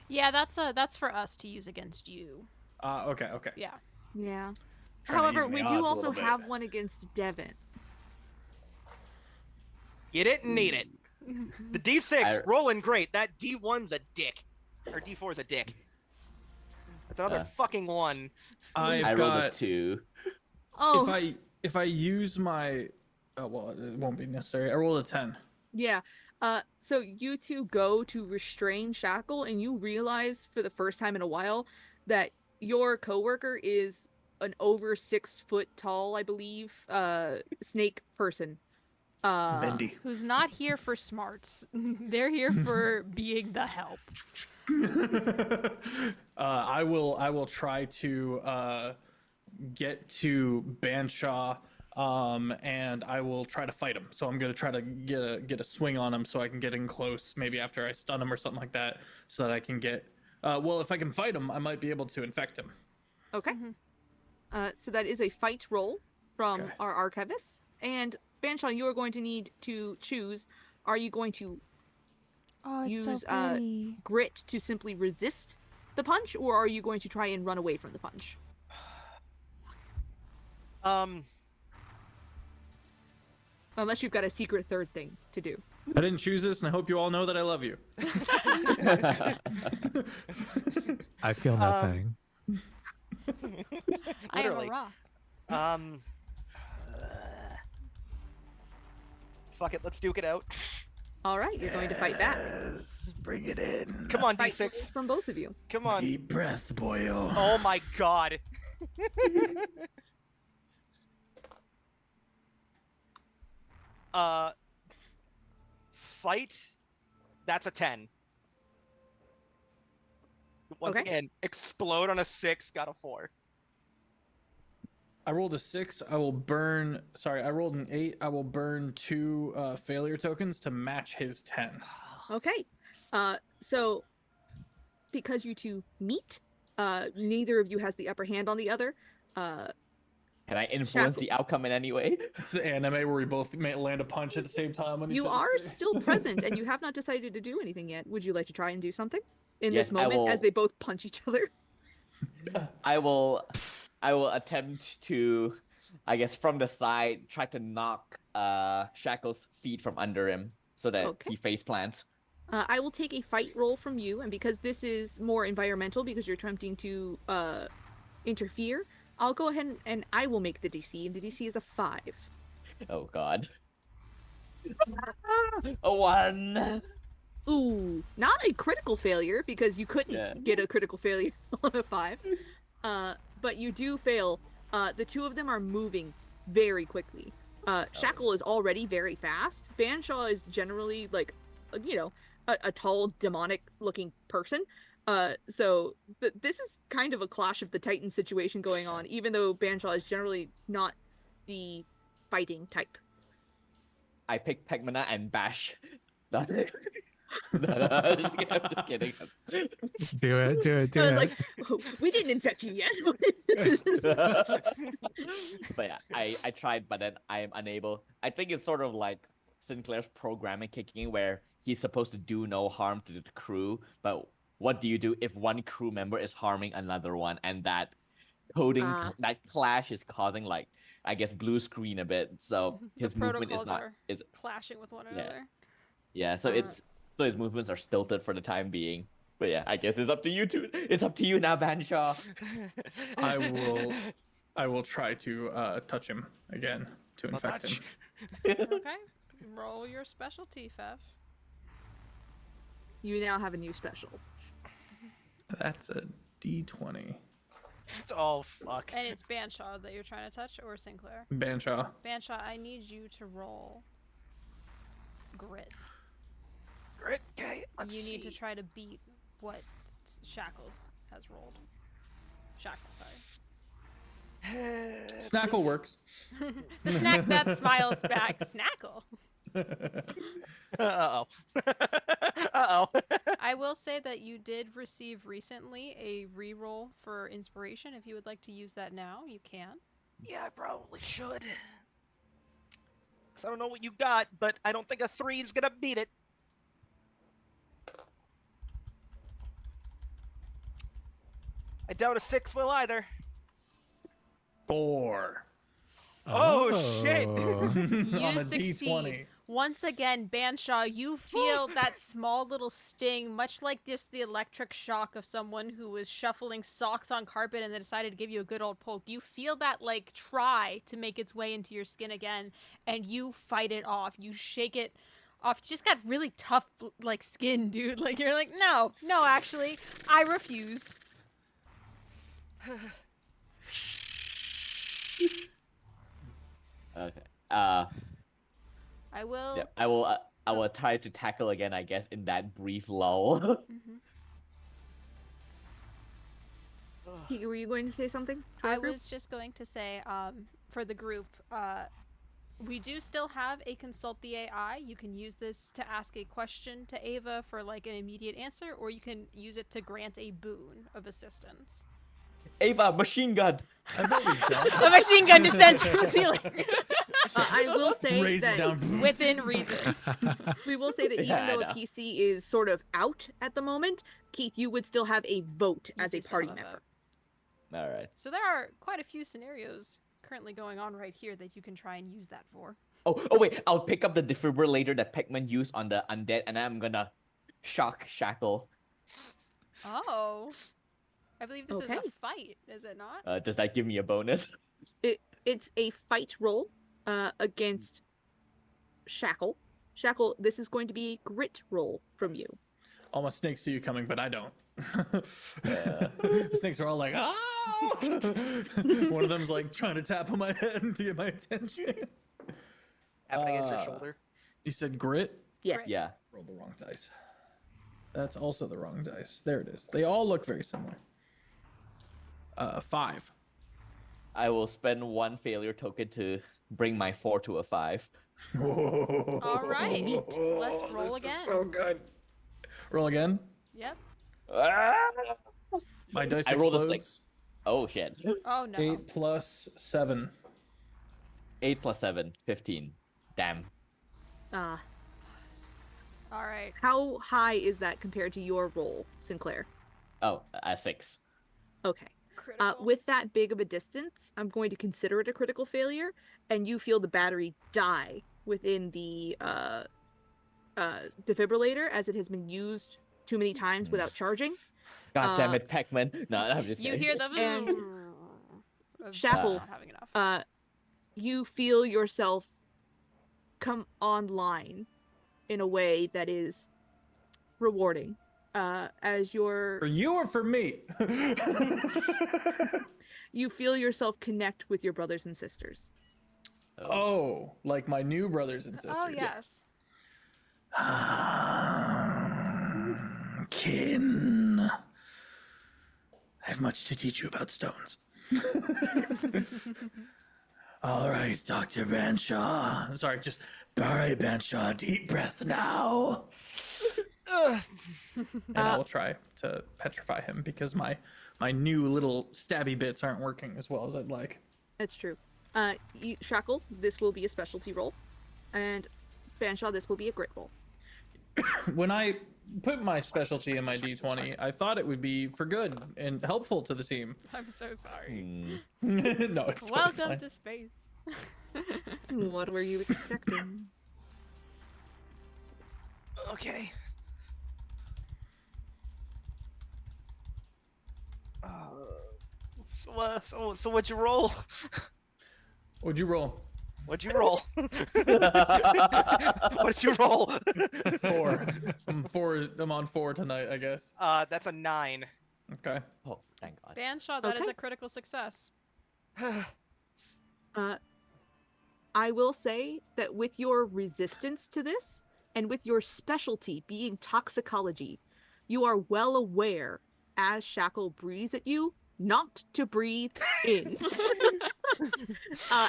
Yeah, that's for us to use against you. Okay. Yeah. Yeah. Trying to However, even the we odds do a also little bit. have one against Devin. You didn't need it. The D6 rolling great. That D1's a dick. Or D4's a dick. That's another fucking one. I I've rolled a got 2. Oh, if I use my well, it won't be necessary. I rolled a 10. yeah. So you two go to restrain Shackle, and you realize for the first time in a while that your coworker is an over 6 foot tall, I believe, snake person. Bendy. Who's not here for smarts. They're here for being the help. I will try to get to Banshaw, and I will try to fight him. So I'm gonna try to get a swing on him so I can get in close, maybe after I stun him or something like that, so that I can get. Well, if I can fight him, I might be able to infect him. Okay. So that is a fight roll from our archivist. And Banshaw, you are going to need to choose. Are you going to use grit to simply resist the punch, or are you going to try and run away from the punch? Unless you've got a secret third thing to do. I didn't choose this, and I hope you all know that I love you. I feel nothing. I am a Literally. rock. Fuck it, let's duke it out. All right, you're going to fight back. Yes, bring it in. Come on, Fight D6. from both of you. Come on. Deep breath, boyo. Oh my god. Fight. That's a 10. Once Okay. again, explode on a 6, got a 4. I rolled a 6. I will burn. Sorry, I rolled an 8. I will burn 2 failure tokens to match his 10. Okay. So because you two meet, neither of you has the upper hand on the other. Can I influence the outcome in any way? It's the anime where we both land a punch at the same time. On each You other's are face. still present, and you have not decided to do anything yet. Would you like to try and do something in Yes, this moment I as will- they both punch each other? I will attempt to, I guess, from the side, try to knock Shackle's feet from under him so that Okay. he face plants. I will take a fight roll from you, and because this is more environmental, because you're attempting to interfere, I'll go ahead and I will make the DC, and the DC is a 5. Oh god. A 1. Ooh, not a critical failure because you couldn't Yeah. get a critical failure on a 5. But you do fail. The two of them are moving very quickly. Shackle is already very fast. Banshaw is generally like, a tall, demonic-looking person. So this is kind of a Clash of the Titans situation going on, even though Banshaw is generally not the fighting type. I pick Pegmana and bash. No, I'm just kidding. Do it, do it, do I was it. like, oh, we didn't infect you yet. But yeah, I tried, but then I am unable. I think it's sort of like Sinclair's programming kicking in, where he's supposed to do no harm to the crew, but what do you do if one crew member is harming another one, and that that clash is causing, like, I guess, blue screen a bit, so his the movement is protocols not are clashing with one Yeah. another. Yeah, so so his movements are stilted for the time being. But yeah, I guess it's up to you two. It's up to you now, Banshaw. I will try to touch him again to infect him. Okay, roll your specialty, Fev. You now have a new special. That's a D20. Oh fuck. And it's Banshaw that you're trying to touch, or Sinclair? Banshaw. Banshaw, I need you to roll grit. Great. Okay, let's You see. need to try to beat what Shackles has rolled. Shackle, sorry. Snackle works. The snack that smiles back. Snackle. Uh-oh. Uh-oh. I will say that you did receive recently a reroll for inspiration. If you would like to use that now, you can. Yeah, I probably should. 'Cause I don't know what you got, but I don't think a 3 is gonna beat it. I doubt a 6 will either. 4. Oh, shit. You On a succeed. D20. Once again, Banshaw, you feel that small little sting, much like just the electric shock of someone who was shuffling socks on carpet and then decided to give you a good old poke. You feel that, like, try to make its way into your skin again, and you fight it off. You shake it off. You just got really tough, like, skin, dude. Like, you're like, no, actually, I refuse. Okay. I will. Yeah, I will try to tackle again, I guess, in that brief lull. Were you going to say something? to our I group? was just going to say, for the group, we do still have a consult the AI. You can use this to ask a question to Ava for like an immediate answer, or you can use it to grant a boon of assistance. Ava, machine gun! I bet we've done A machine gun descends from the ceiling. I will say Raises that down. Within reason. we will say that Yeah, even I though a know. PC is sort of out at the moment, Keith, you would still have a vote You as do a still party have a member. vote. Alright. So there are quite a few scenarios currently going on right here that you can try and use that for. Oh, wait, I'll pick up the defibrillator that Pac-Man used on the undead, and I'm gonna shock shackle. Oh. I believe this is Okay. a fight, is it not? Does that give me a bonus? It's a fight roll against Shackle. Shackle, this is going to be a grit roll from you. All my snakes see you coming, but I don't. The snakes are all like, ah! One of them's like trying to tap on my head to get my attention. Tapping against your shoulder. You said grit? Yes. Yeah. Roll the wrong dice. That's also the wrong dice. There it is. They all look very similar. 5. I will spend 1 failure token to bring my 4 to a 5. All right. Let's roll This is again. so good. Roll again. Yep. My dice I rolled a explodes. 6. Oh, shit. Oh no. 8 plus 7. 8 plus 7, 15. Damn. All right. How high is that compared to your roll, Sinclair? Oh, 6. Okay. Critical. With that big of a distance, I'm going to consider it a critical failure, and you feel the battery die within the defibrillator as it has been used too many times without charging. God damn it, Pac-Man. No, I'm just You kidding. hear the And of Shackle, not having enough. You feel yourself come online in a way that is rewarding. As For you or for me? you feel yourself connect with your brothers and sisters. Oh, like my new brothers and sisters. Oh yes. Kin. I have much to teach you about stones. All right, Dr. Banshaw. Sorry, just all right, Banshaw. Deep breath now. And I will try to petrify him because my new little stabby bits aren't working as well as I'd like. That's true. Shackle, this will be a specialty roll, and Banshaw, this will be a grit roll. When I put my specialty in my D20, I thought it would be for good and helpful to the team. I'm so sorry. No, it's totally Welcome fine. to space. What were you expecting? Okay. So what'd you roll? What'd you roll? What'd you roll? What'd you roll? 4. I'm on 4 tonight, I guess. That's a 9. Okay. Oh, thank God. Banshaw, that is Okay. a critical success. I will say that with your resistance to this, and with your specialty being toxicology, you are well aware, as Shackle breathes at you, not to breathe in.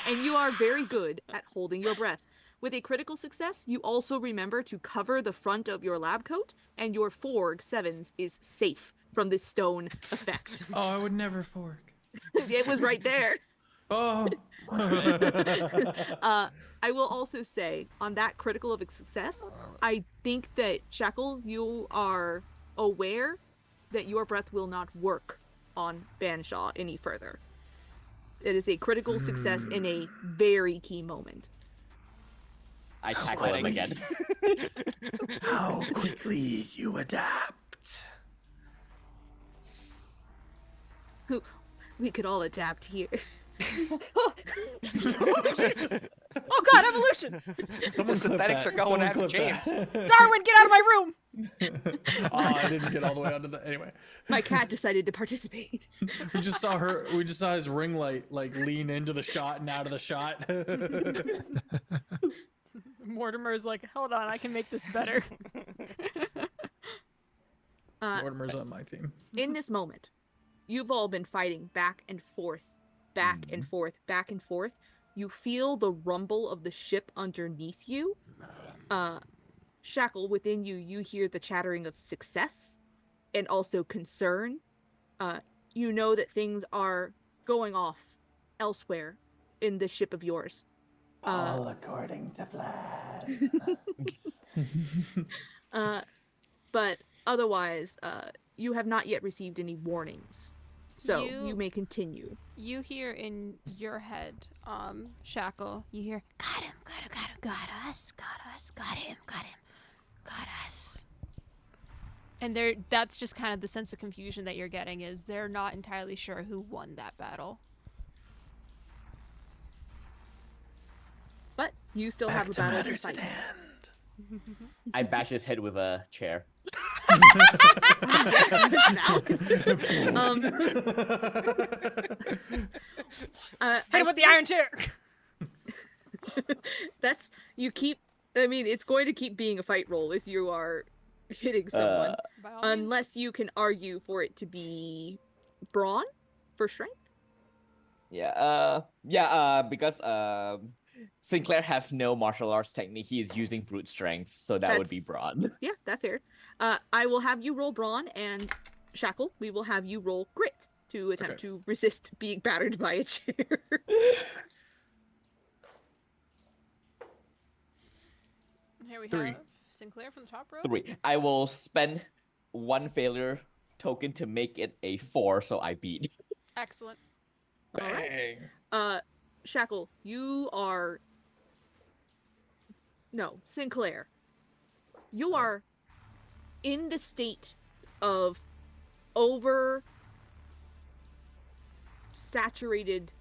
And you are very good at holding your breath. With a critical success, you also remember to cover the front of your lab coat, and your forg 7s is safe from this stone effect. Oh, I would never fork. It was right there. Oh. I will also say, on that critical of a success, I think that, Shackle, you are aware that your breath will not work on Banshaw any further. It is a critical success in a very key moment. I tackle him again. How quickly you adapt. We could all adapt here. Oh god, evolution! Someone The clip synthetics that. are going Someone after clip James. that. Darwin, get out of my room! Oh, I didn't get all the way onto the. Anyway, My cat decided to participate. we just saw his ring light like lean into the shot and out of the shot. Mortimer's like, hold on, I can make this better. Mortimer's on my team. In this moment, you've all been fighting back and forth, back and forth, back and forth. You feel the rumble of the ship underneath you. Shackle, within you, you hear the chattering of success and also concern. You know that things are going off elsewhere in this ship of yours. All according to plan. But otherwise, you have not yet received any warnings. So You- you may continue. You hear in your head, Shackle, you hear, got him, got us, got him, got us. And that's just kind of the sense of confusion that you're getting, is they're not entirely sure who won that battle. But you still Back have a to battle to matters at fight. hand. I bash his head with a chair. Now. Hit him with the iron chair! That's you keep. I mean, it's going to keep being a fight roll if you are hitting someone, By all means. unless you can argue for it to be brawn for strength. Because Sinclair have no martial arts technique. He is using brute strength, so that would be That's- broad. Yeah, that's fair. I will have you roll brawn, and Shackle, we will have you roll grit to attempt Okay. to resist being battered by a chair. Here we 3. have Sinclair from the top row. 3. I will spend 1 failure token to make it a 4, so I beat. Excellent. All right. Bang. Shackle, you are. No, Sinclair. You are in the state of over saturated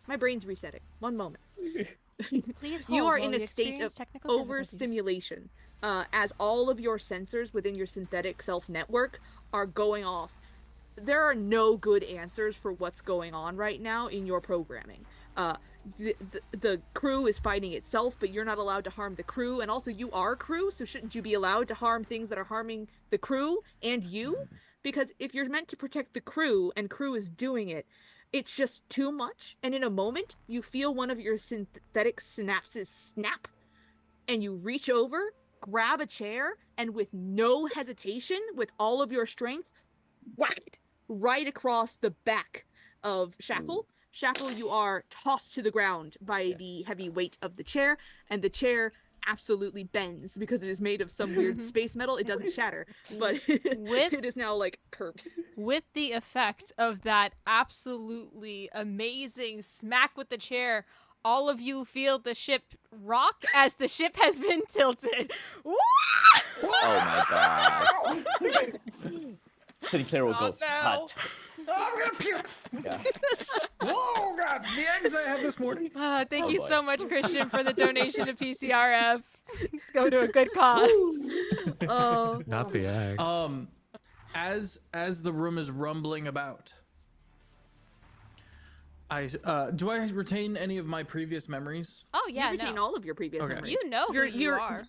My brain's resetting. One moment. Please hold You are while in we a state of experience technical difficulties. overstimulation, as all of your sensors within your synthetic self network are going off. There are no good answers for what's going on right now in your programming. The crew is fighting itself, but you're not allowed to harm the crew, and also you are crew, so shouldn't you be allowed to harm things that are harming the crew and you? Because if you're meant to protect the crew and crew is doing it, it's just too much, and in a moment you feel one of your synthetic synapses snap, and you reach over, grab a chair, and with no hesitation, with all of your strength, whack it right across the back of Shackle. Shackle, you are tossed to the ground by the heavy weight of the chair, and the chair absolutely bends because it is made of some weird space metal. It doesn't shatter, but it is now like curved. With the effect of that absolutely amazing smack with the chair, all of you feel the ship rock as the ship has been tilted. Oh my god. Sinclair will go, no. tut. Oh, I'm gonna puke. Yeah. Oh god, the eggs I had this morning. Thank Oh you boy. so much, Christian, for the donation to PCRF. Let's go to a good cause. Oh, Not the eggs. As the room is rumbling about, I do I retain any of my previous memories? Oh yeah, you retain no. all of your previous Okay. memories. You know who you are.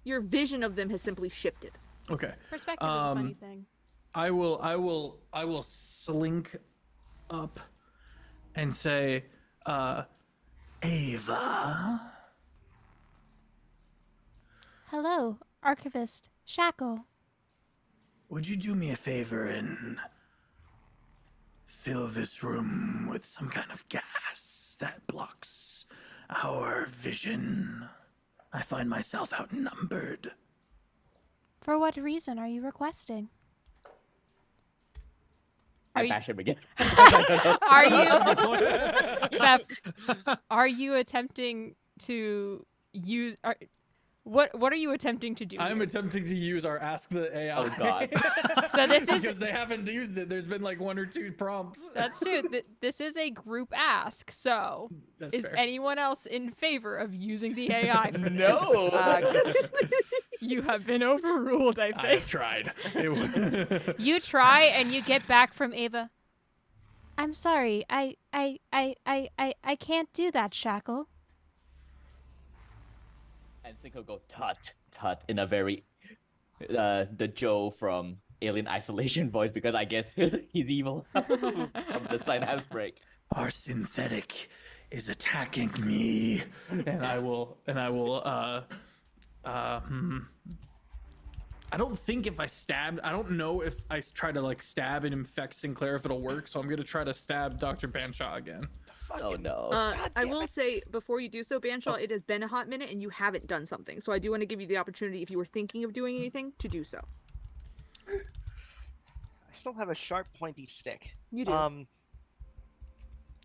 Your vision of them has simply shifted. Okay. Perspective is a funny thing. I will slink up and say, Ava. Hello, Archivist Shackle. Would you do me a favor and fill this room with some kind of gas that blocks our vision? I find myself outnumbered. For what reason are you requesting? Are I you- bash him again. Are you, Beth, are you attempting to use? What are you attempting to do? I'm here? attempting to use our Ask the AI. Oh, God. So this is- because they haven't used it. There's been like 1 or 2 prompts. That's true. This is a group ask. So, That's is fair. anyone else in favor of using the AI? For this? No. You have been overruled. I I've think tried. you try and you get back from Ava. I'm sorry. I can't do that, Shackle. And Sync will go, tut, tut, in a very, the Joe from Alien Isolation voice, because I guess he's evil from the synapse break. Our synthetic is attacking me, and I will. I don't think if I stab, I don't know if I try to like stab and infect Sinclair if it'll work. So I'm gonna try to stab Dr. Banshaw again. Oh no. God I damn will it. say before you do so, Banshaw, it has been a hot minute and you haven't done something. So I do want to give you the opportunity, if you were thinking of doing anything, to do so. I still have a sharp, pointy stick. You do.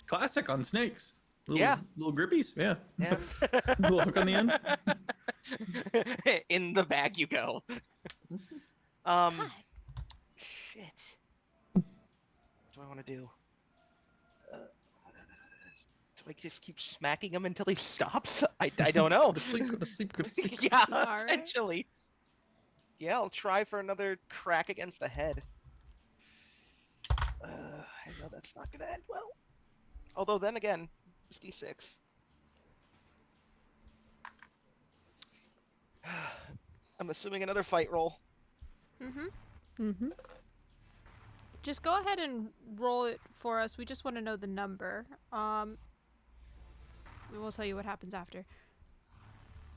Classic on snakes. Little, Yeah. Little grippies. Yeah. Yeah. Little hook on the end. In the bag you go. Shit. What do I want to do? Do I just keep smacking him until he stops? I don't know. Go to sleep. Go to sleep. Go to sleep. Yeah, Alright. essentially. Yeah, I'll try for another crack against the head. I know that's not gonna end well. Although then again, it's D6. I'm assuming another fight roll. Mm-hmm. Just go ahead and roll it for us. We just want to know the number. We will tell you what happens after.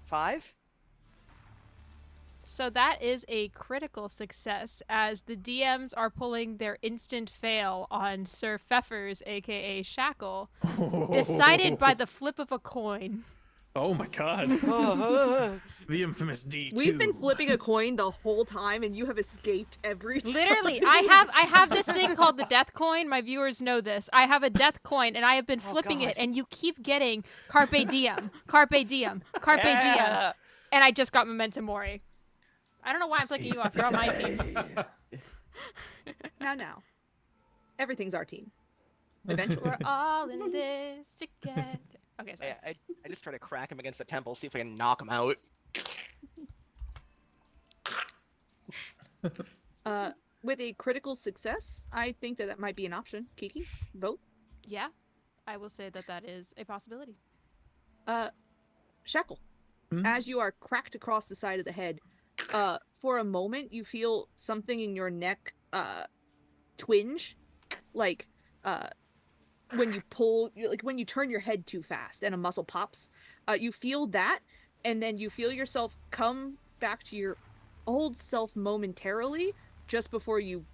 5? So that is a critical success, as the DMs are pulling their instant fail on Sir Pfeffers, aka Shackle, decided by the flip of a coin. Oh my god. The infamous D2. We've been flipping a coin the whole time, and you have escaped every time. Literally, I have this thing called the death coin. My viewers know this. I have a death coin, and I have been flipping God. it, and you keep getting carpe diem, carpe diem, carpe diem, Yeah. and I just got memento mori. I don't know why I'm flicking you off. You're on my team. Now. Everything's our team. Eventually. We're all in this together. Okay, sorry. I just try to crack him against the temple, see if I can knock him out. With a critical success, I think that might be an option. Kiki, vote. Yeah, I will say that is a possibility. Shackle. Hmm? As you are cracked across the side of the head, for a moment you feel something in your neck twinge, like when you pull, like when you turn your head too fast and a muscle pops. You feel that, and then you feel yourself come back to your old self momentarily, just before you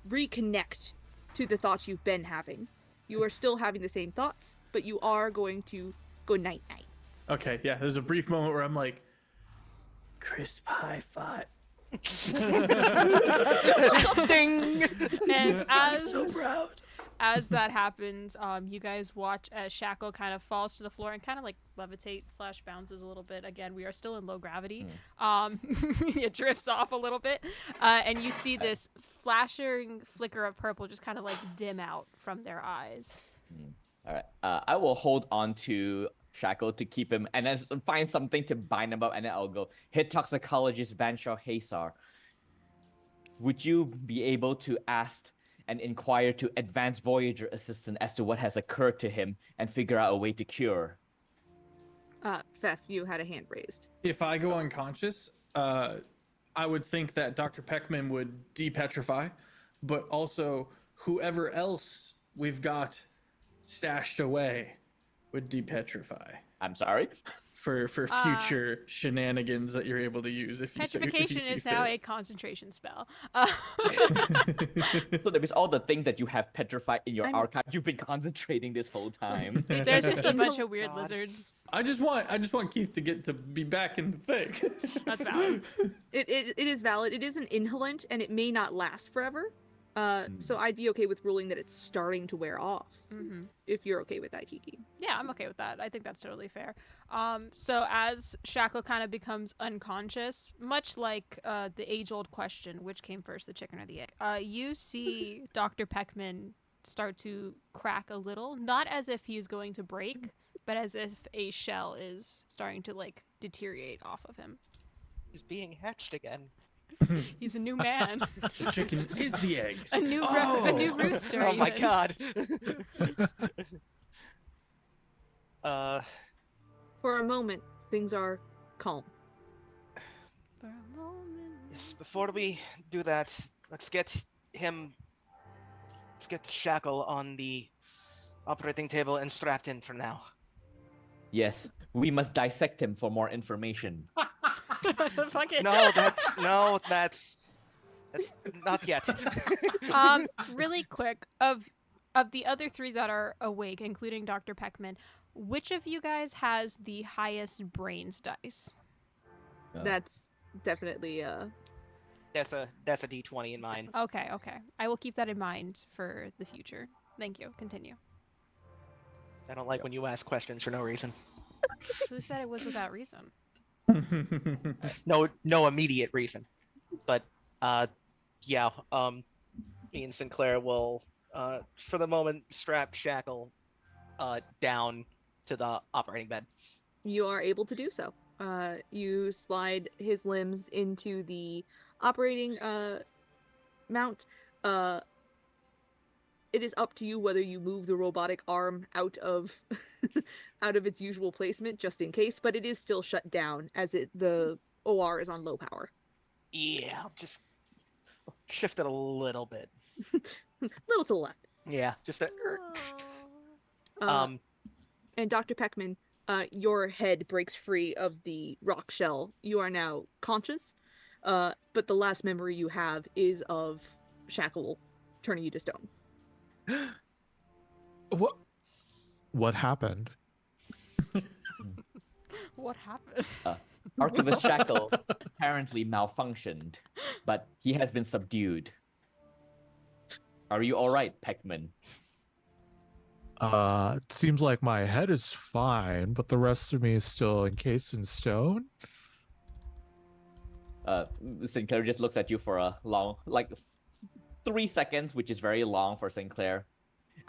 reconnect to the thoughts you've been having. You are still having the same thoughts, but you are going to go night night. Okay, yeah. There's a brief moment where I'm like, crisp high five. Ding! And I'm so proud. as that happens, you guys watch as Shackle kind of falls to the floor and kind of like levitate / bounces a little bit. Again, we are still in low gravity. It drifts off a little bit, and you see this flashing flicker of purple just kind of like dim out from their eyes. All right. I will hold on to Shackle to keep him, and then find something to bind him up, and then I'll go. Head toxicologist Banshaw Haysar. Would you be able to ask and inquire to advanced Voyager assistant as to what has occurred to him and figure out a way to cure? Fef, you had a hand raised. If I go unconscious, I would think that Dr. Peckman would depetrify, but also whoever else we've got stashed away would depetrify I'm sorry? for future shenanigans that you're able to use if you Petrification see is now a fit. concentration spell. So there is all the things that you have petrified in your I'm- archive. You've been concentrating this whole time. There's just a bunch Oh, of weird God. lizards. I just want Keith to get to be back in the thing. That's valid. It is valid. It is an inhalant, and it may not last forever. So I'd be okay with ruling that it's starting to wear off. Hmm. If you're okay with that, Kiki. Yeah, I'm okay with that. I think that's totally fair. So as Shackle kind of becomes unconscious, much like the age-old question, which came first, the chicken or the egg? You see Dr. Peckman start to crack a little, not as if he's going to break, but as if a shell is starting to like deteriorate off of him. He's being hatched again. He's a new man, The chicken is the egg. a new rooster. Oh my even. god. For a moment, things are calm. For a moment. Yes, before we do that, let's get Shackle on the operating table and strapped in for now. Yes, we must dissect him for more information. Fuck it. No, that's not yet. Really quick, of the other three that are awake, including Dr. Peckman, which of you guys has the highest brains dice? That's definitely That's a D20 in mine. Okay. I will keep that in mind for the future. Thank you. Continue. I don't like when you ask questions for no reason. Who said it was without reason? No immediate reason. But yeah, me and Sinclair will for the moment strap Shackle down to the operating bed. you are able to do so. You slide his limbs into the operating mount. It is up to you whether you move the robotic arm out of out of its usual placement, just in case. But it is still shut down as the OR is on low power. Yeah, I'll just shift it a little bit. Little to the left. Yeah, just a And Dr. Peckman, your head breaks free of the rock shell. You are now conscious, but the last memory you have is of Shackle turning you to stone. What happened? What happened? Archivist Shackle apparently malfunctioned, but he has been subdued. Are you all right, Peckman? It seems like my head is fine, but the rest of me is still encased in stone. Sinclair just looks at you for a long, 3 seconds, which is very long for Sinclair.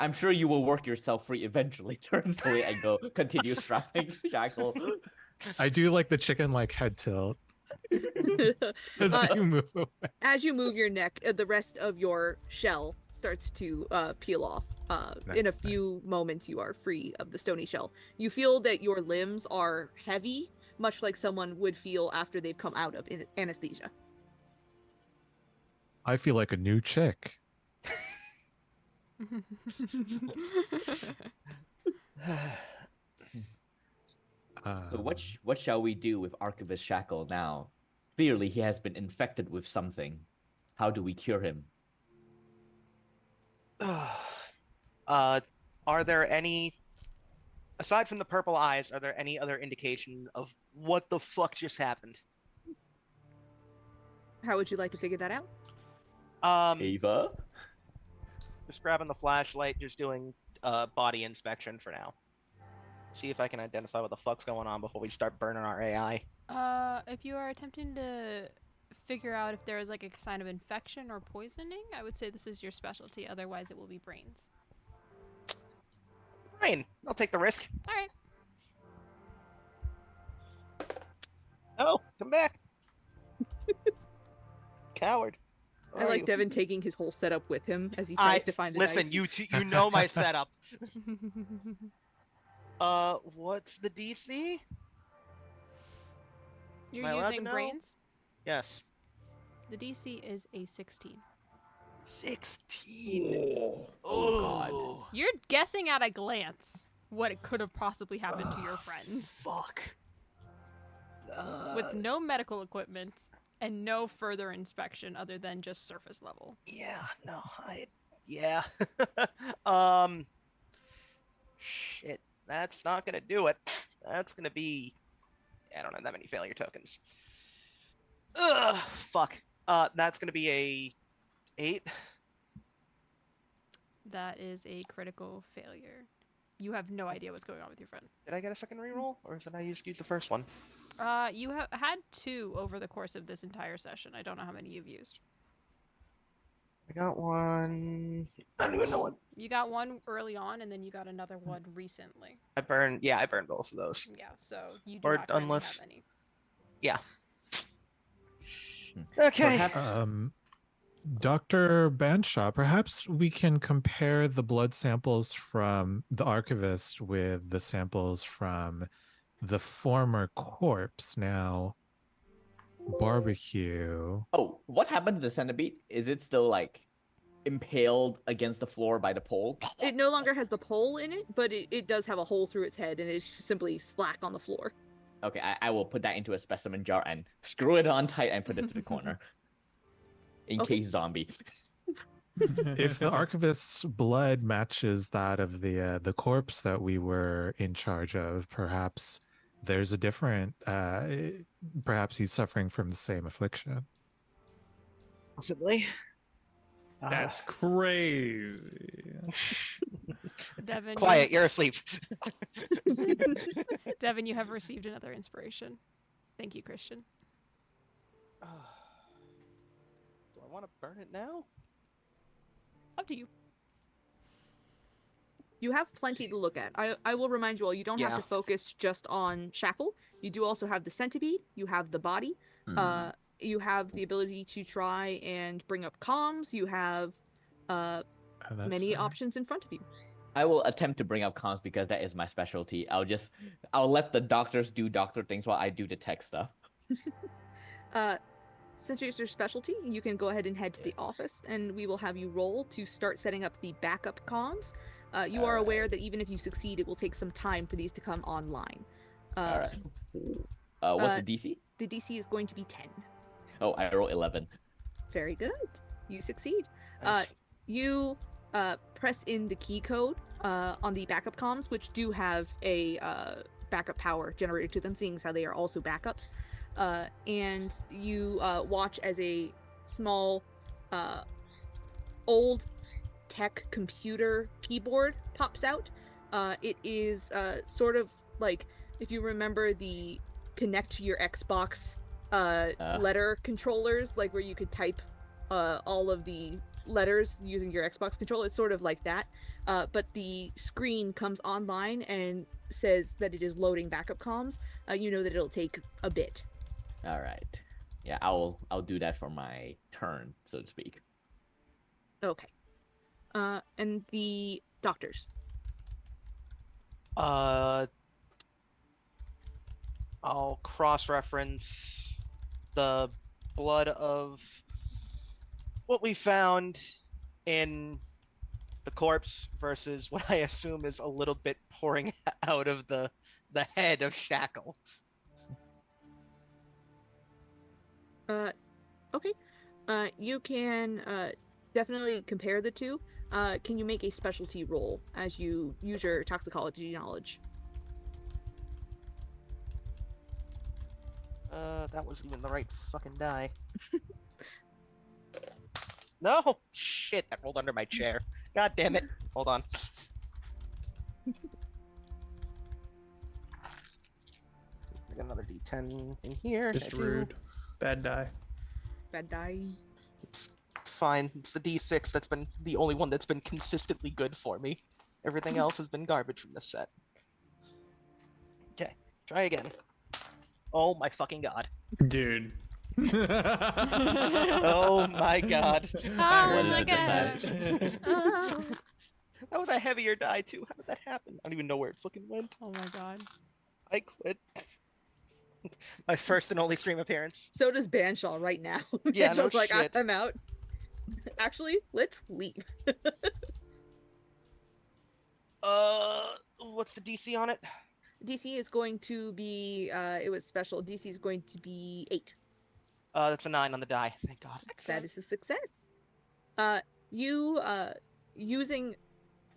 I'm sure you will work yourself free eventually. Turns away and go continue strapping shackle. I do like the chicken like head tilt as Uh, you move away. As you move your neck, the rest of your shell starts to peel off. In a Nice, few moments, you are free of the stony shell. You feel that your limbs are heavy, much like someone would feel after they've come out of anesthesia. I feel like a new chick. So Um, what shall we do with Archivist Shackle now? Clearly he has been infected with something. How do we cure him? Are there any, aside from the purple eyes, are there any other indication of what the fuck just happened? How would you like to figure that out? Ava? Just grabbing the flashlight, just doing body inspection for now. See if I can identify what the fuck's going on before we start burning our AI. If you are attempting to figure out if there is like a sign of infection or poisoning, I would say this is your specialty. Otherwise, it will be brains. Brain, I'll take the risk. All right. No, come back. Coward. I like Devin taking his whole setup with him as he tries to find the listen. dice. You know my setup. What's the DC? You're Am I allowed to using know? brains. Yes. The DC is a 16. 16. Oh, You're guessing at a glance what it could have possibly happened to your friend Fuck. with no medical equipment and no further inspection other than just surface level. Yeah. No. Yeah. Shit. That's not gonna do it. That's gonna be. I don't have that many failure tokens. Ugh. Fuck. That's gonna be a 8. That is a critical failure. You have no idea what's going on with your friend. Did I get a second reroll, or did I just use the first one? You have had 2 over the course of this entire session. I don't know how many you've used. I got one. I don't even know what. You got one early on, and then you got another one recently. I burned. Yeah, I burned both of those. Yeah, so you do Or not currently unless- have any. Yeah. Okay. Perhaps Dr. Banshaw, perhaps we can compare the blood samples from the archivist with the samples from the former corpse. Now, barbecue. Oh, what happened to the centipede? Is it still like impaled against the floor by the pole? It no longer has the pole in it, but it does have a hole through its head, and it's just simply slack on the floor. Okay, I will put that into a specimen jar and screw it on tight and put it to the corner. In Okay. case zombie. If the archivist's blood matches that of the corpse that we were in charge of, perhaps there's a different. Perhaps he's suffering from the same affliction. Possibly. That's crazy. Devin, Quiet. You're asleep. Devin, you have received another inspiration. Thank you, Christian. Do I want to burn it now? Up to you. You have plenty to look at. I will remind you all, you don't have Yeah. to focus just on Shackle. You do also have the centipede, you have the body, you have the ability to try and bring up comms, you have Oh, that's many fair. options in front of you. I will attempt to bring up comms because that is my specialty. I'll let the doctors do doctor things while I do the tech stuff. Since it's your specialty, you can go ahead and head to the office, and we will have you roll to start setting up the backup comms. You are aware that even if you succeed, it will take some time for these to come online. All right. What's the DC? The DC is going to be 10. Oh, I roll 11. Very good. You succeed. Nice. You press in the key code on the backup comms, which do have a backup power generated to them, seeing as how they are also backups. And you watch as a small, old tech computer keyboard pops out. It is sort of like, if you remember the connect to your Xbox letter controllers, like where you could type all of the letters using your Xbox controller. It's sort of like that, but the screen comes online and says that it is loading backup comms. You know that it'll take a bit. All right. Yeah, I'll do that for my turn, so to speak. Okay. And the doctors. I'll cross-reference the blood of what we found in the corpse versus what I assume is a little bit pouring out of the head of Shackle. Okay. You can definitely compare the two. Can you make a specialty roll as you use your toxicology knowledge? That was even the right fucking die. No! Shit, that rolled under my chair. God damn it. Hold on. I got another D10 in here. Just I do. rude. Bad die. Bad die. It's fine. It's the D6 that's been the only one that's been consistently good for me. Everything else has been garbage from this set. Okay, try again. Oh my fucking god. Dude. Oh my god. Oh What is my it this time? gosh. Oh. That was a heavier die too. How did that happen? I don't even know where it fucking went. Oh my god. I quit. My first and only stream appearance. So does Banshaw right now. Yeah, no Banshaw's like, shit. I'm out. Actually, let's leave. What's the DC on it? DC is going to be, it was special. DC is going to be 8. That's a 9 on the die. Thank God. That is a success. You using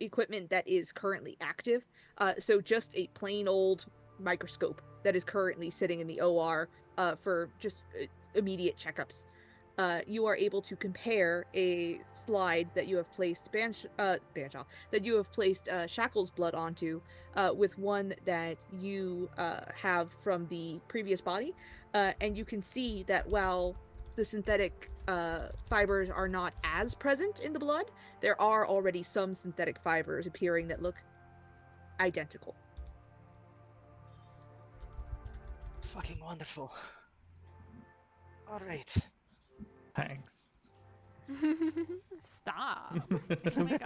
equipment that is currently active, so just a plain old microscope that is currently sitting in the OR for just immediate checkups. You are able to compare a slide that you have placed Banshaw, that you have placed Shackle's blood onto with one that you have from the previous body, and you can see that while the synthetic fibers are not as present in the blood, there are already some synthetic fibers appearing that look identical. Fucking wonderful. Alright. Thanks. Stop. Oh my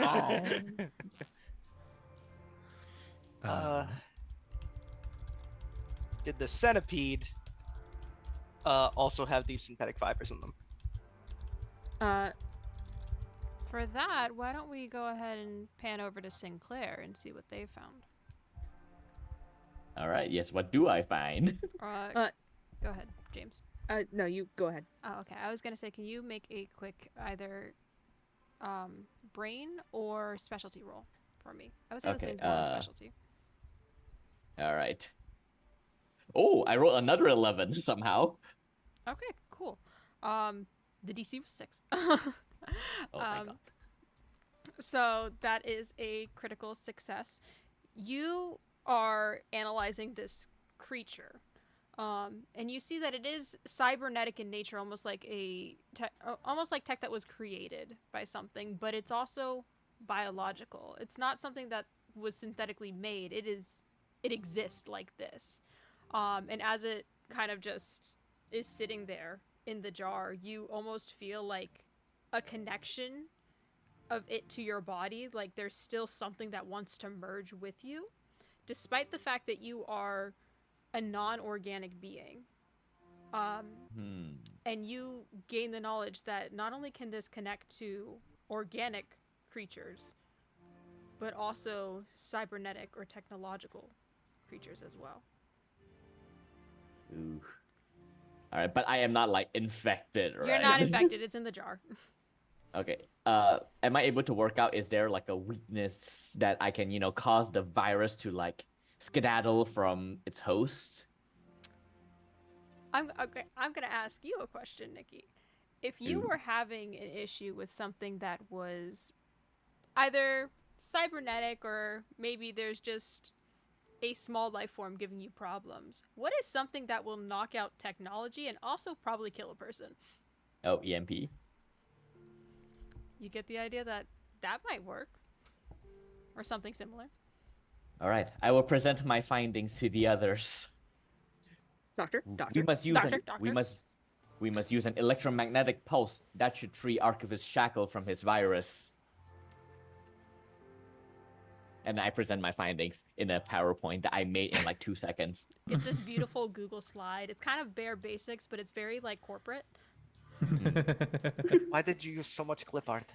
god. Did the centipede also have these synthetic fibers in them? For that, why don't we go ahead and pan over to Sinclair and see what they found? All right. Yes. What do I find? Go ahead, James. No, you go ahead. Oh, okay. I was gonna say, can you make a quick either brain or specialty roll for me? I was gonna Okay, say it's more on specialty. All right. Oh, I rolled another 11 somehow. Okay, cool. The DC was 6. Oh my god. So that is a critical success. You are analyzing this creature, and you see that it is cybernetic in nature, almost like tech that was created by something, but it's also biological. It's not something that was synthetically made. It exists like this, and as it kind of just is sitting there in the jar, you almost feel like a connection of it to your body, like there's still something that wants to merge with you, despite the fact that you are a non-organic being. And you gain the knowledge that not only can this connect to organic creatures, but also cybernetic or technological creatures as well. Ooh. All right, but I am not like infected, right? You're not infected. It's in the jar. Okay. Am I able to work out? Is there like a weakness that I can, cause the virus to like skedaddle from its host? I'm gonna ask you a question, Nikki. If you were having an issue with something that was either cybernetic or maybe there's just a small life form giving you problems, what is something that will knock out technology and also probably kill a person? Oh, EMP. you get the idea that that might work, or something similar. All right, I will present my findings to the others. Doctor, We doctor, must use Doctor, an doctor. we must use an electromagnetic pulse that should free Archivist Shackle from his virus. And I present my findings in a PowerPoint that I made in like 2 seconds. It's this beautiful Google slide. It's kind of bare basics, but it's very like corporate. Why did you use so much clip art?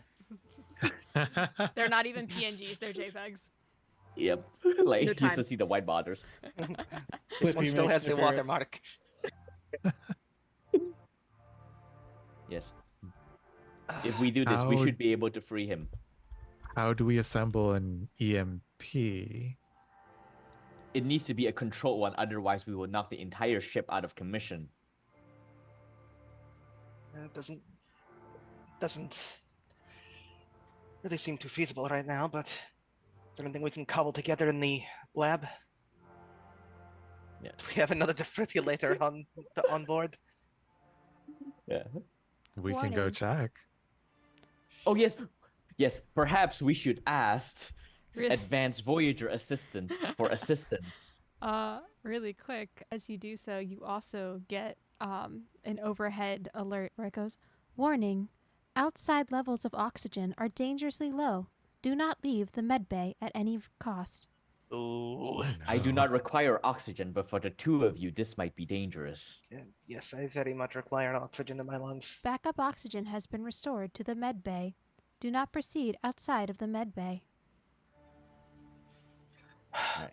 They're not even PNGs, they're JPEGs. Yep. Like, No you used to time. see the white borders. This one Clippy still makes has the appearance. watermark. Yes. If we do this, we How- should be able to free him. How do we assemble an EMP? It needs to be a controlled one, otherwise we will knock the entire ship out of commission. It doesn't really seem too feasible right now, but is there anything we can cobble together in the lab? Yeah. Do we have another defibrillator on board? Yeah. We can go Warning. check. Oh, yes. Yes, perhaps we should ask Really, Advanced Voyager Assistant for assistance. really quick, as you do so, you also get an overhead alert where it goes, "Warning, outside levels of oxygen are dangerously low. Do not leave the medbay at any cost." Ooh. I do not require oxygen, but for the two of you, this might be dangerous. Yes, I very much require oxygen in my lungs. Backup oxygen has been restored to the medbay. Do not proceed outside of the medbay. Right.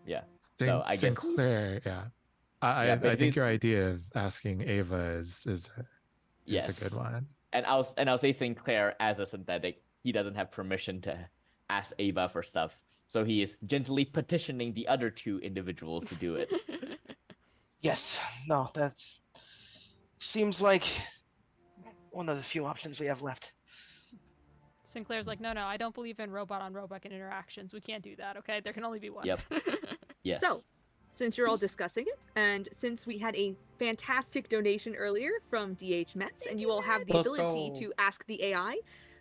Yeah. So I guess Sinclair, yeah. I Yeah, because think your it's- idea of asking Ava is yes. a good one. And I'll say Sinclair as a synthetic, he doesn't have permission to ask Ava for stuff. So he is gently petitioning the other two individuals to do it. Yes, no, that seems like one of the few options we have left. Sinclair's like, no, I don't believe in robot-on-robot interactions. We can't do that, okay? There can only be one. Yep. Yes. So, since you're all discussing it, and since we had a fantastic donation earlier from DH Metz, and you all have the Let's ability go. to ask the AI,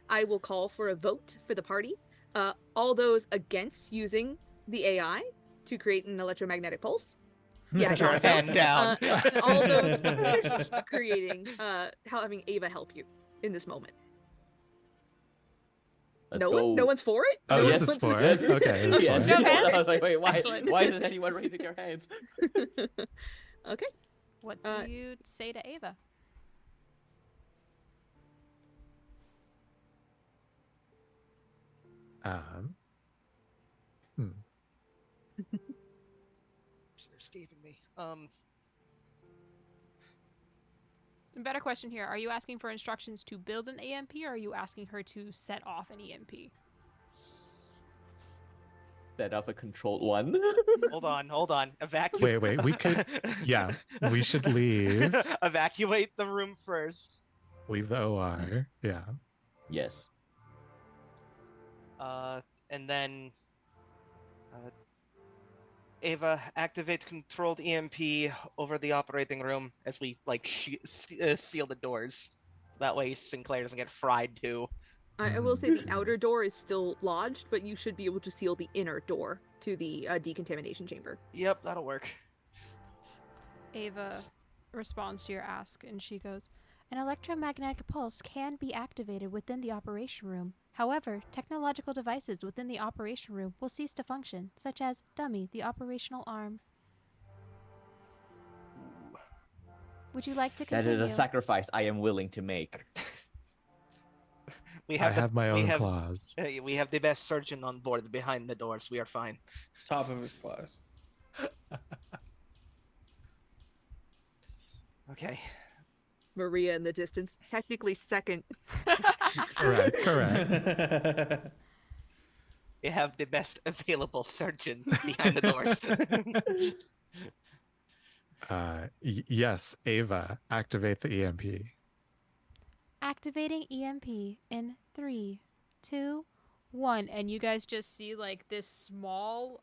I will call for a vote for the party. All those against using the AI to create an electromagnetic pulse. Yeah, Put your not so. hand down. And all those for creating, having Ava help you in this moment. Let's no go. one? No one's for it? Oh, No this one's is for Yes. it? Okay, this is Yes. Show fine. hands. I was like, wait, why Excellent. isn't anyone raising their hands? Okay. What do you say to Ava? It's escaping me. A better question here. Are you asking for instructions to build an EMP, or are you asking her to set off an E EMP? Set off a controlled one. Hold on. Evacuate. Wait, we could- yeah, we should leave. Evacuate the room first. Leave the OR. Yeah. Yes. And then Ava, activate controlled EMP over the operating room as we like seal the doors. That way Sinclair doesn't get fried too. I will say the Okay. outer door is still lodged, but you should be able to seal the inner door to the decontamination chamber. Yep, that'll work. Ava responds to your ask, and she goes, "An electromagnetic pulse can be activated within the operation room. However, technological devices within the operation room will cease to function, such as Dummy, the operational arm. Ooh. Would you like to That continue?" is a sacrifice I am willing to make. We I have have my we own have claws. we have the best surgeon on board behind the doors. We are fine. Top of his class. Okay. Maria in the distance, technically second. Correct. We have the best available surgeon behind the doors. Yes, Ava, activate the EMP. Activating EMP in 3, 2, 1, and you guys just see like this small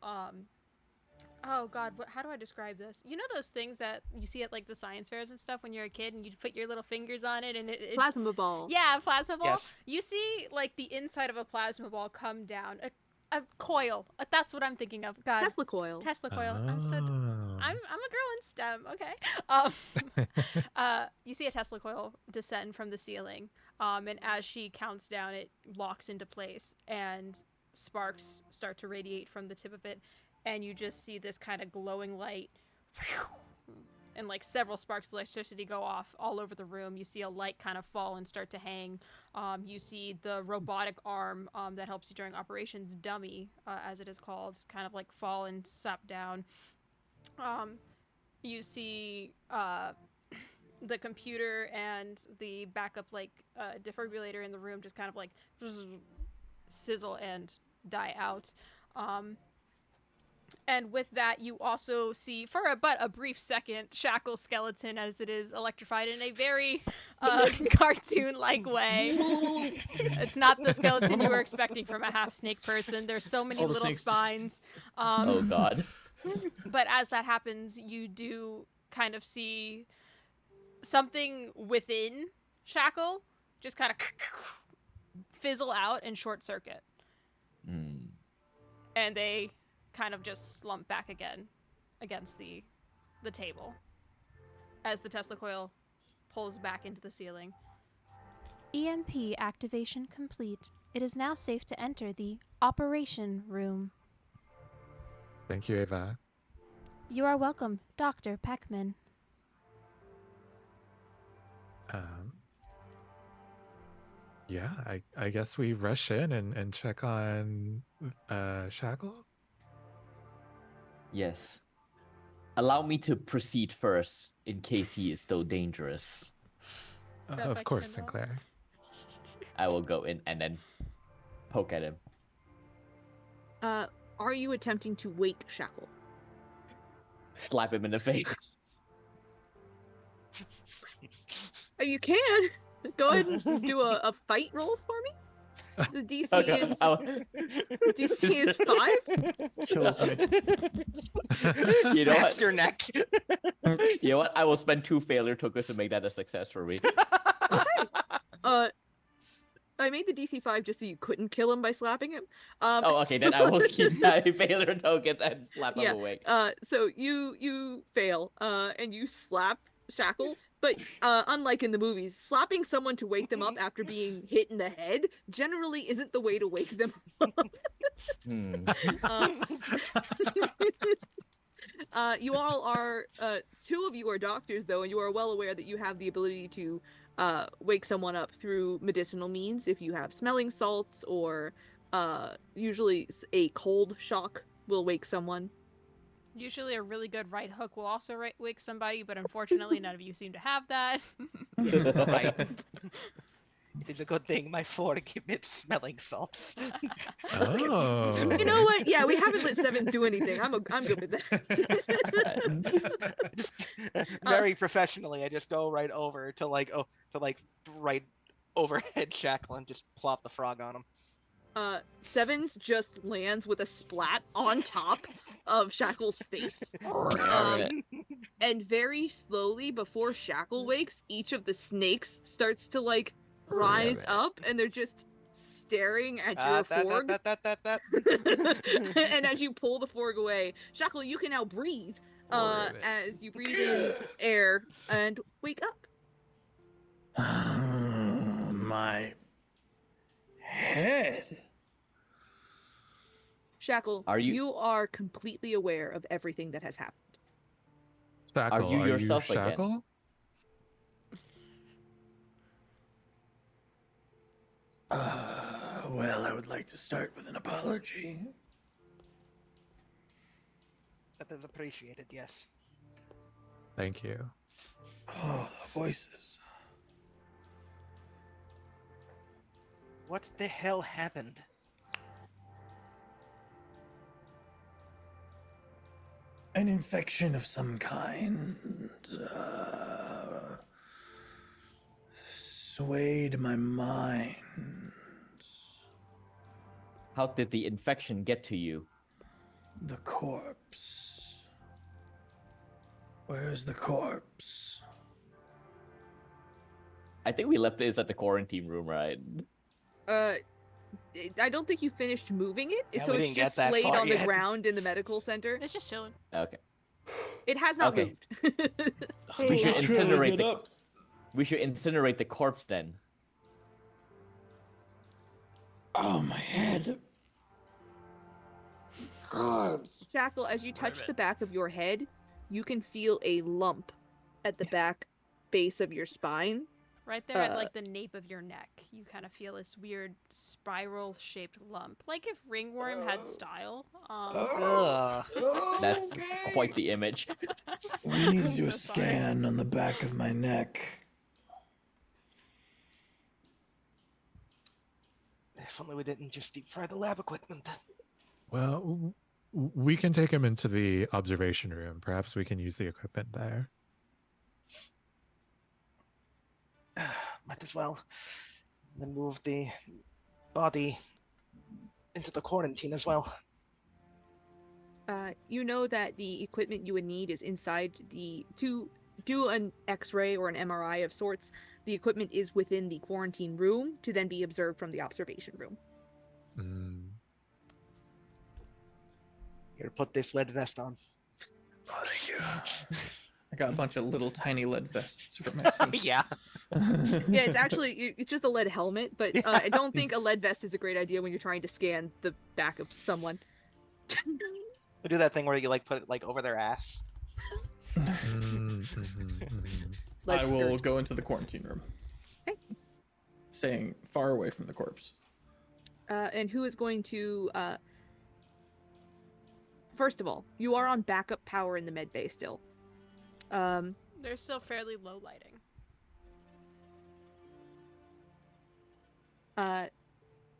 Oh God, how do I describe this? You know those things that you see at like the science fairs and stuff when you're a kid, and you put your little fingers on it, and it Plasma ball. yeah, plasma ball. Yes. You see like the inside of a plasma ball come down, a coil. That's what I'm thinking of. God, Tesla coil. Tesla coil. I'm Oh. a girl in STEM. Okay. You see a Tesla coil descend from the ceiling, and as she counts down, it locks into place, and sparks start to radiate from the tip of it, and you just see this kind of glowing light, and like several sparks of electricity go off all over the room. You see a light kind of fall and start to hang. You see the robotic arm that helps you during operations, dummy, as it is called, kind of like fall and slap down. You see the computer and the backup like defibrillator in the room just kind of like sizzle and die out. And with that, you also see, for but a brief second, Shackle's skeleton as it is electrified in a very cartoon-like way. It's not the skeleton you were expecting from a half-snake person. There's so many All the little snakes just- spines. Oh God. But as that happens, you do kind of see something within Shackle just kind of fizzle out and short circuit. Hmm. And they kind of just slump back again against the table as the Tesla coil pulls back into the ceiling. EMP activation complete. It is now safe to enter the operation room. Thank you, Ava. You are welcome, Dr. Peckman. Yeah, I guess we rush in and check on Shackle. Yes. Allow me to proceed first, in case he is still dangerous. Of course, Sinclair. I will go in and then poke at him. Are you attempting to wake Shackle? Slap him in the face. You can. Go ahead and do a fight roll for me. The DC is DC is 5. Kills me. You know Snaps what? your neck. You know what? I will spend 2 failure tokens to make that a success for me. I made the DC 5 just so you couldn't kill him by slapping him. Oh, okay. Then I will keep that failure tokens and slap him Yeah. awake. So you fail, and you slap Shackle, but unlike in the movies, slapping someone to wake them up after being hit in the head generally isn't the way to wake them up. Hmm. You all are 2 of you are doctors though, and you are well aware that you have the ability to wake someone up through medicinal means if you have smelling salts, or usually a cold shock will wake someone. Usually a really good right hook will also wake somebody, but unfortunately none of you seem to have that. Right. It is a good thing my fork emits smelling salts. Oh. You know what? Yeah, we haven't let Sevens do anything. I'm good with that. Just very professionally, I just go right over to right overhead Shackle and just plop the frog on him. Sevens just lands with a splat on top of Shackle's face. And very slowly, before Shackle wakes, each of the snakes starts to like rise up, and they're just staring at your forg. And as you pull the forg away, Shackle, you can now breathe. As you breathe in air and wake up. My head. Shackle, Are you- you are completely aware of everything that has happened. Shackle, Are you yourself again? Shackle? Well, I would like to start with an apology. That is appreciated, yes. Thank you. Oh, the voices. What the hell happened? An infection of some kind swayed my mind. How did the infection get to you? The corpse. Where's the corpse? I think we left this at the quarantine room, right? I don't think you finished moving it, Yeah, so we it's didn't get just that laid far on the yet. ground in the medical center. It's just chilling. Okay. It has not Okay. moved. We should I'm trying to incinerate get the. up. We should incinerate the corpse then. Oh, my head. God. Jackal, as you touch Ribbit. the back of your head, you can feel a lump at the back base of your spine. Right there at like the nape of your neck, you kind of feel this weird spiral-shaped lump, like if ringworm had style. Ugh. That's Okay. quite the image. We need to I'm do a so sorry. scan on the back of my neck. If only we didn't just deep fry the lab equipment. Well, we can take him into the observation room. Perhaps we can use the equipment there. Might as well. Then move the body into the quarantine as well. You know that the equipment you would need is inside to do an X-ray or an MRI of sorts. The equipment is within the quarantine room to then be observed from the observation room. Mm. Here, put this lead vest on. Oh, thank you. I got a bunch of little tiny lead vests for my suits. Yeah. Yeah, it's actually it's just a lead helmet, but I don't think a lead vest is a great idea when you're trying to scan the back of someone. We do that thing where you like put it like over their ass. Lead I will skirt. go into the quarantine room. Okay. Staying far away from the corpse. And who is going to first of all, you are on backup power in the med bay still. There's still fairly low lighting.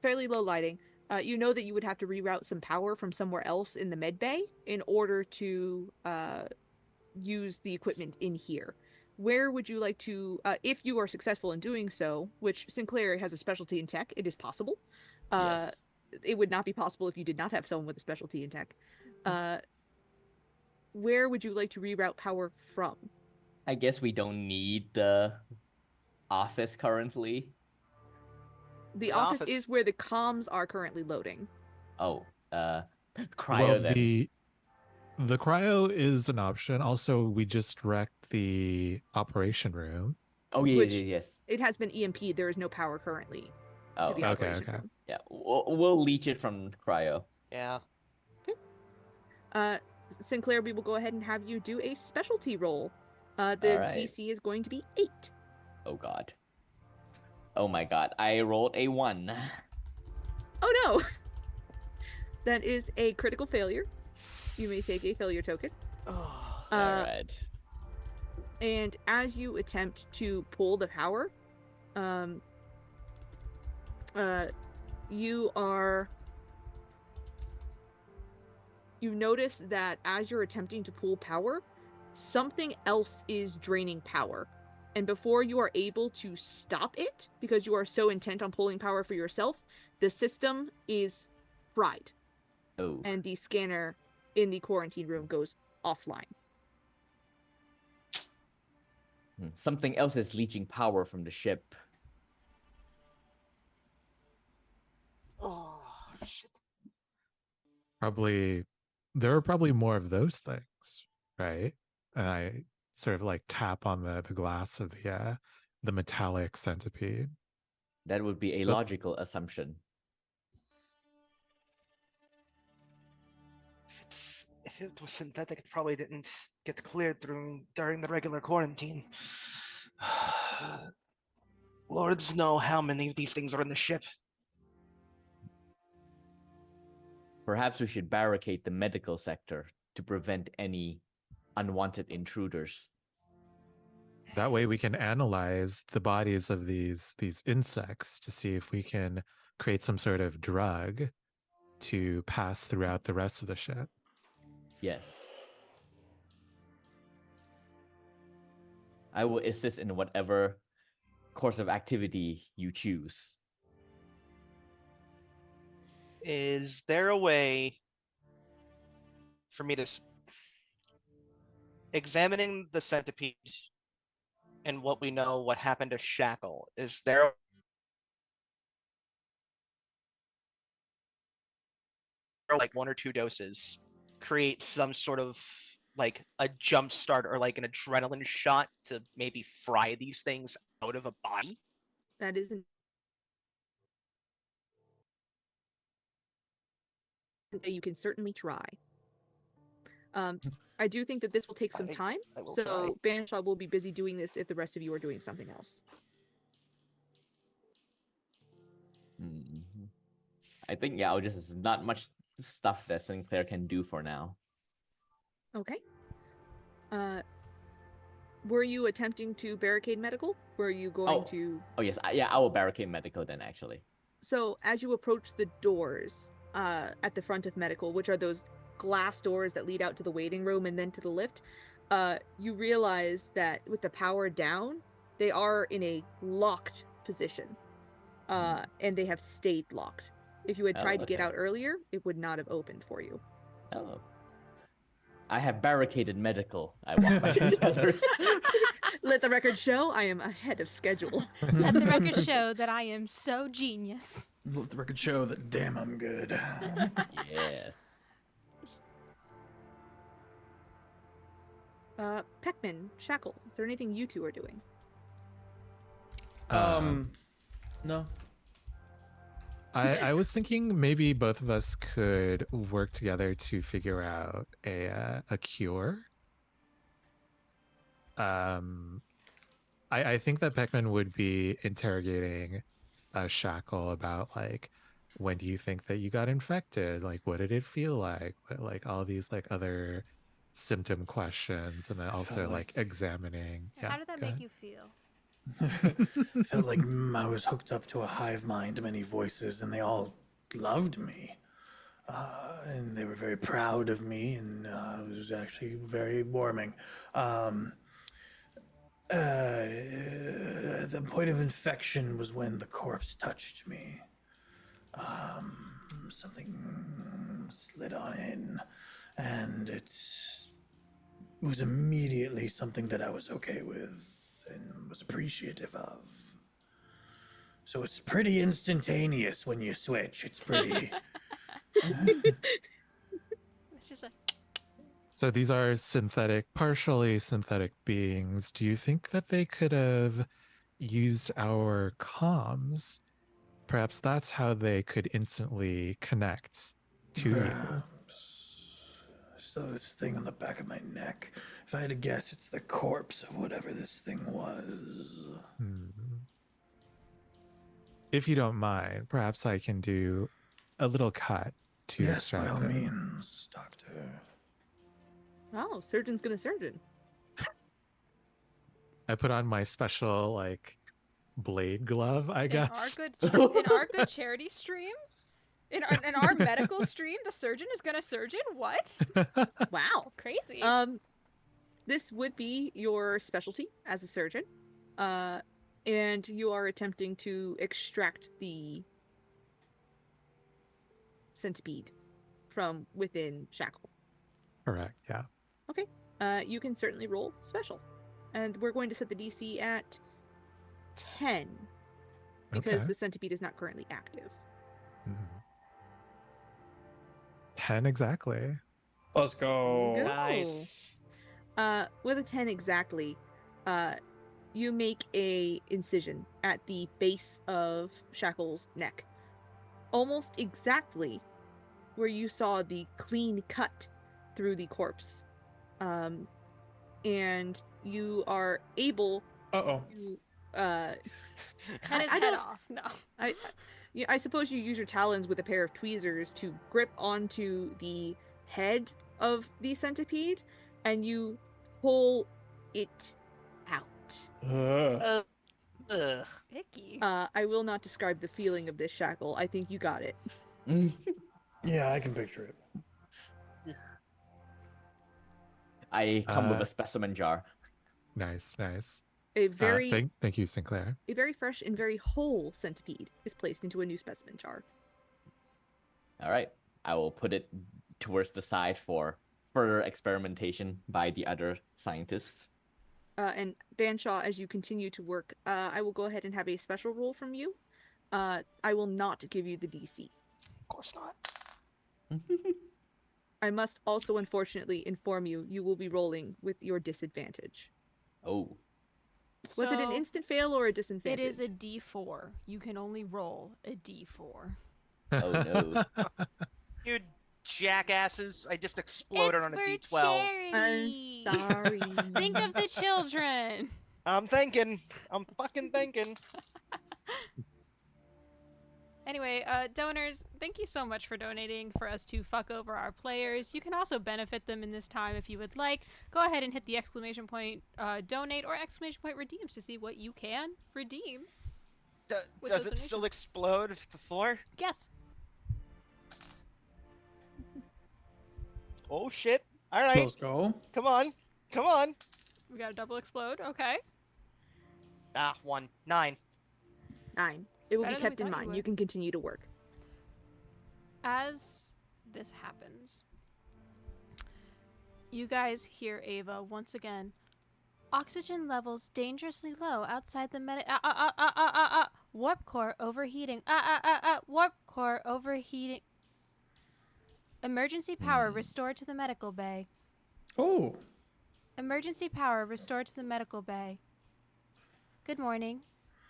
Fairly low lighting. You know that you would have to reroute some power from somewhere else in the med bay in order to use the equipment in here. Where would you like to, if you are successful in doing so, which Sinclair has a specialty in tech, it is possible. Yes. It would not be possible if you did not have someone with a specialty in tech. Where would you like to reroute power from? I guess we don't need the office currently. The The office office. is where the comms are currently loading. Oh, cryo Well, then. the cryo is an option. Also, we just wrecked the operation room. Oh yeah, which- yes. It has been EMP'd. There is no power currently Oh, to the okay, operation okay. room. yeah. We'll leech it from cryo. Yeah. Sinclair, we will go ahead and have you do a specialty roll. The Alright. DC is going to be 8. Oh god. Oh my god. I rolled a 1. Oh no! That is a critical failure. You may take a failure token. Oh. Alright. And as you attempt to pull the power, you notice that as you're attempting to pull power, something else is draining power. And before you are able to stop it, because you are so intent on pulling power for yourself, the system is fried. Oh. And the scanner in the quarantine room goes offline. Something else is leeching power from the ship. Oh shit. There are probably more of those things, right? And I sort of like tap on the glass of the metallic centipede. That would be a But- logical assumption. If it was synthetic, it probably didn't get cleared during the regular quarantine. Lords know how many of these things are in the ship. Perhaps we should barricade the medical sector to prevent any unwanted intruders. That way we can analyze the bodies of these insects to see if we can create some sort of drug to pass throughout the rest of the ship. Yes. I will assist in whatever course of activity you choose. Is there a way for me to examining the centipede and what we know what happened to Shackle, is there like 1 or 2 doses create some sort of like a jump start or like an adrenaline shot to maybe fry these things out of a body? That isn't you can certainly try. I do think that this will take some time, I will so try. Banshaw will be busy doing this if the rest of you are doing something else. Mhm. I think yeah, there's not much stuff that Sinclair can do for now. Okay. Were you attempting to barricade medical? Were you going to... Oh yes, I will barricade medical then actually. So as you approach the doors at the front of medical, which are those glass doors that lead out to the waiting room and then to the lift, you realize that with the power down, they are in a locked position, and they have stayed locked. If you had tried to get okay. out earlier, it would not have opened for you. Oh. I have barricaded medical. I walk by the others. Let the record show I am ahead of schedule. Let the record show that I am so genius. Let the record show that damn I'm good. Yes. Peckman, Shackle, is there anything you two are doing? No. I was thinking maybe both of us could work together to figure out a cure. I think that Peckman would be interrogating Shackle about like, when do you think that you got infected? Like, what did it feel like? Like all these like other symptom questions, and then also like examining. How did that go make ahead. you feel? Felt like I was hooked up to a hive mind, many voices, and they all loved me. And they were very proud of me, and it was actually very warming. The point of infection was when the corpse touched me. Something slid on in, and it was immediately something that I was okay with and was appreciative of. So it's pretty instantaneous when you switch. It's pretty. It's just like, So these are synthetic, partially synthetic beings. Do you think that they could have used our comms? Perhaps that's how they could instantly connect to you. So this thing on the back of my neck. If I had to guess, it's the corpse of whatever this thing was. If you don't mind, perhaps I can do a little cut to Yes, extract by all it. means, doctor. Oh, surgeon's gonna surgeon. I put on my special like blade glove, I guess. in our good charity stream, in our medical stream, the surgeon is gonna surgeon. What? Wow. Crazy. This would be your specialty as a surgeon. And you are attempting to extract the centipede from within Shackle. Correct, yeah. Okay. You can certainly roll special. And we're going to set the DC at 10 because Okay. the centipede is not currently active. 10 exactly. Let's go. Go. Nice. With a 10 exactly, you make a incision at the base of Shackle's neck. Almost exactly where you saw the clean cut through the corpse. And you are able Uh-oh. to Cut his head off. No. I suppose you use your talons with a pair of tweezers to grip onto the head of the centipede, and you pull it out. Ugh. Icky. I will not describe the feeling of this, Shackle. I think you got it. Yeah, I can picture it. I come with a specimen jar. Nice. A very Thank you, Sinclair. a very fresh and very whole centipede is placed into a new specimen jar. All right. I will put it towards the side for further experimentation by the other scientists. And Banshaw, as you continue to work, I will go ahead and have a special roll from you. I will not give you the DC. Of course not. I must also, unfortunately, inform you, you will be rolling with your disadvantage. Oh. Was it an So, instant fail or a disadvantage? It is a D4. You can only roll a D4. Oh no. You jackasses! I just exploded It's on a for D12. charity. I'm sorry. Think of the children. I'm thinking. I'm fucking thinking. Anyway, donors, thank you so much for donating for us to fuck over our players. You can also benefit them in this time if you would like. Go ahead and hit the exclamation point donate or exclamation point redeems to see what you can redeem. With Does those it still donations. explode if it's a 4? Yes. Oh shit! All right, Let's go. come on, come on. We got a double explode. Okay. 1, 9. 9. It will Better be than we kept in thought you mind. would. You can continue to work. As this happens, you guys hear Ava once again. Oxygen levels dangerously low outside the warp core overheating. Warp core overheating. Emergency power restored to the medical bay. Oh. Emergency power restored to the medical bay. Good morning.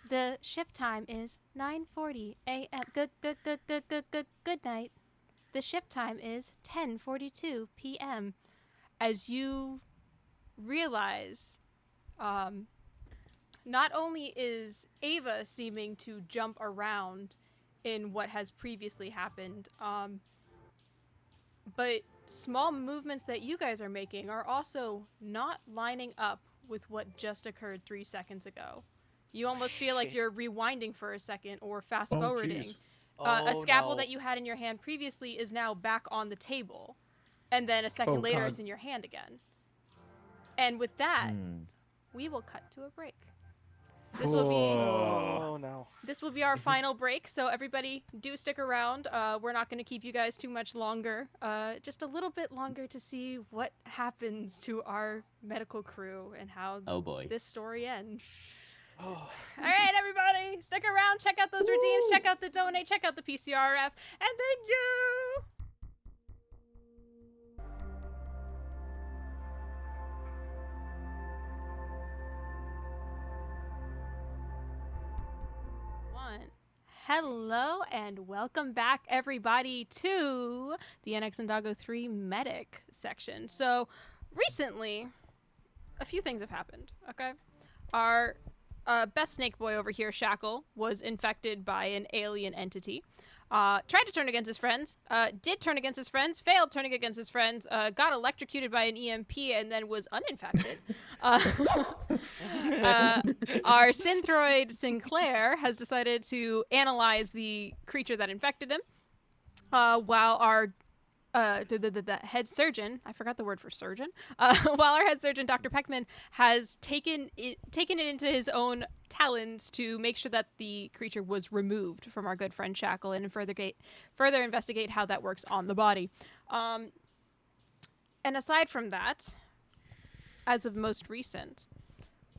The ship time is 9:40 a.m. Good night. The ship time is 10:42 p.m. As you realize, not only is Ava seeming to jump around in what has previously happened, but small movements that you guys are making are also not lining up with what just occurred 3 seconds ago. You almost feel like Shit. you're rewinding for a second or fast Oh, forwarding. jeez. A Oh, scalpel no. that you had in your hand previously is now back on the table. And then a second Oh, later, God. it's in your hand again. And with that, Hmm. we will cut to a break. This will be Oh no. this will be our final break, so everybody do stick around. We're not going to keep you guys too much longer. Just a little bit longer to see what happens to our medical crew and how Oh boy. this story ends. Oh. All right, everybody, stick around. Check out those redeems. Check out the donate. Check out the PCRF. And thank you. Hello and welcome back, everybody, to the NX and Doggo 3 Medic section. So, recently, a few things have happened, okay? Our best snake boy over here, Shackle, was infected by an alien entity. Tried to turn against his friends, did turn against his friends, failed turning against his friends, got electrocuted by an EMP, and then was uninfected. Our synthroid Sinclair has decided to analyze the creature that infected him, while our the head surgeon, I forgot the word for surgeon, while our head surgeon, Dr. Peckman, has taken it into his own talons to make sure that the creature was removed from our good friend Shackle and further investigate how that works on the body. And aside from that, as of most recent,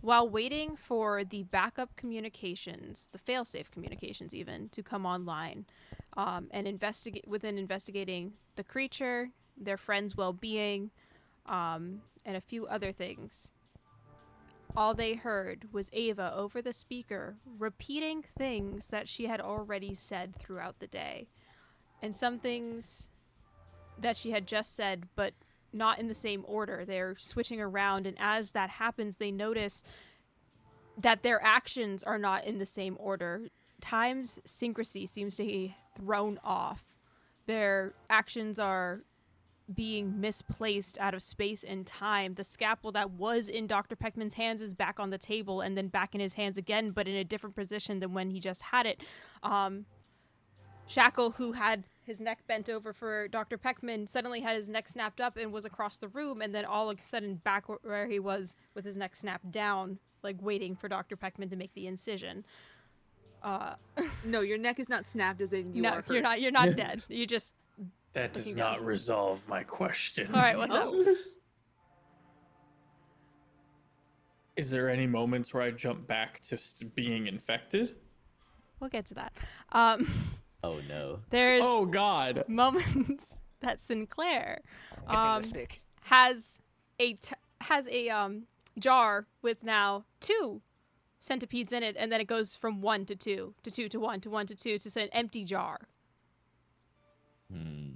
while waiting for the backup communications, the failsafe communications even, to come online, and investigating the creature, their friend's well-being, and a few other things, all they heard was Ava over the speaker repeating things that she had already said throughout the day. And some things that she had just said, but not in the same order. They're switching around, and as that happens, they notice that their actions are not in the same order. Time's synchrony seems to be thrown off. Their actions are being misplaced out of space and time. The scalpel that was in Dr. Peckman's hands is back on the table and then back in his hands again, but in a different position than when he just had it. Shackle, who had his neck bent over for Dr. Peckman, suddenly had his neck snapped up and was across the room, and then all of a sudden back where he was with his neck snapped down, like waiting for Dr. Peckman to make the incision. No, your neck is not snapped as in you are hurt. You're not dead. You just That does Looking not down. resolve my question. All right, what's up? Oh, Is there any moments where I jump back to being infected? We'll get to that. Oh no. There's Oh God. moments that Sinclair Good thing the stick. has a jar with now 2 centipedes in it, and then it goes from 1 to 2 to 2 to 1 to 1 to 2 to an empty jar, Hmm.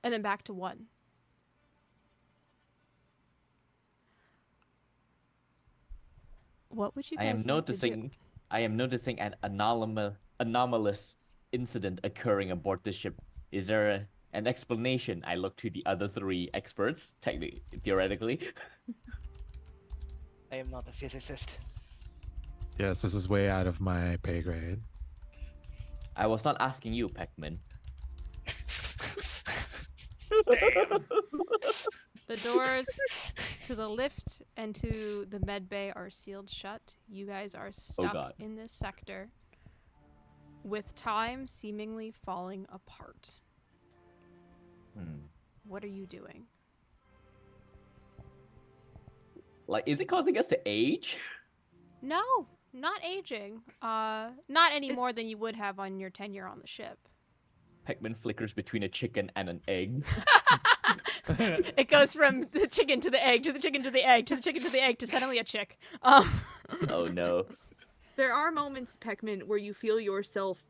and then back to 1. What would you guys like to do? I am noticing an anomalous incident occurring aboard the ship. Is there an explanation? I look to the other 3 experts, theoretically. I am not a physicist. Yes, this is way out of my pay grade. I was not asking you, Pac-Man. The doors to the lift and to the med bay are sealed shut. You guys are stuck God. in this sector with time seemingly falling apart. What are you doing? Like, is it causing us to age? No, not aging. Not any more than you would have on your tenure on the ship. Pac-Man flickers between a chicken and an egg. It goes from the chicken to the egg to the chicken to the egg to the chicken to the egg to suddenly a chick. Oh no. there are moments, Peckman, where you feel yourself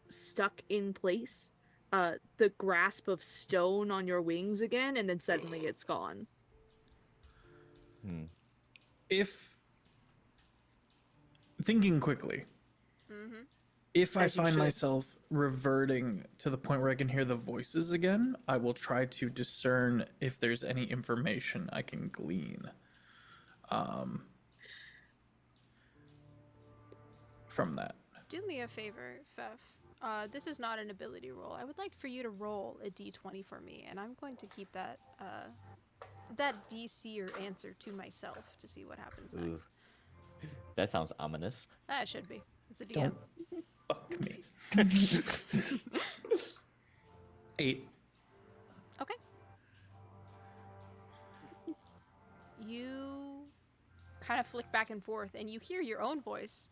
stuck in place. The grasp of stone on your wings again, and then suddenly it's gone. If thinking quickly, if I As you find should. myself reverting to the point where I can hear the voices again, I will try to discern if there's any information I can glean from that. Do me a favor, Fef. This is not an ability roll. I would like for you to roll a d20 for me, and I'm going to keep that DC or answer to myself to see what happens next. That sounds ominous. That should be. It's a DM. Don't fuck me. 8. Okay. You kind of flick back and forth, and you hear your own voice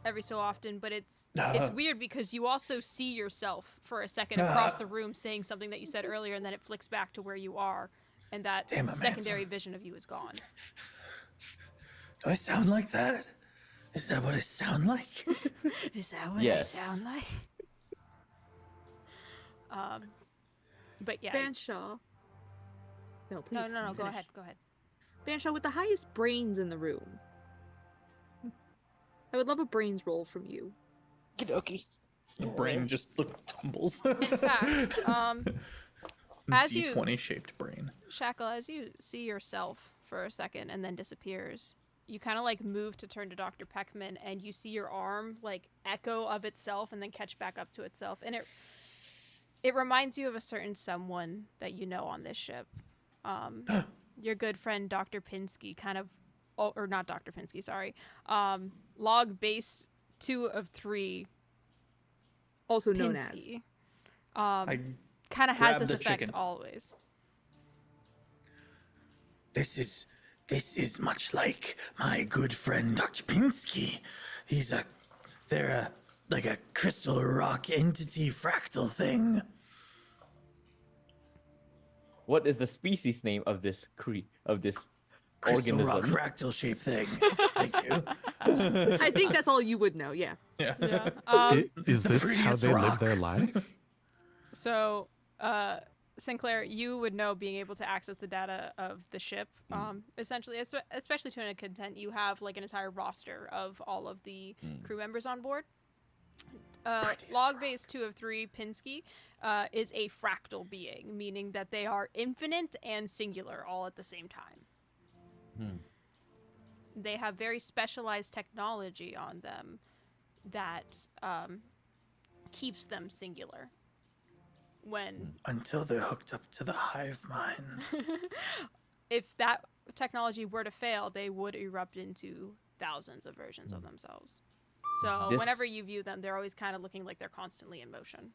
every so often, but it's weird because you also see yourself for a second across the room saying something that you said earlier, and then it flicks back to where you are, and that secondary vision of you is gone. Do I sound like that? Is that what I sound like? Is that what Yes. I sound like? But yeah. Banshaw. No, please. No, go finish. ahead. Banshaw, with the highest brains in the room, I would love a brains roll from you. Okie The brain just tumbles. In fact, as you D20 shaped brain. Shackle, as you see yourself for a second and then disappears, you kind of like move to turn to Dr. Peckman, and you see your arm like echo of itself and then catch back up to itself, and it reminds you of a certain someone that you know on this ship. Your good friend Dr. Pinsky, or not Dr. Pinsky, sorry. Log base 2 of 3. Also known as. Pinsky. I Kind of has grab this the effect chicken. always. This is much like my good friend Dr. Pinsky. They're like a crystal rock entity fractal thing. What is the species name of this Crystal organism? rock fractal shaped thing. Thank you. I think that's all you would know, yeah. Yeah. Yeah. Is this how prettiest they live rock. their life? So, Sinclair, you would know being able to access the data of the ship. Essentially, especially to an extent, you have like an entire roster of all of the crew members on board. Log base 2 of 3, Pinsky, is a fractal being, meaning that they are infinite and singular all at the same time. They have very specialized technology on them that keeps them singular. Until they're hooked up to the hive mind. If that technology were to fail, they would erupt into thousands of versions of themselves. So whenever you view them, they're always kind of looking like they're constantly in motion.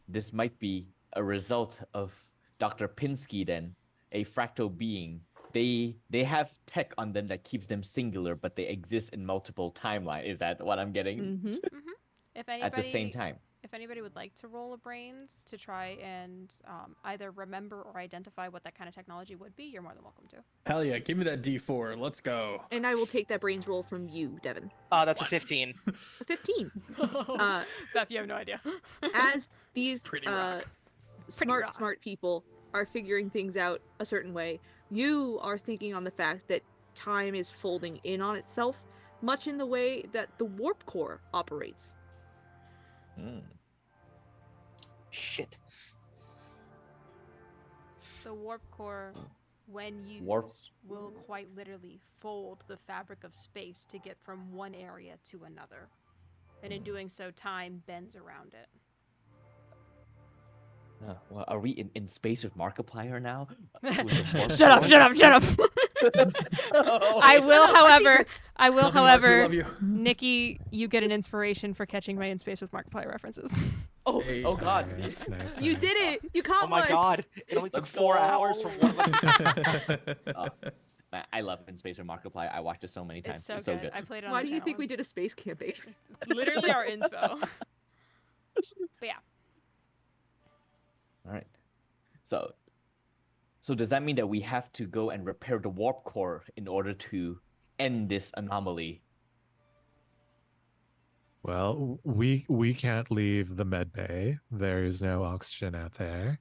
this might be a result of Dr. Pinsky then, a fractal being. They have tech on them that keeps them singular, but they exist in multiple timelines. Is that what I'm getting? Mm-hmm. If At the same anybody time. if anybody would like to roll a brains to try and either remember or identify what that kind of technology would be, you're more than welcome to. Hell yeah, give me that D4. Let's go. And I will take that brains roll from you, Devin. That's a 15. A 15. Beth, you have no idea. As these Pretty rock. rock. smart people are figuring things out a certain way, you are thinking on the fact that time is folding in on itself, much in the way that the warp core operates. Shit. The warp core, when used, Warp. will quite literally fold the fabric of space to get from one area to another. And in doing so, time bends around it. Well, are we in space with Markiplier now? Shut up! I will, however, Love you, Mark, we love you. Nikki, you get an inspiration for catching my In Space with Markiplier references. Oh, Hey, oh God. Nice, nice, You nice. did it! You caught Oh my one! god. It only took Let's 4 hours for one of us to I love In Space with Markiplier. I watched it so many times. It's so good. I played it on Why the do you channel think we once. did a space campaign? Literally our inspo. But yeah. All right. So does that mean that we have to go and repair the warp core in order to end this anomaly? Well, we can't leave the med bay. There is no oxygen out there.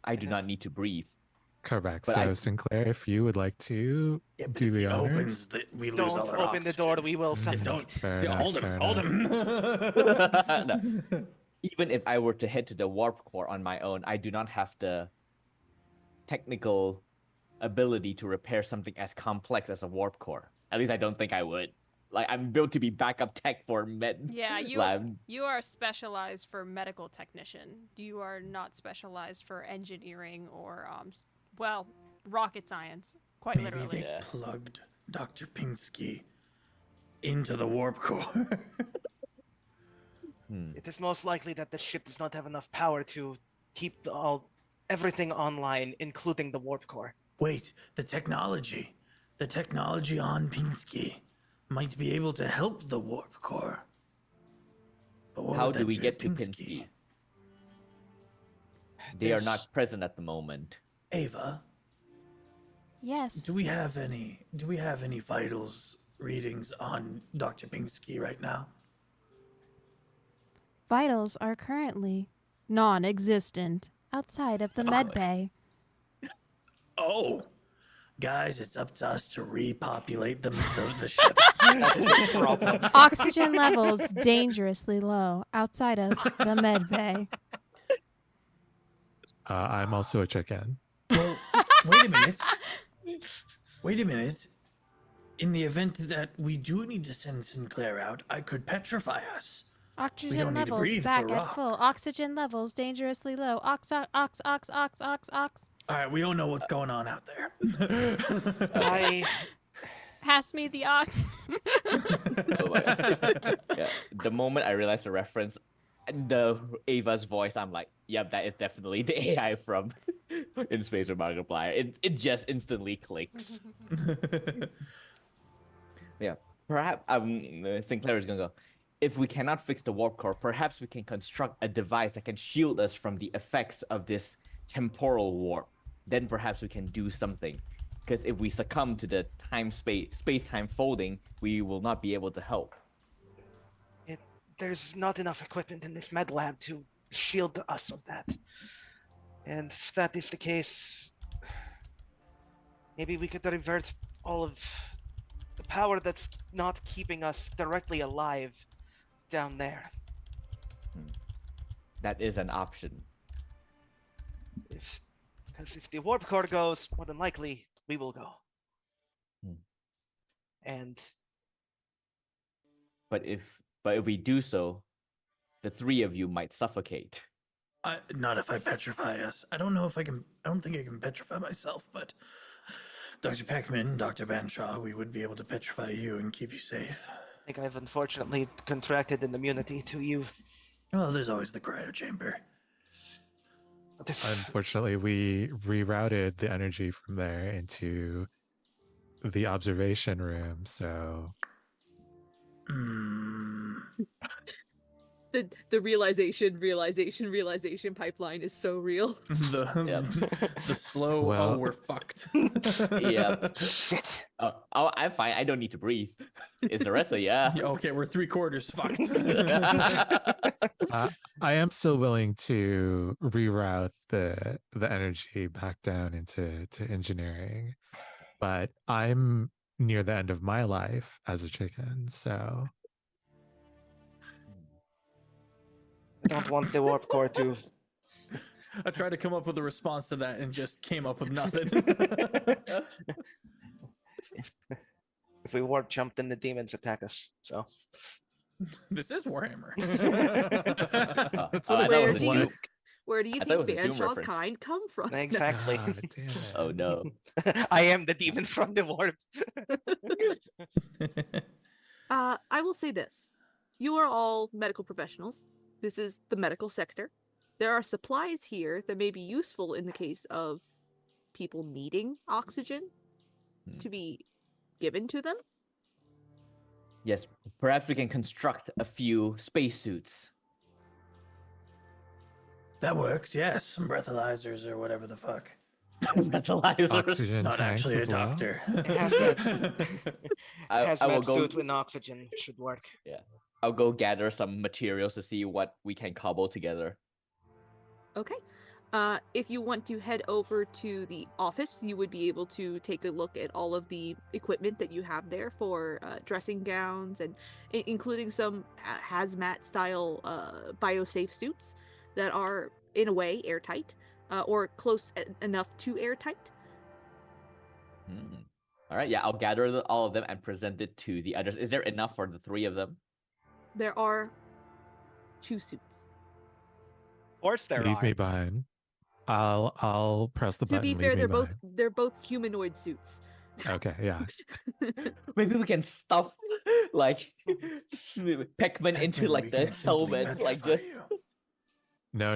I do not need to breathe. Correct. But So I- Sinclair, if you would like to Yeah, but do if the he honors. opens we lose all Don't our open the door, oxygen. we will Don't. suffocate. Fair Yeah, enough, hold fair him, hold enough. him. No. Even if I were to head to the warp core on my own, I do not have the technical ability to repair something as complex as a warp core. At least I don't think I would. Like, I'm built to be backup tech for med. Yeah, lab. you are specialized for medical technician. You are not specialized for engineering or well, rocket science. Quite Maybe literally. they plugged Dr. Pinsky into the warp core. It is most likely that the ship does not have enough power to keep everything online, including the warp core. Wait, the technology on Pinsky might be able to help the warp core. But what How would do that we do get to Pinsky? They are not There's- present at the moment. Ava, Yes. do we have any vitals readings on Dr. Pinsky right now? Vitals are currently non-existent outside of the med bay. Oh, guys, it's up to us to repopulate the ship. That is a problem. Oxygen levels dangerously low outside of the med bay. I'm also a chicken. Well, wait a minute. Wait a minute. In the event that we do need to send Sinclair out, I could petrify us. Oxygen don't need to levels breathe back for at rock. full. Oxygen levels dangerously low. Ox. All right, we don't know what's going on out there. I Pass me the ox. Oh my God. Yeah. The moment I realized the reference, the Ava's voice, I'm like, yep, that is definitely the AI from In Space with Markiplier. It just instantly clicks. Yeah. Perhaps Sinclair is gonna go. If we cannot fix the warp core, perhaps we can construct a device that can shield us from the effects of this temporal warp. Then perhaps we can do something. Because if we succumb to the space-time folding, we will not be able to help. there's not enough equipment in this med lab to shield us of that. And if that is the case, maybe we could divert all of the power that's not keeping us directly alive down there. That is an option. Because if the warp core goes, more than likely we will go. And But if we do so, the three of you might suffocate. Not if I petrify us. I don't know if I can. I don't think I can petrify myself, but Dr. Peckman, Dr. Banshaw, we would be able to petrify you and keep you safe. I think I've unfortunately contracted an immunity to you. Well, there's always the cryo chamber. Unfortunately, we rerouted the energy from there into the observation room. So The realization pipeline is so real. The slow. Well- Oh, we're fucked. Yep. Shit. Oh, I'm fine. I don't need to breathe. It's the rest of yeah. Yeah, okay, we're 3/4 fucked. I am still willing to reroute the energy back down into engineering, but I'm near the end of my life as a chicken. So I don't want the warp core to. I tried to come up with a response to that and just came up with nothing. If we warp jump, then the demons attack us. So This is Warhammer. That's I what thought it Where was a do you Doom. where do you I thought it think was a Doom Banshaw's reference. kind come from? exactly. God damn it. Oh no. I am the demon from the warp. I will say this. You are all medical professionals. This is the medical sector. There are supplies here that may be useful in the case of people needing oxygen to be given to them. Yes, perhaps we can construct a few spacesuits. That works, yes. Some breathalyzers or whatever the fuck. Breathalyzers. Oxygen Not tanks actually a as well. doctor. I will Hazmat go. suit with oxygen should work. I'll go gather some materials to see what we can cobble together. Okay. If you want to head over to the office, you would be able to take a look at all of the equipment that you have there for dressing gowns and including some hazmat style biosafe suits that are in a way airtight or close enough to airtight. All right, yeah, I'll gather all of them and present it to the others. Is there enough for the 3 of them? There are 2 suits. Of course there Leave are. me behind. I'll press the To button. be leave fair, me they're both humanoid suits. behind. Okay, yeah. Maybe we can stuff like Pac-Man into Pac-Man, like we the can simply helmet, like petrify just. you. No.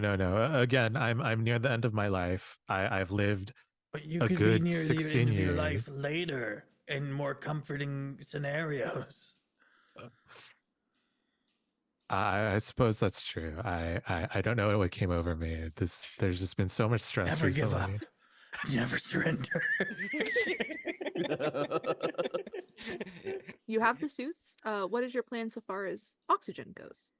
Again, I'm near the end of my life. I've lived But you a could be good near the 16 end of your life years. later in more comforting scenarios. I suppose that's true. I don't know what came over me. There's just been so much stress Never give recently. up. Never surrender. You have the suits. What is your plan so far as oxygen goes?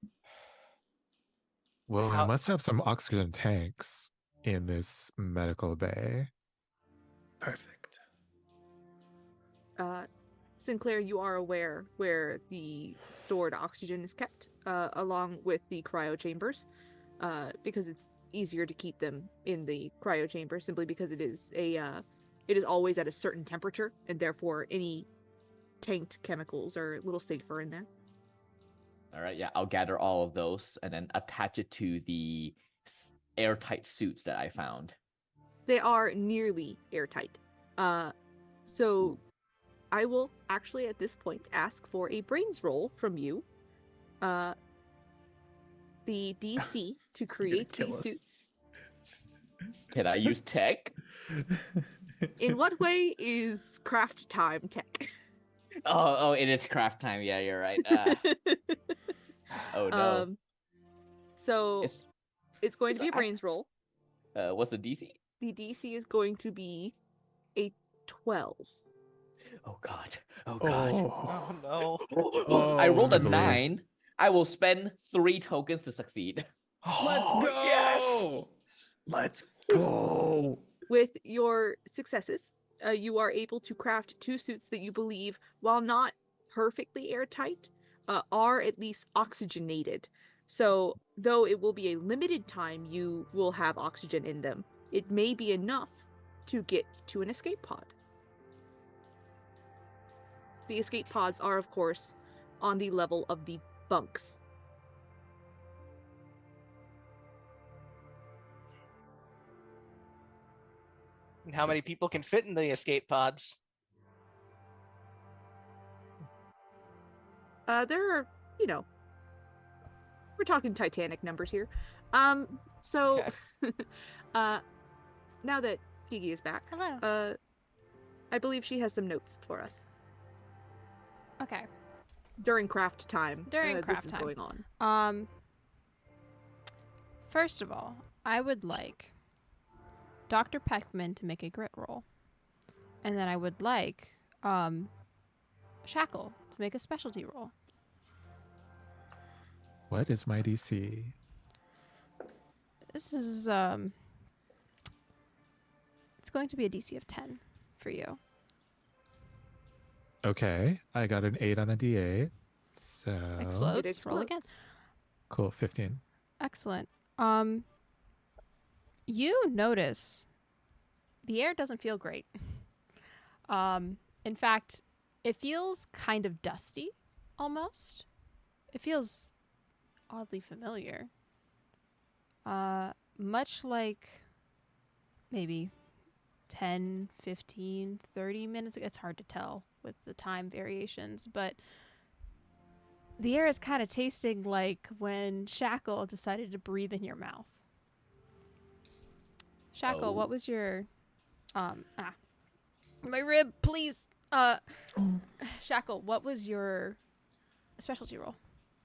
Well, we How- must have some oxygen tanks in this medical bay. Perfect. Sinclair, you are aware where the stored oxygen is kept, along with the cryo chambers, because it's easier to keep them in the cryo chamber simply because it is always at a certain temperature, and therefore any tanked chemicals are a little safer in there. All right, yeah, I'll gather all of those and then attach it to the airtight suits that I found. They are nearly airtight. So I will actually at this point ask for a brains roll from you. The DC to create kill these us. suits. Can I use tech? In what way is craft time tech? Oh, it is craft time. Yeah, you're right. Oh no. So it's going to so be a brains roll. What's the DC? The DC is going to be a 12. Oh god. Oh god. Oh no. I rolled a I believe. 9. I will spend 3 tokens to succeed. Let's go. Yes. Let's go. With your successes, you are able to craft 2 suits that you believe, while not perfectly airtight, are at least oxygenated. So, though it will be a limited time you will have oxygen in them, it may be enough to get to an escape pod. The escape pods are, of course, on the level of the bunks. And how many people can fit in the escape pods? There are, We're talking Titanic numbers here. So, now that Kiki is back, Hello. I believe she has some notes for us Okay. during craft time. During this craft is time. going on. First of all, I would like Dr. Peckman to make a grit roll. And then I would like Shackle to make a specialty roll. What is my DC? This is it's going to be a DC of 10 for you. Okay, I got an 8 on a D8. So Explodes. It Roll explodes. again. cool, 15. Excellent. You notice the air doesn't feel great. In fact, it feels kind of dusty, almost. It feels oddly familiar. Much like maybe 10, 15, 30 minutes. It's hard to tell with the time variations, but the air is kind of tasting like when Shackle decided to breathe in your mouth. Shackle, Oh. what was your my rib, please. Shackle, what was your specialty roll?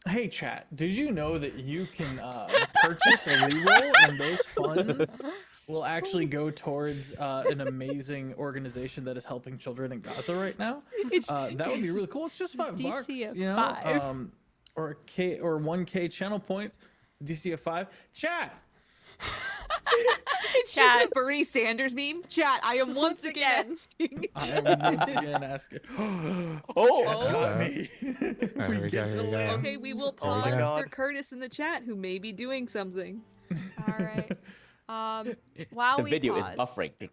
Hey chat, did you know that you can purchase a reroll and those funds will actually go towards an amazing organization that is helping children in Gaza right now? That would be really cool. It's just $5, DC of you know, 5. or K or 1K channel points. DC of 5. Chat. It's Chat. just a Bernie Sanders meme. Chat, I am once again asking. I am once again asking. Oh, Chat got me. Here we we get go, to here we go. live. Okay, we will Oh my pause for God. Curtis in the chat, who may be doing something. All right. While the we video pause, is buffering.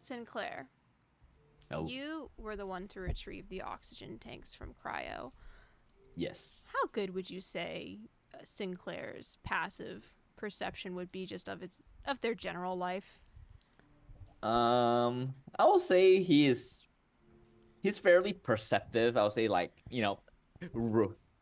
Sinclair, Oh, you were the one to retrieve the oxygen tanks from Cryo. yes. How good would you say Sinclair's passive perception would be just of their general life? I will say he's fairly perceptive. I would say like,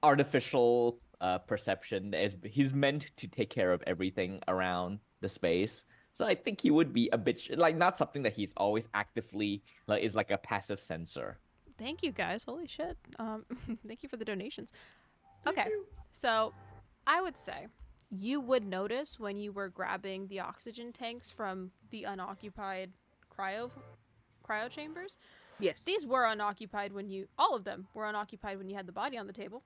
artificial perception is he's meant to take care of everything around the space. So I think he would be a bit like not something that he's always actively like is like a passive sensor. Thank you guys. Holy shit. Thank you for the donations. Okay. So, I would say you would notice when you were grabbing the oxygen tanks from the unoccupied cryo chambers. Yes. These were unoccupied all of them were unoccupied when you had the body on the table.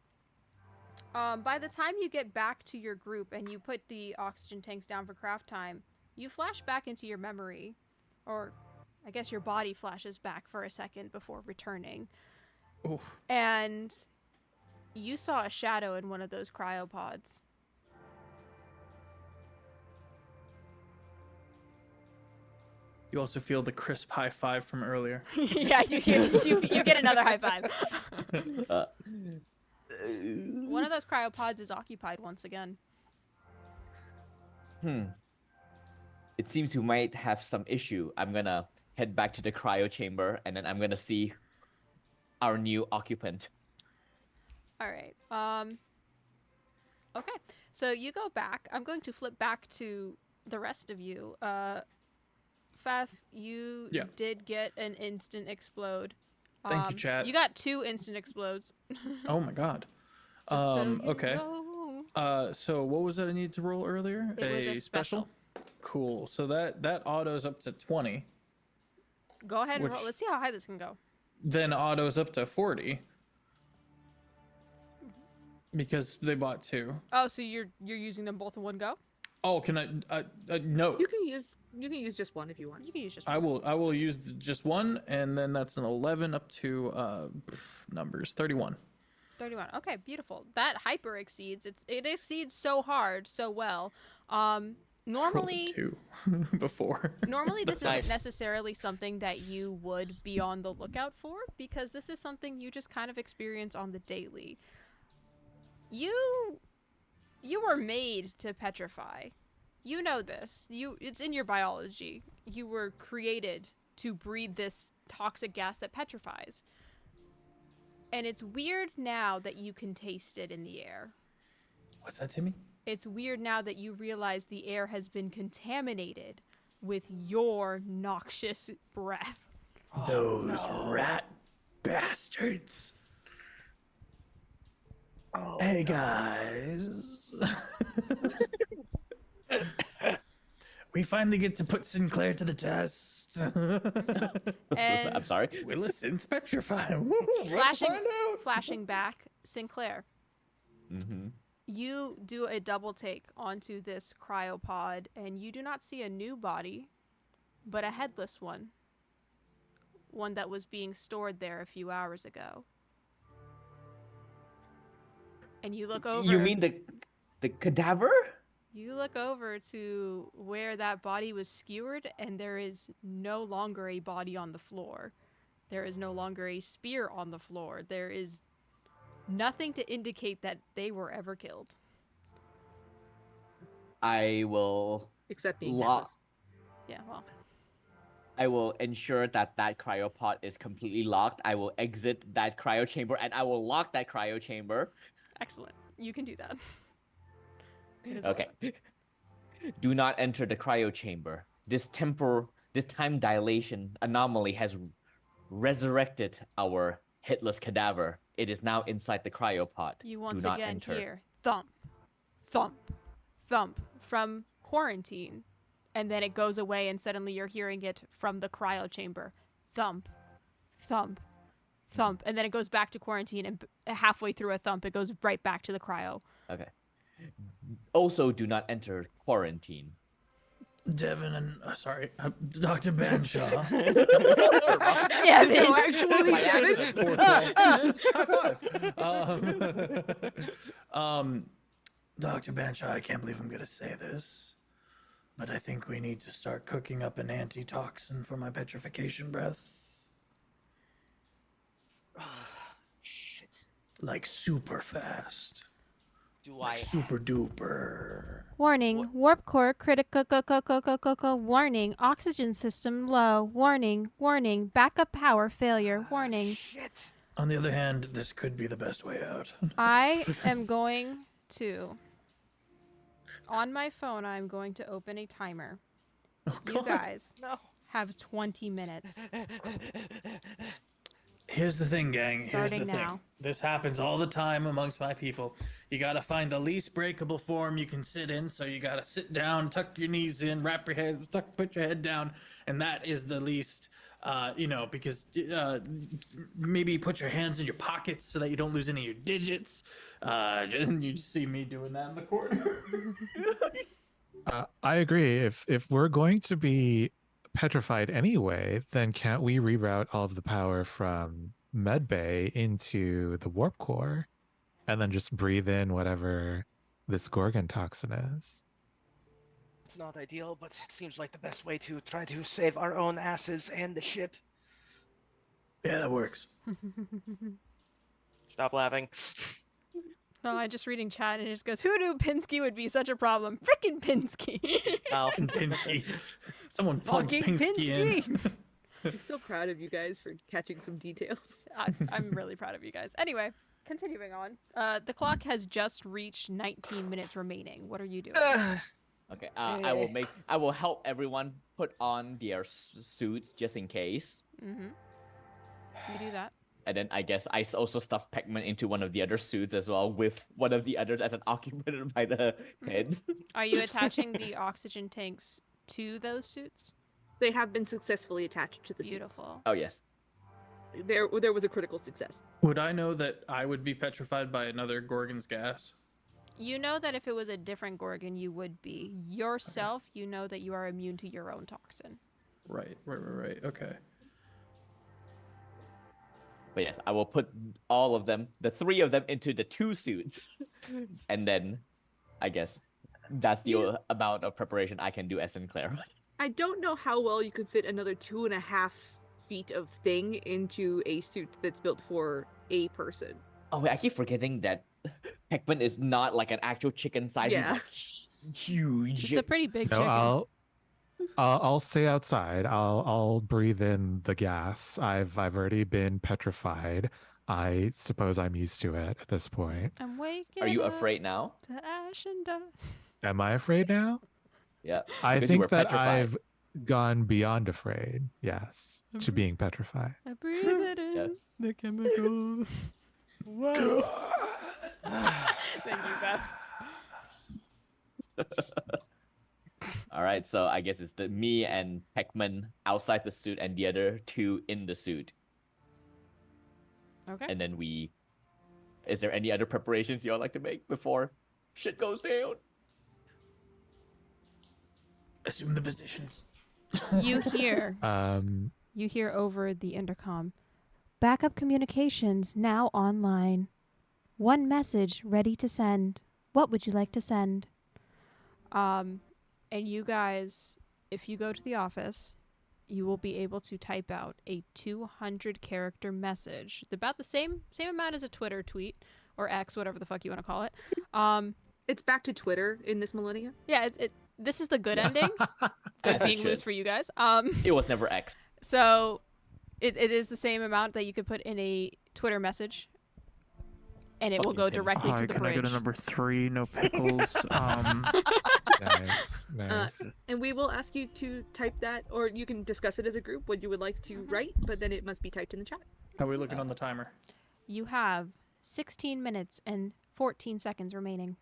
By the time you get back to your group and you put the oxygen tanks down for craft time, you flash back into your memory, or I guess your body flashes back for a second before returning. Oof. And you saw a shadow in one of those cryopods. You also feel the crisp high five from earlier. Yeah, you get another high five. Uh, One of those cryopods is occupied once again. It seems we might have some issue. I'm gonna head back to the cryo chamber and then I'm gonna see our new occupant. All right. Okay. So you go back. I'm going to flip back to the rest of you. Faf, you Yeah. did get an instant explode. Thank you, chat. You got 2 instant explodes. Oh my god. Just so you Okay. know. So what was that I needed to roll earlier? It was a special. Cool. So that autos up to 20. Go ahead and roll. Which- Let's see how high this can go. Then autos up to 40. Because they bought 2. Oh, so you're using them both in one go? Oh, can I? No. You can use just one if you want. You can use just I one. will use just one, and then that's an 11 up to numbers 31. 31. Okay, beautiful. That hyper exceeds. It exceeds so hard, so well. Normally, Rolled a 2 before. Normally, this Nice. isn't necessarily something that you would be on the lookout for, because this is something you just kind of experience on the daily. You were made to petrify. You know this. It's in your biology. You were created to breathe this toxic gas that petrifies. And it's weird now that you can taste it in the air. What's that, Timmy? It's weird now that you realize the air has been contaminated with your noxious breath. Those rat bastards. Oh, Hey guys. We finally get to put Sinclair to the test. And I'm sorry. Will a synth petrify? Woo, let's flashing, find out. flashing back, Sinclair, Mm-hmm. you do a double take onto this cryopod, and you do not see a new body, but a headless one. One that was being stored there a few hours ago. And you look over. You mean the cadaver? You look over to where that body was skewered, and there is no longer a body on the floor. There is no longer a spear on the floor. There is nothing to indicate that they were ever killed. I will Except being Lo- headless. Yeah, well, I will ensure that cryopod is completely locked. I will exit that cryo chamber and I will lock that cryo chamber. excellent. You can do that. It is Okay. allowed. Do not enter the cryo chamber. This time dilation anomaly has resurrected our hitless cadaver. It is now inside the cryopod. You once Do not again enter. hear thump, thump, thump from quarantine. And then it goes away, and suddenly you're hearing it from the cryo chamber. Thump, thump, thump. And then it goes back to quarantine, and halfway through a thump, it goes right back to the cryo. Okay. Also, do not enter quarantine. Devin and Dr. Banshaw. Yeah, man. No, actually, My Devin. accent. High five. Dr. Banshaw, I can't believe I'm gonna say this, but I think we need to start cooking up an antitoxin for my petrification breath. Shit. Like super fast. Do Like I? super duper. Warning, warp core critical, warning, oxygen system low, warning, warning, backup power failure, warning. Shit. On the other hand, this could be the best way out. I am going to, on my phone, I'm going to open a timer. Oh, You God. guys No. have 20 minutes. Here's the thing, gang. Starting Here's the now. thing. This happens all the time amongst my people. You gotta find the least breakable form you can sit in. So you gotta sit down, tuck your knees in, wrap your head, put your head down, and that is the least. Because maybe put your hands in your pockets so that you don't lose any of your digits. And you see me doing that in the corner. I agree. If we're going to be petrified anyway, then can't we reroute all of the power from medbay into the warp core and then just breathe in whatever this gorgon toxin is? It's not ideal, but it seems like the best way to try to save our own asses and the ship. Yeah, that works. Stop laughing. No, I'm just reading chat and it just goes, who knew Pinsky would be such a problem? Frickin' Pinsky. Oh. Pinsky. Someone plugged Fucking Pinsky in. I'm so proud of you guys for catching some details. I'm really proud of you guys. Anyway, continuing on. The clock has just reached 19 minutes remaining. What are you doing? Okay. I will help everyone put on their suits just in case. Mm-hmm. You do that. And then I guess I also stuff Pac-Man into one of the other suits as well, with one of the others as an occupant by the head. Are you attaching the oxygen tanks to those suits? They have been successfully attached to the suits. Beautiful. Oh yes. There was a critical success. Would I know that I would be petrified by another Gorgon's gas? You know that if it was a different Gorgon, you would be. Yourself, you know that you are immune to your own toxin. Right. Okay. But yes, I will put all of them, the three of them, into the two suits. And then I guess that's the amount of preparation I can do as Sinclair. I don't know how well you could fit another 2.5 feet of thing into a suit that's built for a person. Oh wait, I keep forgetting that Pac-Man is not like an actual chicken size. Yeah. He's like huge. It's a pretty big No, chicken. I'll stay outside. I'll breathe in the gas. I've already been petrified. I suppose I'm used to it at this point. I'm waking Are you up afraid now? to ash and dust. Am I afraid now? Yeah. I because you think were that petrified. I've gone beyond afraid, yes, to being petrified. I breathe it in, Yeah. the chemicals. Whoa. Thank you, Beth. All right, so I guess it's me and Heckman outside the suit and the other two in the suit. Okay. And then is there any other preparations y'all like to make before shit goes down? Assume the positions. You hear over the intercom. Backup communications now online. One message ready to send. What would you like to send? And you guys, if you go to the office, you will be able to type out a 200-character message, about the same amount as a Twitter tweet or X, whatever the fuck you want to call it. It's back to Twitter in this millennia. Yeah, this is the good ending. As it Being loose should. for you guys. It was never X. So it is the same amount that you could put in a Twitter message, and it will Fucking go pins. directly Hi, to the can I bridge. get a number 3? No pickles. Nice. And we will ask you to type that, or you can discuss it as a group what you would like to write, but then it must be typed in the chat. How are we looking on the timer? You have 16 minutes and 14 seconds remaining.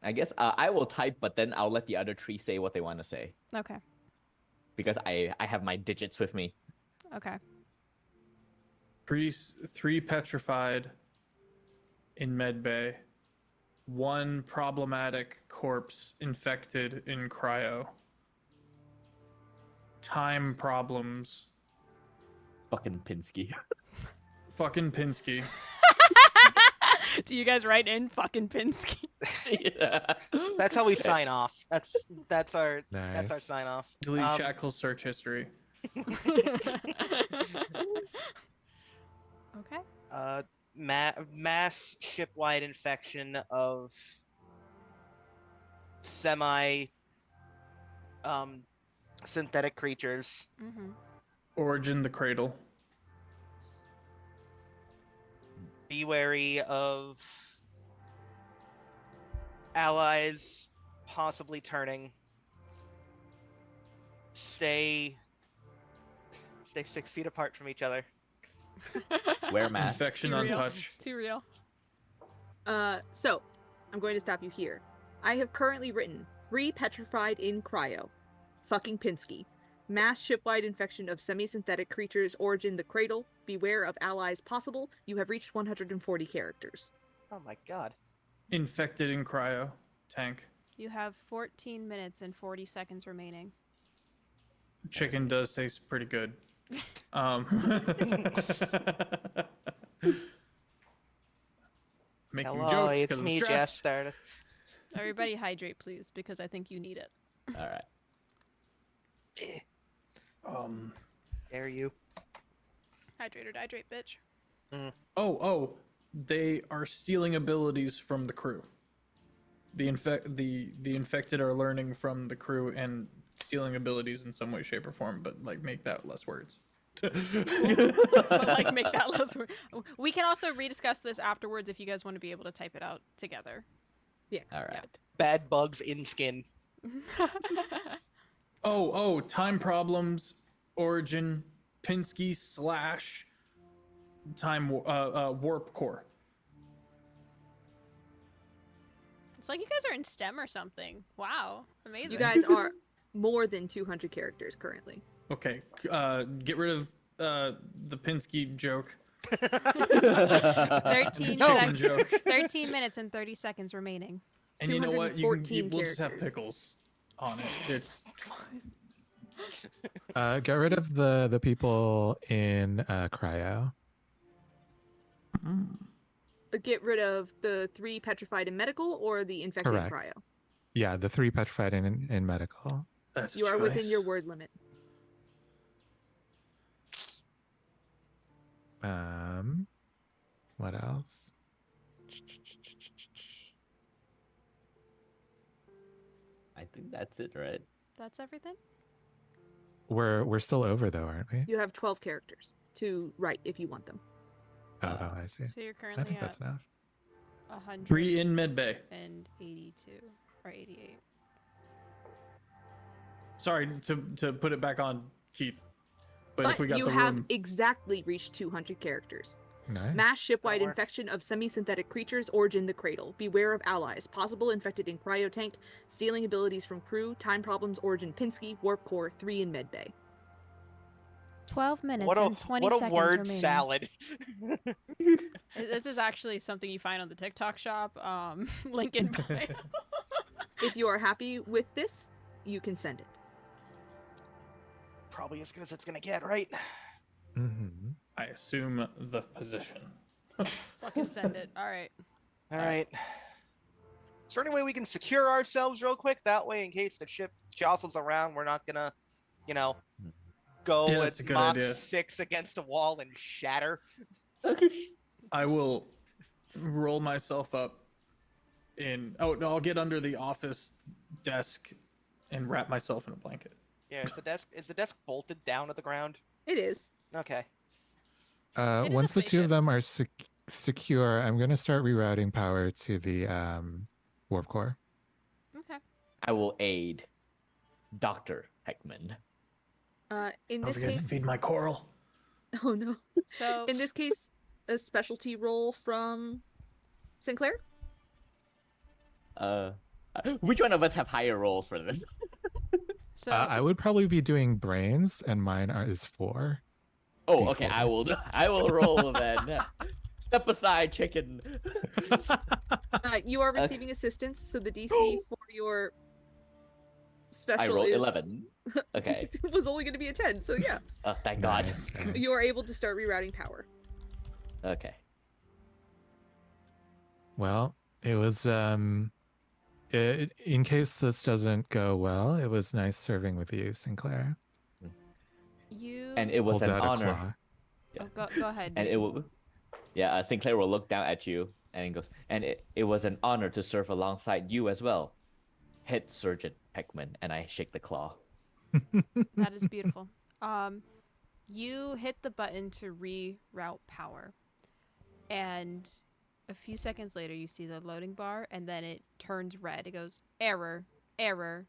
I guess I will type, but then I'll let the other three say what they want to say. Okay. Because I have my digits with me. Okay. Three petrified in med bay. One problematic corpse infected in cryo. Time problems. Fucking Pinsky. Fucking Pinsky. Do you guys write in fucking Pinsky? Yeah. That's how we sign off. That's our Nice. sign off. Delete Shackle's search history. Okay. Mass ship-wide infection of semi synthetic creatures. Mm-hmm. Origin the cradle. Be wary of allies possibly turning. Stay 6 feet apart from each other. Wear masks. Infection Too on real. touch. Too real. So I'm going to stop you here. I have currently written 3 petrified in cryo. Fucking Pinsky. Mass shipwide infection of semi-synthetic creatures. Origin the cradle. Beware of allies possible. You have reached 140 characters. Oh my god. Infected in cryo. Tank. You have 14 minutes and 40 seconds remaining. Chicken does taste pretty good. Making Hello, jokes it's 'cause of me, stress. Jester. Everybody hydrate, please, because I think you need it. All right. Dare you? Hydrate or dihydrate, bitch. Oh, they are stealing abilities from the crew. The infected are learning from the crew and stealing abilities in some way, shape, or form. But like, make that less words. But like, make that less word. We can also rediscuss this afterwards if you guys want to be able to type it out together. All right. Bad bugs in skin. Oh, time problems, origin, Pinsky / time warp core. It's like you guys are in STEM or something. Wow, amazing. You guys are more than 200 characters currently. Okay, get rid of the Pinsky joke. 13 No. seconds. Joke. 13 minutes and 30 seconds remaining. And you know what? We'll just have 214 pickles on it. It's fine. Get rid of the people in cryo. Get rid of the 3 petrified in medical or the infected in Correct. cryo. Yeah, the 3 petrified in medical. That's a You are within choice. your word limit. What else? I think that's it, right? That's everything? We're still over though, aren't we? You have 12 characters to write if you want them. Oh, I see. So you're I currently think at that's enough. 3 in med bay. 182 or 88. Sorry to put it back on Keith, but if we got you the have room, exactly reached 200 characters. Nice. Mass shipwide That'll work. infection of semi-synthetic creatures, origin the cradle. Beware of allies. Possible infected in cryotank. Stealing abilities from crew. Time problems, origin Pinsky. Warp core, 3 in medbay. 12 minutes What a and 20 what a seconds word remaining. salad. This is actually something you find on the TikTok shop. Link in bio. If you are happy with this, you can send it. Probably as good as it's gonna get, right? Mm-hmm. I assume the position. Fucking send it. All right. All right. Is there any way we can secure ourselves real quick? That way, in case the ship jostles around, we're not gonna, go Yeah, that's a at good Mach idea. 6 against a wall and shatter. I will roll myself up in. Oh no, I'll get under the office desk and wrap myself in a blanket. Yeah, is the desk bolted down to the ground? It is. Okay. It is a Once the two spaceship. of them are secure, I'm going to start rerouting power to the warp core. Okay. I will aid Dr. In Heckman. Don't this forget to case, feed my coral. oh no. So In this case, a specialty roll from Sinclair. Which one of us have higher rolls for this? so I would probably be doing brains, and mine is 4. Oh, okay. D4. I will roll then. Step aside, chicken. You are receiving assistance, so the DC for your special I rolled is 11. Okay. it was only going to be a 10, so yeah. Thank God. Nice, nice. You are able to start rerouting power. Okay. Well, it was in case this doesn't go well, it was nice serving with you, Sinclair. you And it was Holds an out a honor. claw. go ahead. And Nikki. it will. Yeah, Sinclair will look down at you and he goes, and it was an honor to serve alongside you as well, Head Surgeon Peckman. And I shake the claw. That is beautiful. You hit the button to reroute power, and a few seconds later, you see the loading bar, and then it turns red. It goes, error, error,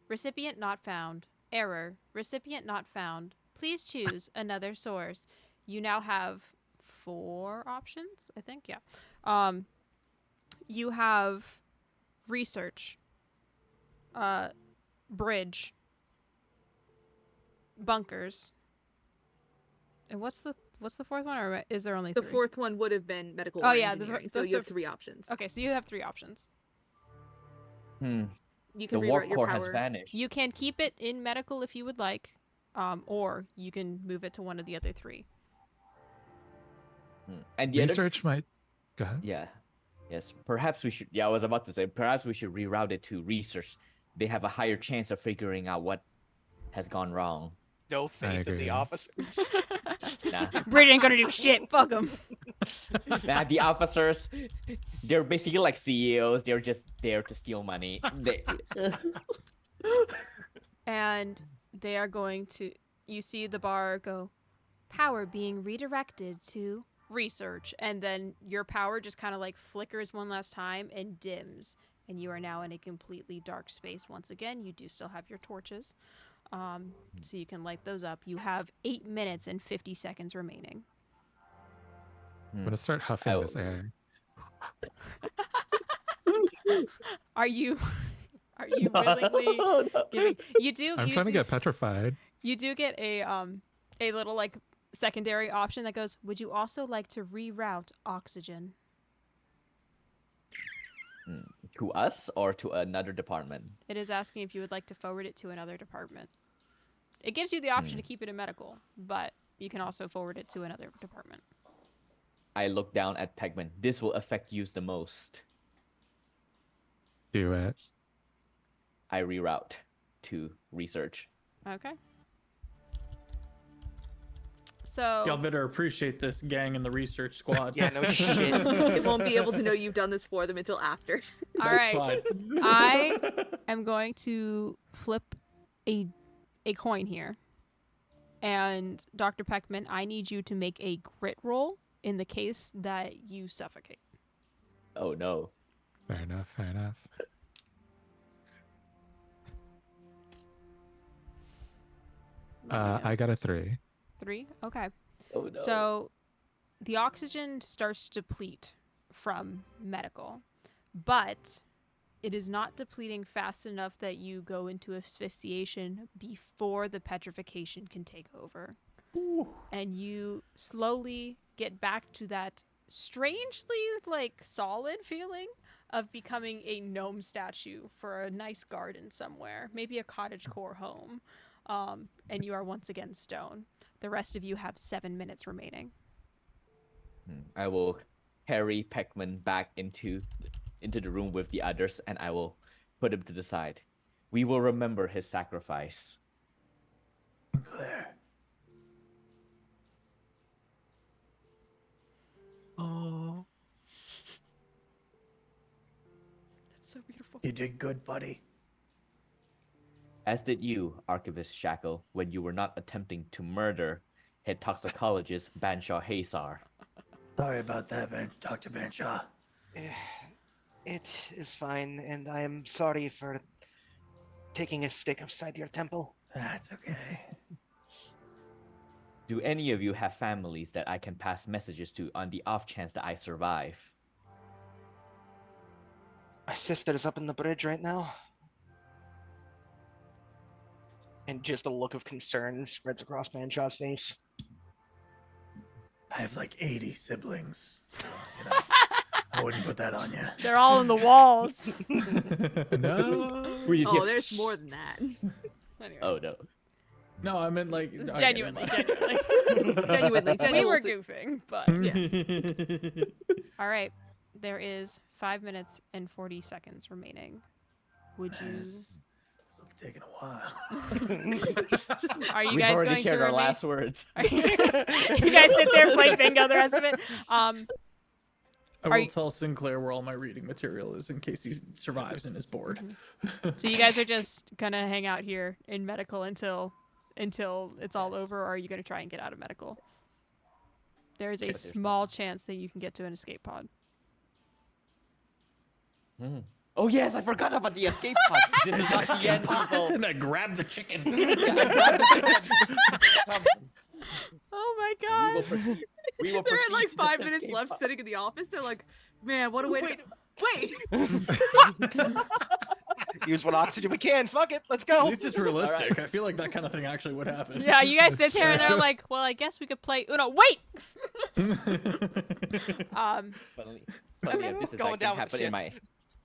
recipient not found, error, recipient not found. Please choose another source. You now have 4 options, I think. Yeah. You have research, bridge, bunkers, and what's the 4th one, or is there only 3? The 4th one would have been medical Oh, or yeah, engineering, so you have 3 options. Okay, so you have 3 options. You The can warp reroute your core power. has vanished. You can keep it in medical if you would like, or you can move it to one of the other 3. And the other. Research might. Go ahead. Yeah. Yes. Perhaps we should. Yeah, I was about to say. Perhaps we should reroute it to research. They have a higher chance of figuring out what has gone wrong. No faith in agree. the officers. Nah. Bridge ain't gonna do shit. Fuck them. Nah, the officers, they're basically like CEOs. They're just there to steal money. And they are going to. You see the bar go, power being redirected to research, and then your power just kind of like flickers one last time and dims, and you are now in a completely dark space once again. You do still have your torches, so you can light those up. You have 8 minutes and 50 seconds remaining. I'm gonna start huffing I this air. Are you willingly No. giving? You do. I'm you trying to do- get petrified. You do get a little like secondary option that goes, would you also like to reroute oxygen? To us or to another department? It is asking if you would like to forward it to another department. It gives you the option to keep it in medical, but you can also forward it to another department. I look down at Pegman. This will affect you the most. Do it. I reroute to research. Okay. So Y'all better appreciate this gang in the research squad. Yeah, no shit. It won't be able to know you've done this for them until after. all That's right. fine. I am going to flip a coin here. And Dr. Peckman, I need you to make a grit roll in the case that you suffocate. Oh no. Fair enough. Fair enough. I got a 3. 3? Okay. Oh no. So the oxygen starts to deplete from medical, but it is not depleting fast enough that you go into asphyxiation before the petrification can take over. Ooh. And you slowly get back to that strangely like solid feeling of becoming a gnome statue for a nice garden somewhere, maybe a cottagecore home, and you are once again stone. The rest of you have 7 minutes remaining. I will carry Peckman back into the room with the others, and I will put him to the side. We will remember his sacrifice. Claire. Oh. That's so beautiful. You did good, buddy. As did you, Archivist Shackle, when you were not attempting to murder head toxicologist Banshaw Haysar. Sorry about that, Dr. Banshaw. It is fine, and I am sorry for taking a stick outside your temple. That's okay. Do any of you have families that I can pass messages to on the off chance that I survive? My sister is up in the bridge right now. And just a look of concern spreads across Banshaw's face. I have like 80 siblings, so, I wouldn't put that on you. They're all in the walls. No. We just Oh, hear- there's more than that. Anyway. Oh no. No, I meant like... Genuinely. Genuinely, We were genuinely. goofing, but all right. There is 5 minutes and 40 seconds remaining. Would you? It's taking a while. Are you We've guys already going to shared our remain? last words. Are you guys sit there, play bingo the rest of it. I Are will you- tell Sinclair where all my reading material is in case he survives and is bored. So you guys are just gonna hang out here in medical until it's all over, or are you gonna try and get out of medical? There is a Yes, there's small chance that you can get to an escape pod. Oh yes, I forgot about the escape pod. This is not the end, people. And I grabbed the chicken. Yeah, I grabbed the chicken. Come. Oh my We will god! proceed. We will There are proceed like to the 5 minutes escape left pod. sitting in the office. They're like, man, what a way to Wait. go. Wait! Use what oxygen we can. Fuck it. Let's At go. least it's realistic. I feel like that kind of thing actually would happen. Yeah, you guys sit That's there and they're true. like, "Well, I guess we could play Uno." Wait. Funnily Okay. enough, this is Going like down with happened the in my ship.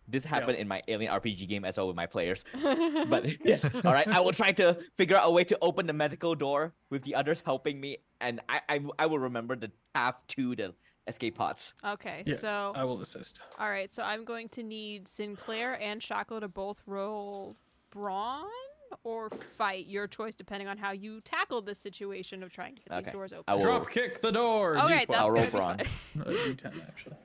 this happened in my alien RPG game as well with my players. But yes, all right. I will try to figure out a way to open the medical door with the others helping me, and I will remember the path to the escape pods. Okay, Yeah, so I will assist. all right, so I'm going to need Sinclair and Shackle to both roll brawn or fight, your choice, depending on how you tackle this situation of trying to get these Okay. doors open. I will. Drop kick the door. Okay, D12. that's I'll roll gonna be brawn. fun. D10 actually.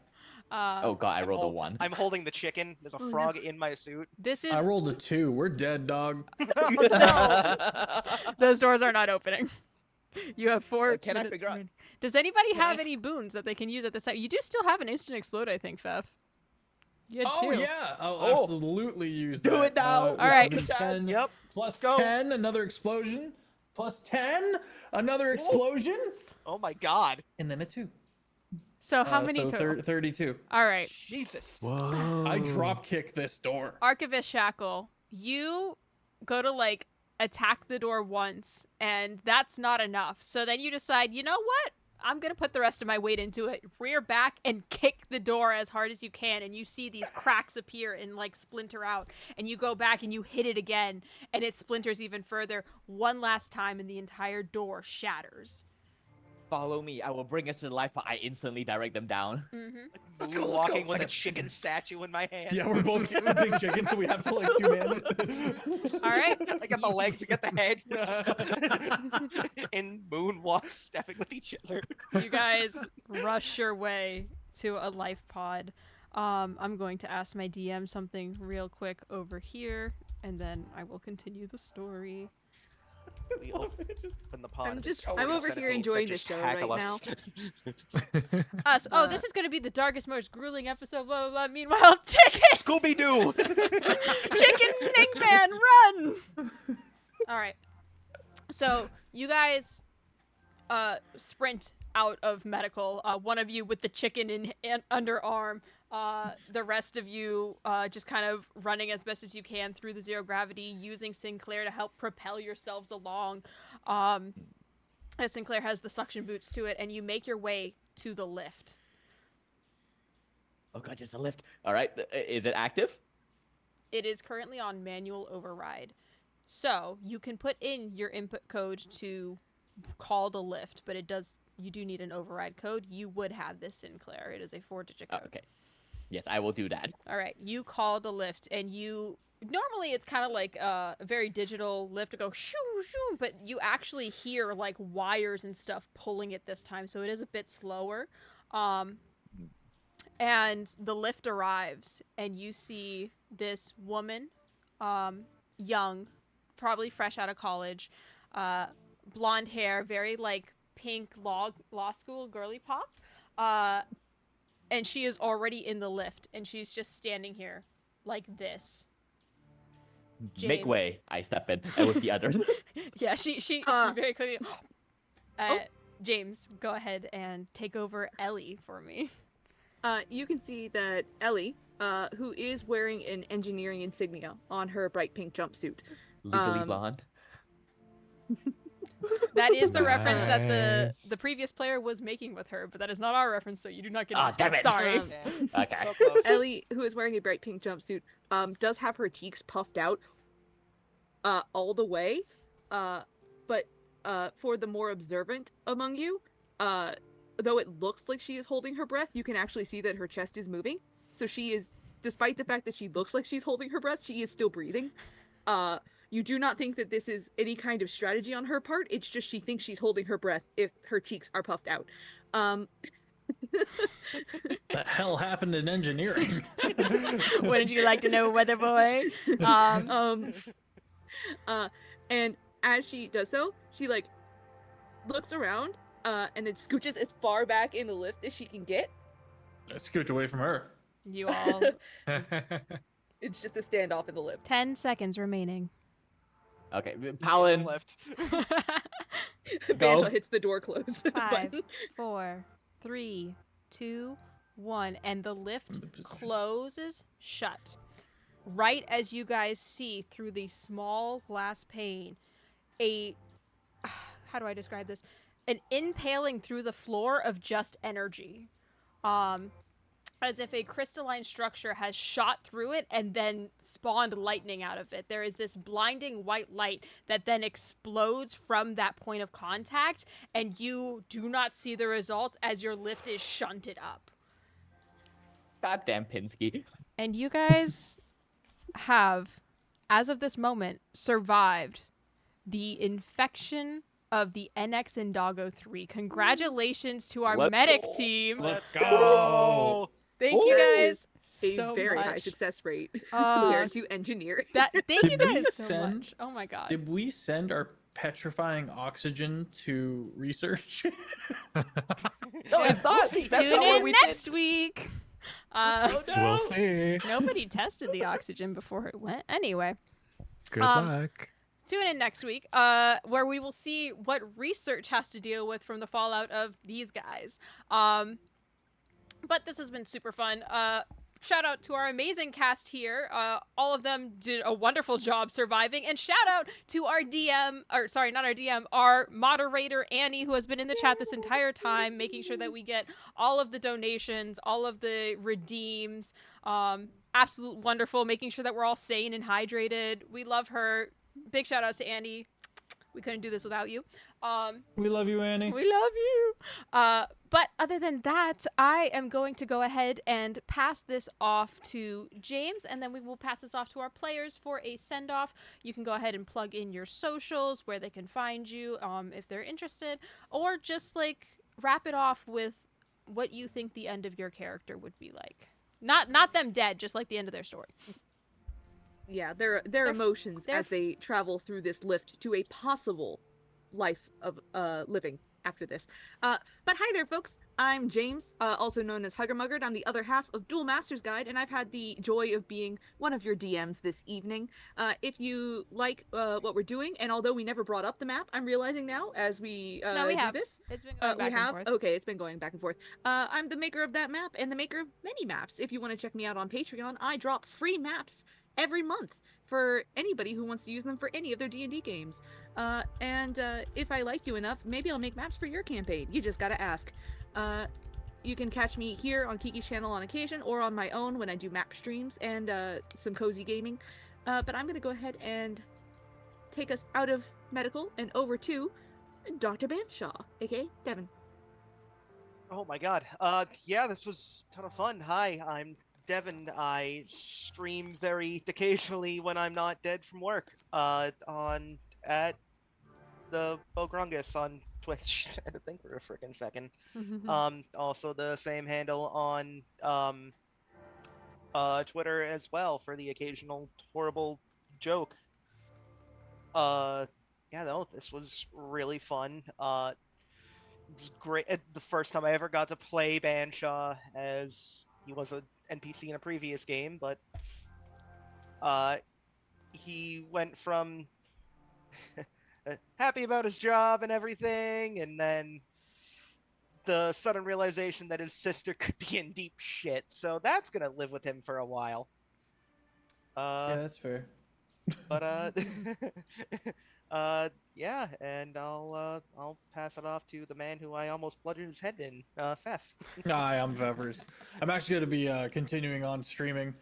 Oh god, I rolled a 1. I'm holding the chicken. There's a Oh, no. frog in my suit. This is I rolled a 2. We're dead, dog. Oh, no. those doors are not opening. You have 4 Can I minutes figure out- remaining. Does anybody Can have I- any boons that they can use at this time? You do still have an instant explode, I think, Fef. You had Oh 2. yeah, I'll Oh. absolutely use Do that. it now. All right. 10, Yep. plus Go. 10, another explosion. Plus 10, another explosion. Oh my god. And then a 2. So how many so total? 32. All right. Jesus. Whoa. I drop kick this door. Archivist Shackle, you go to like attack the door once, and that's not enough. So then you decide, you know what? I'm gonna put the rest of my weight into it. Rear back and kick the door as hard as you can, and you see these cracks appear and like splinter out. And you go back and you hit it again, and it splinters even further. One last time, and the entire door shatters. Follow me. I will bring us to life, but I instantly direct them down. Let's go, let's Walking go. with I a got chicken statue in my hands. Yeah, we're both getting a big chicken, so we have to like 2 man. All right. I got the legs, you got the head. And moonwalk stepping with each other. You guys rush your way to a life pod. I'm going to ask my DM something real quick over here, and then I will continue the story. We open the pod. I'm and this just- I'm 40 over here centipedes enjoying that this just show tackle right us. This is going to be the darkest, most grueling episode, blah, blah, blah. Meanwhile, chicken! Scooby Doo. Chicken Snake Man, run! All right. So, you guys sprint out of medical. One of you with the chicken in underarm. The rest of you just kind of running as best as you can through the zero gravity, using Sinclair to help propel yourselves along. As Sinclair has the suction boots to it, and you make your way to the lift. Oh god, there's a lift. All right, is it active? It is currently on manual override. So you can put in your input code to call the lift, but you do need an override code. You would have this, Sinclair. It is a 4-digit code. Okay. Yes, I will do that. All right, you call the lift, and normally it's kind of like a very digital lift to go shoo shoo, but you actually hear like wires and stuff pulling it this time, so it is a bit slower. And the lift arrives, and you see this woman, young, probably fresh out of college, blonde hair, very like pink law school girly pop, and she is already in the lift, and she's just standing here like this. Make James. way. I step in, and with the other. Yeah, she very quickly. James, go ahead and take over Ellie for me. You can see that Ellie, who is wearing an engineering insignia on her bright pink jumpsuit. Legally blonde. That is the reference that Nice. the previous player was making with her, but that is not our reference, so you do not get Ah, it. damn it. Sorry. Damn, Okay. so close. Ellie, who is wearing a bright pink jumpsuit, does have her cheeks puffed out all the way. But for the more observant among you, though it looks like she is holding her breath, you can actually see that her chest is moving. So she is, despite the fact that she looks like she's holding her breath, she is still breathing. You do not think that this is any kind of strategy on her part. It's just she thinks she's holding her breath if her cheeks are puffed out. The hell happened in engineering? Wouldn't you like to know, Weather Boy? And as she does so, she like looks around, and then scooches as far back in the lift as she can get. Scooch away from her. You all. It's just a standoff in the lift. 10 seconds remaining. Okay, Palin. Left. Banjo hits the door close 5, button. 4, 3, 2, 1, and the lift closes shut. Right as you guys see through the small glass pane, how do I describe this? An impaling through the floor of just energy. As if a crystalline structure has shot through it and then spawned lightning out of it. There is this blinding white light that then explodes from that point of contact, and you do not see the results as your lift is shunted up. Goddamn Pinsky. And you guys have, as of this moment, survived the infection of the NX Indago 3. Congratulations to our Let's medic go. team. Let's go. Thank you guys A so very high much. success rate Uh, compared to engineering. Thank you Did we guys so send- much. Oh my god. Did we send our petrifying oxygen to research? No, it's not. That's Tune not what in we next week. We'll see. Nobody tested the oxygen before it went. Anyway, Good Um, luck. tune in next week, where we will see what research has to deal with from the fallout of these guys. But this has been super fun. Shout out to our amazing cast here. All of them did a wonderful job surviving. And shout out to our DM, or sorry, not our DM, our moderator, Annie, who has been in the chat this entire time, making sure that we get all of the donations, all of the redeems. Absolute wonderful, making sure that we're all sane and hydrated. We love her. Big shout outs to Annie. We couldn't do this without you. We love you, Annie. We love you. But other than that, I am going to go ahead and pass this off to James, and then we will pass this off to our players for a send-off. You can go ahead and plug in your socials, where they can find you, if they're interested, or just like wrap it off with what you think the end of your character would be like. Not them dead, just like the end of their story. yeah, their They're- emotions they're- as they travel through this lift to a possible life of living after this. But hi there, folks. I'm James, also known as Hugger Muggard. I'm the other half of Dual Masters Guide, and I've had the joy of being one of your DMs this evening. If you like what we're doing, and although we never brought up the map, I'm realizing now as we No, we do have. this, It's been going back we and have. forth. Okay, it's been going back and forth. I'm the maker of that map and the maker of many maps. If you want to check me out on Patreon, I drop free maps every month for anybody who wants to use them for any of their D&D games. And if I like you enough, maybe I'll make maps for your campaign. You just gotta ask. You can catch me here on Kiki's channel on occasion, or on my own when I do map streams and some cozy gaming. But I'm gonna go ahead and take us out of medical and over to Dr. Banshaw, aka Devin. Oh my god. Yeah, this was a ton of fun. Hi, I'm Devin. I stream very occasionally when I'm not dead from work. On at the Bogrungus on Twitch. I had to think for a freaking second. Also the same handle on Twitter as well for the occasional horrible joke. Yeah, no, this was really fun. It was great. The first time I ever got to play Banshaw, as he was an NPC in a previous game, but he went from happy about his job and everything, and then the sudden realization that his sister could be in deep shit. So that's gonna live with him for a while. Yeah, that's fair. But yeah, and I'll pass it off to the man who I almost bludgeoned his head in, Fef. Hi, I'm Vevers. I'm actually going to be continuing on streaming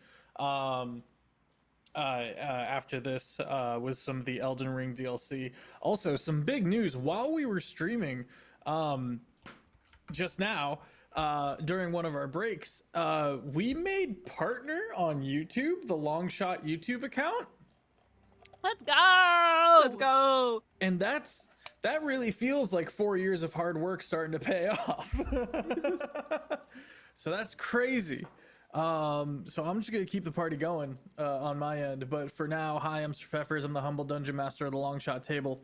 after this with some of the Elden Ring DLC. Also, some big news while we were streaming just now during one of our breaks. We made partner on YouTube, the Longshot YouTube account. Let's go! Let's go! And that really feels like 4 years of hard work starting to pay off. So that's crazy. So I'm just gonna keep the party going on my end. But for now, hi, I'm Sir Pfeffers. I'm the humble dungeon master of the long shot table.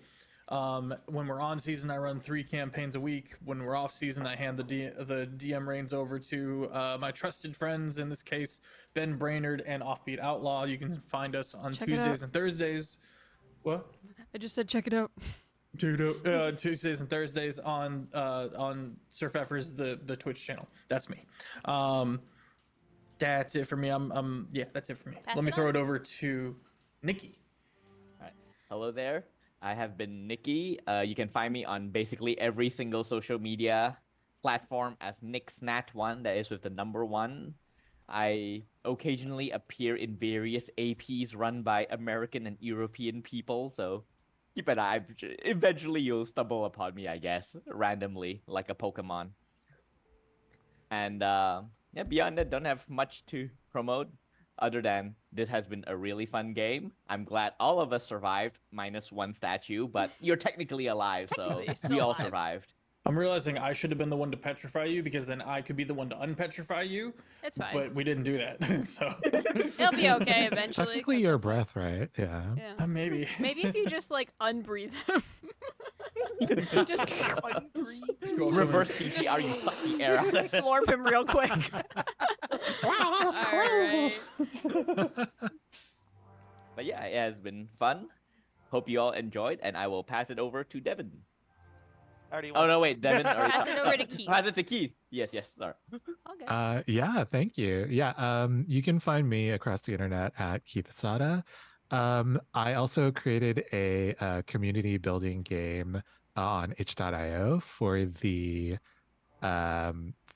When we're on season, I run 3 campaigns a week. When we're off season, I hand the DM reins over to my trusted friends. In this case, Ben Brainerd and Offbeat Outlaw. You can find us on Check it Tuesdays out. and Thursdays. What? I just said check it out. Tuesdays and Thursdays on Sir Pfeffers, the Twitch channel. That's me. That's it for me. Yeah, that's it for me. Pass Let me it throw on. it over to Nikki. All right. Hello there. I have been Nikki. You can find me on basically every single social media platform as NickSnat1, that is with the number 1. I occasionally appear in various APs run by American and European people, so keep an eye. Eventually you'll stumble upon me, I guess, randomly, like a Pokemon. And yeah, beyond that, don't have much to promote other than this has been a really fun game. I'm glad all of us survived, minus one statue, but you're technically alive, so Technically, still we all alive. survived. I'm realizing I should have been the one to petrify you because then I could be the one to unpetrify you. It's fine. But we didn't do that. So It'll be okay eventually. Technically, at your some point. breath, right? Yeah. Yeah. maybe. Maybe if you just like unbreathe him. just Unbreathed. Go up Reverse to CPR, you suck the air out. slurp him real quick. Wow, that was All right. But yeah, it has been fun. Hope you all enjoyed, and I will pass it over to Devin. Already Oh won. no, wait, Devin. Pass it over to Keith. Pass it to Keith. Yes, sorry. Okay. Yeah, thank you. Yeah, you can find me across the internet at Keith Asada. I also created a community building game on itch.io for the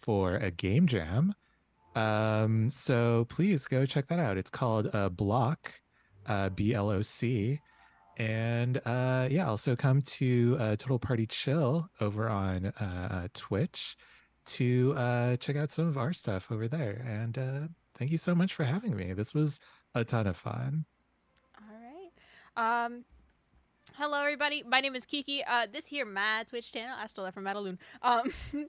for a game jam. So please go check that out. It's called Block, BLOC. And yeah, also come to Total Party Chill over on Twitch to check out some of our stuff over there. And thank you so much for having me. This was a ton of fun. All right. Hello, everybody. My name is Kiki. This here my Twitch channel. I stole that from Madaloon.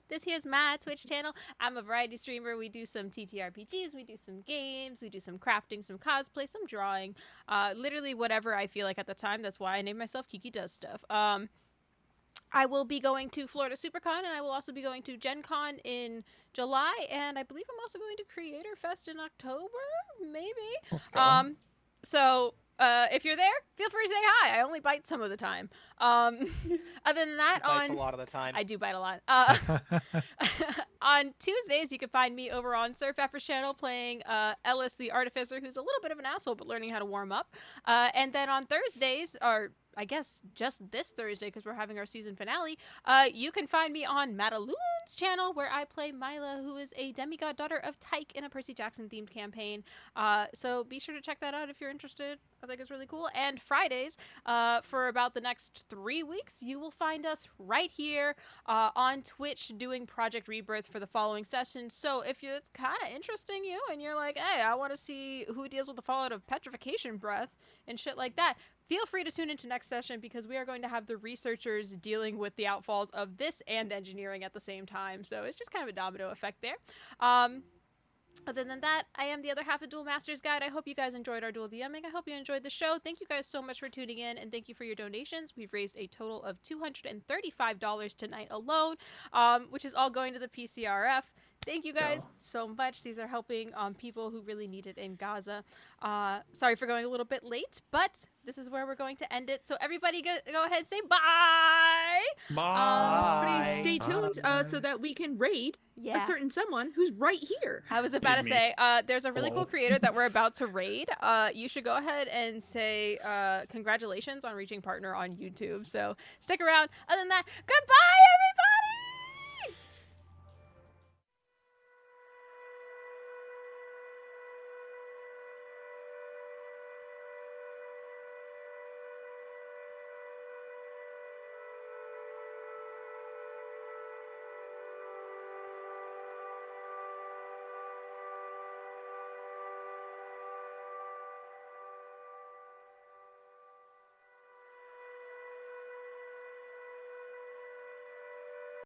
This here's my Twitch channel. I'm a variety streamer. We do some TTRPGs. We do some games. We do some crafting, some cosplay, some drawing. Literally whatever I feel like at the time. That's why I named myself Kiki Does Stuff. I will be going to Florida SuperCon, and I will also be going to Gen Con in July, and I believe I'm also going to Creator Fest in October, maybe. Let's go. So if you're there, feel free to say hi. I only bite some of the time. Other than that, She bites on a lot of the time. I do bite a lot. On Tuesdays, you can find me over on Surf Effort's channel playing Ellis the Artificer, who's a little bit of an asshole but learning how to warm up. And then on Thursdays, or I guess just this Thursday because we're having our season finale, you can find me on Madaloon's channel where I play Mila, who is a demigod daughter of Tyke in a Percy Jackson themed campaign. So be sure to check that out if you're interested. I think it's really cool. And Fridays, for about the next 3 weeks, you will find us right here on Twitch doing Project Rebirth for the following session. So if it's kind of interesting you and you're like, hey, I want to see who deals with the fallout of petrification breath and shit like that, feel free to tune into next session because we are going to have the researchers dealing with the outfalls of this and engineering at the same time. So it's just kind of a domino effect there. Other than that, I am the other half of DualMastersGuide. I hope you guys enjoyed our dual DMing. I hope you enjoyed the show. Thank you guys so much for tuning in, and thank you for your donations. We've raised a total of $235 tonight alone, which is all going to the PCRF. Thank you guys so much. These are helping people who really need it in Gaza. Sorry for going a little bit late, but this is where we're going to end it. So everybody go ahead and say bye. Please stay Bye. tuned so that we can raid Yeah. a certain someone who's right here. I was about to Me. say, there's a really Hello. cool creator that we're about to raid. You should go ahead and say congratulations on reaching partner on YouTube. So stick around. Other than that, goodbye, everybody!